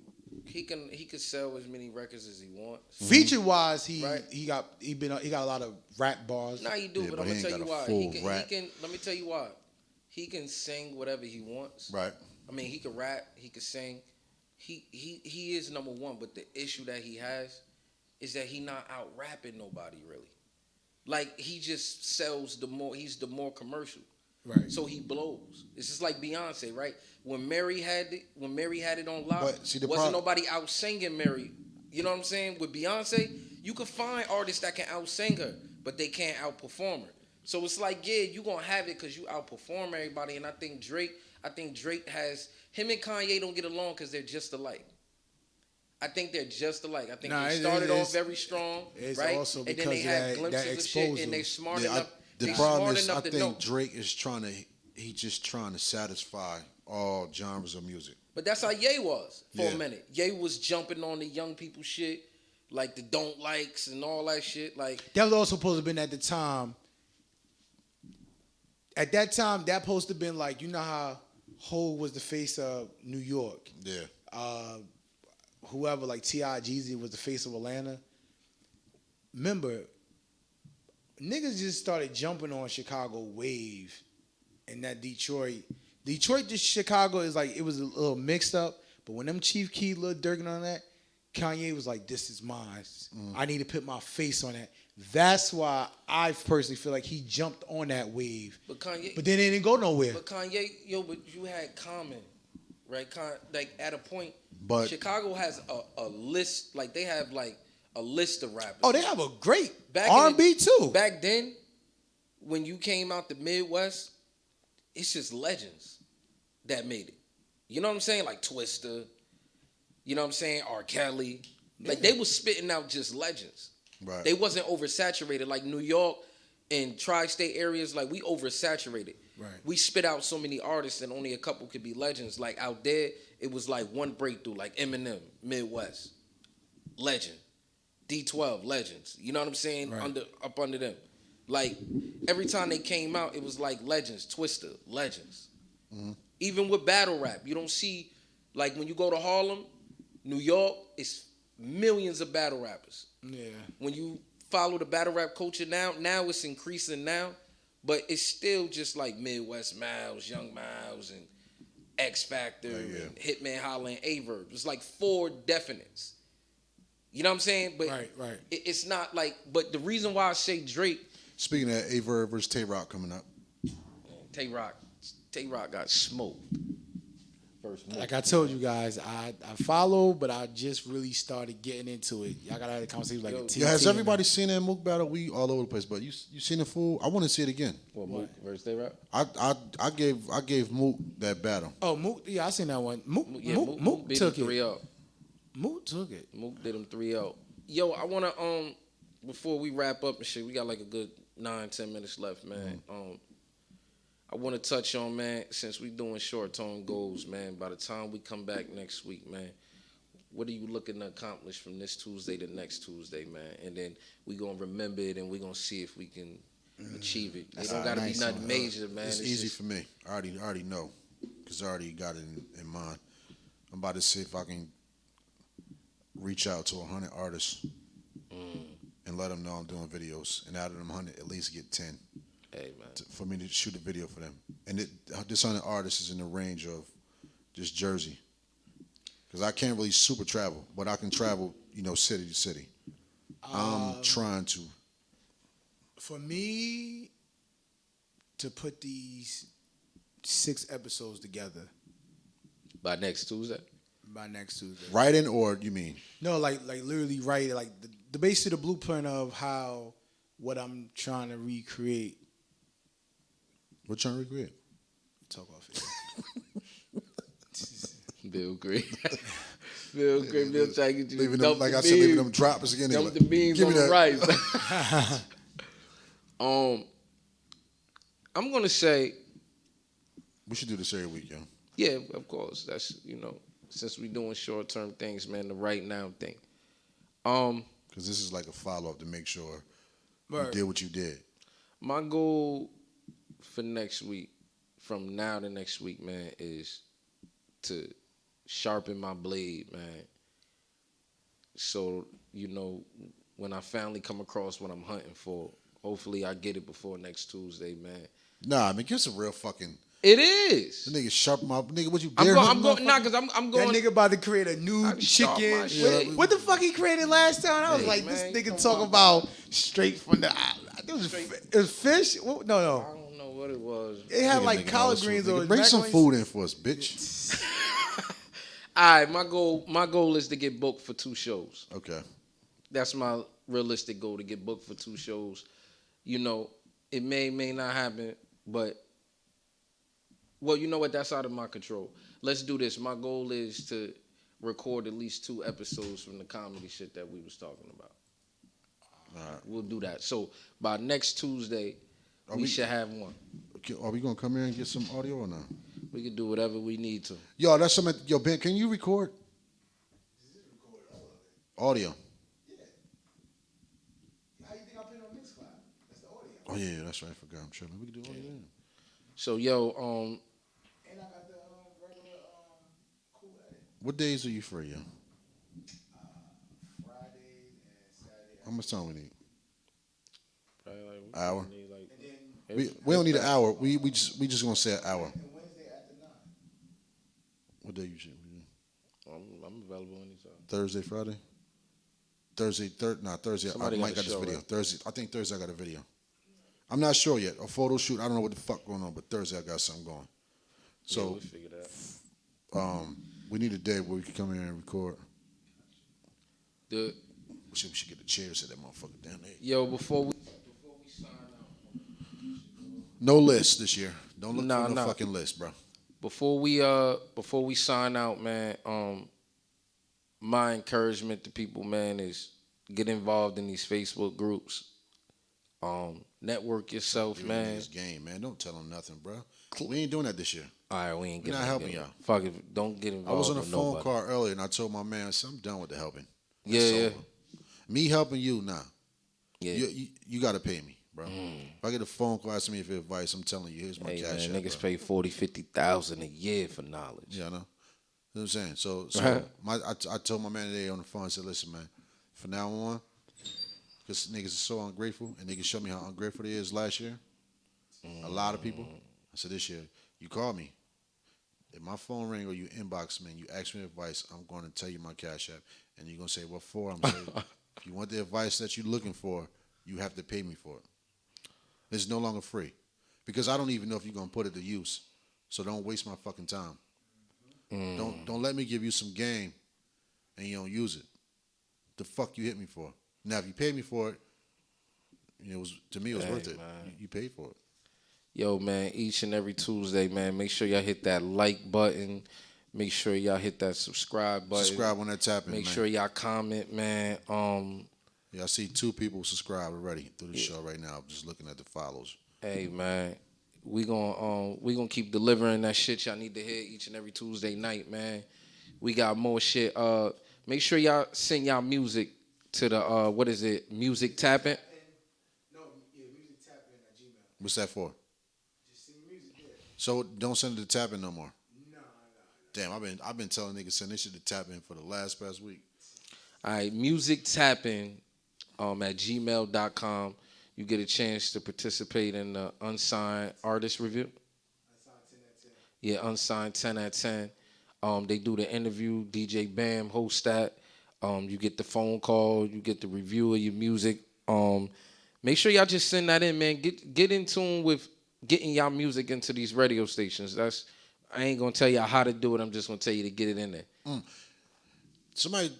He could sell as many records as he wants. Feature wise, he got a lot of rap bars. Nah, he do, Yeah, but but I'm he gonna ain't tell got you a why. full rap. He can. Let me tell you why. He can sing whatever he wants. Right. I mean, he can rap. He can sing. He is number one, but the issue that he has is that he not out rapping nobody really. Like he just sells he's the more commercial. Right. So he blows. It's just like Beyonce, right? When Mary had it on lock, wasn't nobody out singing Mary. You know what I'm saying? With Beyonce, you can find artists that can out sing her, but they can't outperform her. So it's like, yeah, you gonna have it because you outperform everybody. And I think Drake has him and Kanye don't get along because they're just alike. I think they're just alike. I think they started off very strong, right? Also and then they have glimpses of shit, and they smart enough. The problem is, I think Drake is he's just trying to satisfy all genres of music. But that's how Ye was for a minute. Ye was jumping on the young people shit, like the don't likes and all that shit. Like that was also supposed to have been at the time. At that time, that supposed to have been like, you know how Hov was the face of New York. Yeah. Whoever, like T.I. Jeezy was the face of Atlanta. Remember, niggas just started jumping on Chicago wave and that Detroit to Chicago is like, it was a little mixed up, but when them Chief Keef, Lil Durk and all that, Kanye was like, this is mine. I need to put my face on that. That's why I personally feel like he jumped on that wave. But then it didn't go nowhere. But Kanye, but you had Common, right? Like at a point, but Chicago has a list, like they have like a list of rappers. Oh, they have a great R&B too. Back then, when you came out the Midwest, it's just legends that made it. You know what I'm saying? Like Twista. You know what I'm saying? R. Kelly. Like they was spitting out just legends. Right. They wasn't oversaturated like New York and tri-state areas. Like we oversaturated. Right. We spit out so many artists and only a couple could be legends. Like out there, it was like one breakthrough. Like Eminem, Midwest, legend. D12, legends. You know what I'm saying? Right. Up under them. Like every time they came out, it was like legends. Twista, legends. Mm-hmm. Even with battle rap, you don't see, like when you go to Harlem, New York, it's millions of battle rappers. Yeah. When you follow the battle rap culture now it's increasing now, but it's still just like Midwest Miles, Young Miles, and X Factor, and Hitman Holla and Averb. It's like 4 definites. You know what I'm saying? But Right. it's not like. But the reason why I say Drake, Speaking of that, Aver versus Tay Rock coming up. Tay Rock got smoked. First move. Like I told you guys, I follow, but I just really started getting into it. Y'all gotta have a conversation like a TNT. Yeah, has everybody seen that Mook battle? We all over the place, but you seen it full? I want to see it again. What Mook versus Tay Rock? I gave Mook that battle. Oh, Mook, yeah, I seen that one. Mook Mook beat him took it. 3-0. Mook took it. Mook did him 3-0. Yo, I wanna before we wrap up and shit, we got like a good 9-10 minutes left, man. I want to touch on, man, since we doing short-term goals, man, by the time we come back next week, man, what are you looking to accomplish from this Tuesday to next Tuesday, man? And then we going to remember it and we going to see if we can achieve it. It don't got to be nothing major, man. It's easy for me. I already know because I already got it in mind. I'm about to see if I can reach out to 100 artists and let them know I'm doing videos. And out of them 100, at least get 10. Hey, man. For me to shoot a video for them. And this 100 artists is in the range of just Jersey. Because I can't really super travel, but I can travel, city to city. I'm trying to. For me to put these 6 episodes together By next Tuesday? by next Tuesday. Writing or you mean? No, like literally write it, like the base of the blueprint of what I'm trying to recreate. What you trying to recreate? Talk off it. Bill Green. Bill Green, Bill trying to get you Leaving to dump them, like the I said, beans. leaving them drops again. Dump Like, the beans give on me the that. rice. I'm going to say, We should do this every week, yo. yeah, of course. That's, since we doing short-term things, man, the right now thing. Because this is like a follow-up to make sure you did what you did. My goal for next week, from now to next week, man, is to sharpen my blade, man. So, when I finally come across what I'm hunting for, hopefully I get it before next Tuesday, man. Nah, I mean, give some real fucking. It is. The nigga sharp my nigga. What you? I'm dare going. hunting, Because I'm going. That nigga about to create a new I sharp my chicken. shit. What the fuck he created last time? I was Hey, like, man, this come nigga talk on, about straight from the. It was fish. No. I don't know what it was. It had Nigga, like nigga, collard nigga, greens or bring some macaroni. food in for us, bitch. All right, my goal is to get booked for 2 shows. Okay. That's my realistic goal, to get booked for 2 shows. It may not happen, but well, you know what? That's out of my control. Let's do this. My goal is to record at least 2 episodes from the comedy shit that we was talking about. All right. We'll do that. So by next Tuesday, we should have one. Okay, are we gonna come here and get some audio or not? We can do whatever we need to. Yo, that's something. Yo, Ben, can you record? Audio. How you think I put it on Mixcloud? That's the audio. Oh yeah, that's right. I forgot. I'm tripping. We can do audio. Yeah. So yo, And I got the regular cool edit. What days are you free, yo? Fridays and Saturdays. How much time we need? probably like, Hour. we need, like, We don't need an hour. We just gonna say an hour. And Wednesday after 9. What day you should? I'm available anytime. Thursday, Friday. Thursday. Thursday. Somebody I got might a got this show, video. right? Thursday. I think Thursday I got a video. I'm not sure yet. A photo shoot. I don't know what the fuck going on, but Thursday I got something going. Yeah, So we'll figure that out. we need a day where we can come here and record. The We should get the chairs to that motherfucker down there. yo before we sign out. No list this year. Don't look Nah, for no nah. fucking list, bro. Before we sign out, man, my encouragement to people, man, is get involved in these Facebook groups. Network yourself, man. This game, man. Don't tell them nothing, bro. We ain't doing that this year. All right, we ain't We're getting not helping y'all. Fuck it, don't get involved. I was on a with phone nobody. call earlier, and I told my man, I said, I'm done with the helping. Yeah, It's yeah. over. Me helping you, nah. Yeah. You got to pay me, bro. If I get a phone call asking me for advice, I'm telling you, here's my Hey, cash man, app, niggas bro. pay 40, 50,000 a year for knowledge. Yeah, I know. You know what I'm saying? So I told my man today on the phone, I said, listen, man, from now on, because niggas are so ungrateful, and they can show me how ungrateful they is last year. A lot of people. I said, this year, you call me. If my phone ring or you inbox me and you ask me advice, I'm going to tell you my cash app. And you're gonna say, "What for?" I'm saying, if you want the advice that you're looking for, you have to pay me for it. It's no longer free because I don't even know if you're gonna put it to use. So don't waste my fucking time. Don't let me give you some game and you don't use it. The fuck you hit me for? Now if you paid me for it, it was to me it was worth it. You paid for it. Yo, man, each and every Tuesday, man, make sure y'all hit that like button. Make sure y'all hit that subscribe button. Subscribe when that tapping. Make man. sure y'all comment, man. Yeah, I see 2 people subscribe already through the show right now. I'm just looking at the follows. Hey, man, we gonna keep delivering that shit y'all need to hear each and every Tuesday night, man. We got more shit. Make sure y'all send y'all music to the what is it? Music tapping. Music tapping at Gmail. What's that for? Just send music there. So don't send it to tapping no more. No. Damn, I've been telling niggas send this shit to tapping for the past week. All right, music tapping at gmail.com. You get a chance to participate in the unsigned artist review. Unsigned 10 at 10. Yeah, unsigned 10 at 10. They do the interview. DJ Bam hosts that. You get the phone call. You get the review of your music. Make sure y'all just send that in, man. Get in tune with getting y'all music into these radio stations. I ain't gonna tell y'all how to do it. I'm just gonna tell you to get it in there. Somebody,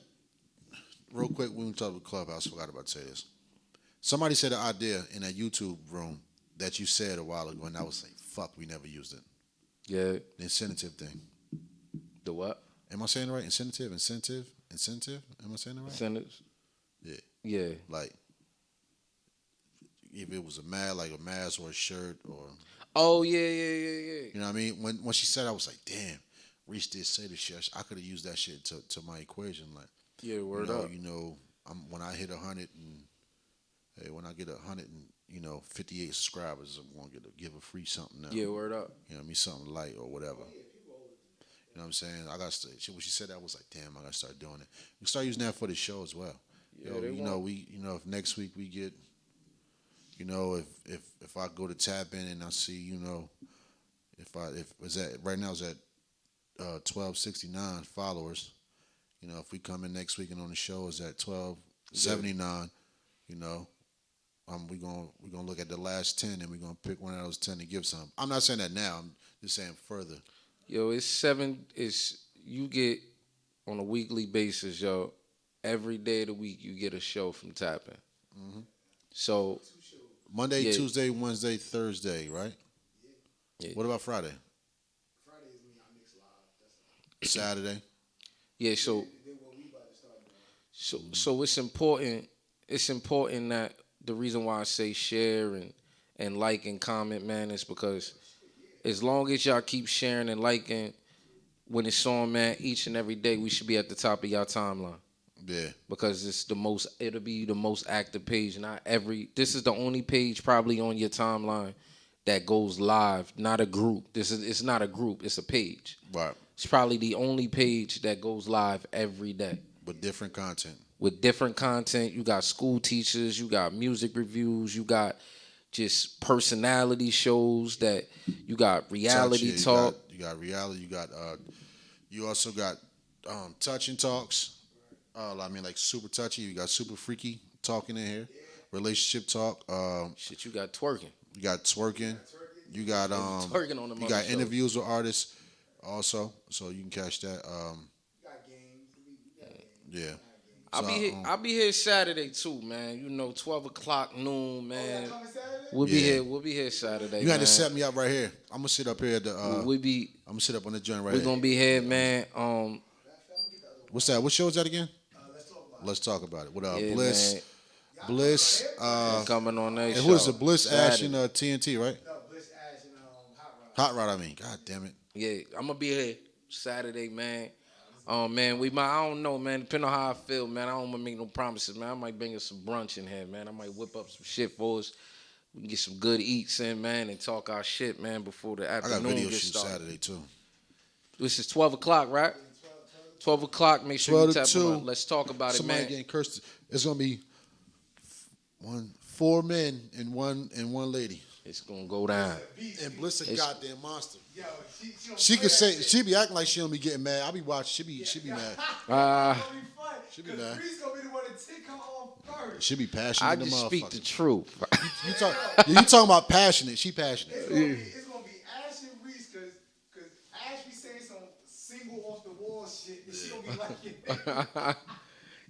real quick, when we talk about Clubhouse, I forgot about to say this. Somebody said an idea in that YouTube room that you said a while ago, and I was like, fuck, we never used it. Yeah. The incentive thing. The what? Am I saying it right? Incentive? Am I saying it right? Incentives? Yeah. Yeah. Like, if it was a mask or a shirt or... Oh, yeah. You know what I mean? When she said, I was like, damn, Reese did say this shit. I could have used that shit to my equation. Like, yeah, word up. When I hit 100 and when I get 58 subscribers, I'm gonna give a free something now. Yeah, word up. You know what I mean? Something light or whatever. You know what I'm saying? I got to. When she said that, I was like, damn, I gotta start doing it. We start using that for the show as well. Yeah, if next week we get, if I go to tap in and I see, right now it's at 1269 followers. If we come in next week and on the show is at 1279, we're gonna look at the last 10 and we're gonna pick one of those 10 to give some. I'm not saying that now. I'm just saying further. Yo, you get on a weekly basis, yo. Every day of the week you get a show from Tapping. Mm-hmm. So Monday, Tuesday, Wednesday, Thursday, right? Yeah. What about Friday? Friday is me. I mix live. Saturday. Yeah. So it's important. It's important that the reason why I say share and like and comment, man, is because as long as y'all keep sharing and liking when it's on, man, each and every day we should be at the top of y'all timeline. Yeah. Because it'll be the most active page. This is the only page probably on your timeline that goes live, not a group. It's not a group, it's a page. Right. It's probably the only page that goes live every day. With different content. You got school teachers, you got music reviews, you got just personality shows, that you got reality talk. You got reality, you also got touching talks. Like super touchy. You got super freaky talking in here. Relationship talk. You got twerking. You got twerking. You got twerking on the you got interviews with artists also, so you can catch that. You got games. Yeah. I'll be here Saturday too, man. 12 o'clock noon, man. We'll be here. We'll be here Saturday. You had to set me up right here. I'm gonna sit up here at the. I'm gonna sit up on the joint right here. We're gonna be here, man. What's that? What show is that again? Let's talk about it. With Bliss. Man. Bliss. Coming on that show. And who is it? Bliss, Ash, and TNT, right? No, Bliss, Ash, and Hot Rod. God damn it. Yeah, I'm gonna be here Saturday, man. Man, I don't know, man. Depending on how I feel, man. I don't want to make no promises, man. I might bring us some brunch in here, man. I might whip up some shit for us. We can get some good eats in, man, and talk our shit, man, before the afternoon I got video gets shoot started. Saturday, too. This is 12 o'clock, right? 12 o'clock. Make sure you tap on. Let's talk about it, man. Somebody getting cursed. It's gonna be 4 men and one lady. It's gonna go down. And Bliss a goddamn monster. Yo, she could say she be acting like she don't be getting mad. I be watching. She be mad. She be mad. Reese gonna be the one to take her off first. She be passionate. I in the just speak the motherfucker. truth. You talking about passionate? She passionate. It's gonna be Ash and Reese, cause Ash be saying some single off the wall shit, and she gonna be like,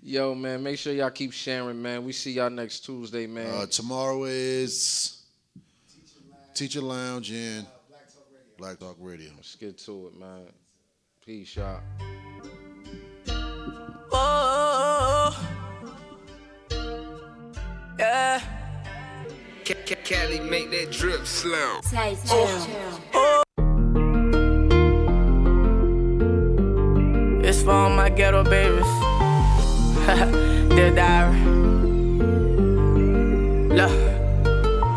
Yo, man, make sure y'all keep sharing, man. We see y'all next Tuesday, man. Tomorrow is Teacher Lounge and Black Talk Radio. Let's get to it, man. Peace, y'all. Oh, yeah. Cali make that drip slow. It's for all my ghetto babies. Dear diary. Look,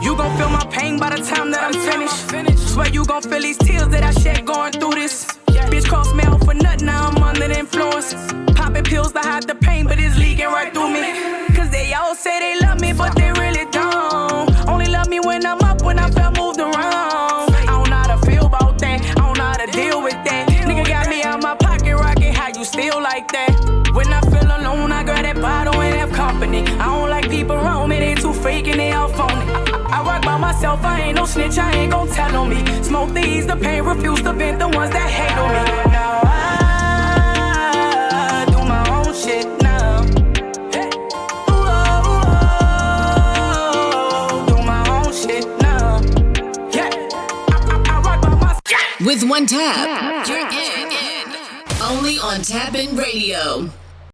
you gon' feel my pain by the time that I'm finished. Swear you gon' feel these tears that I shed going through this. Bitch crossed me out for nothing, now I'm under the influence. Popping pills to hide the pain, but it's leaking right through me. Cause they all say they love me, but they really don't. Only love me when I'm up, when I felt moved around. I don't know how to feel about that, I don't know how to deal with that. Nigga got me out my pocket, rockin', how you still like that? When I feel alone, I grab that bottle and have company. I don't like people around me, they too fake and they all phony. I rock by myself, I ain't no snitch, I ain't gon' tell on me. Smoke these, the pain, refuse to vent the ones that hate on me. Now I do my own shit now. Do my own shit now. Yeah, I rock by myself. With one tap, you're in. Only on Tap In Radio.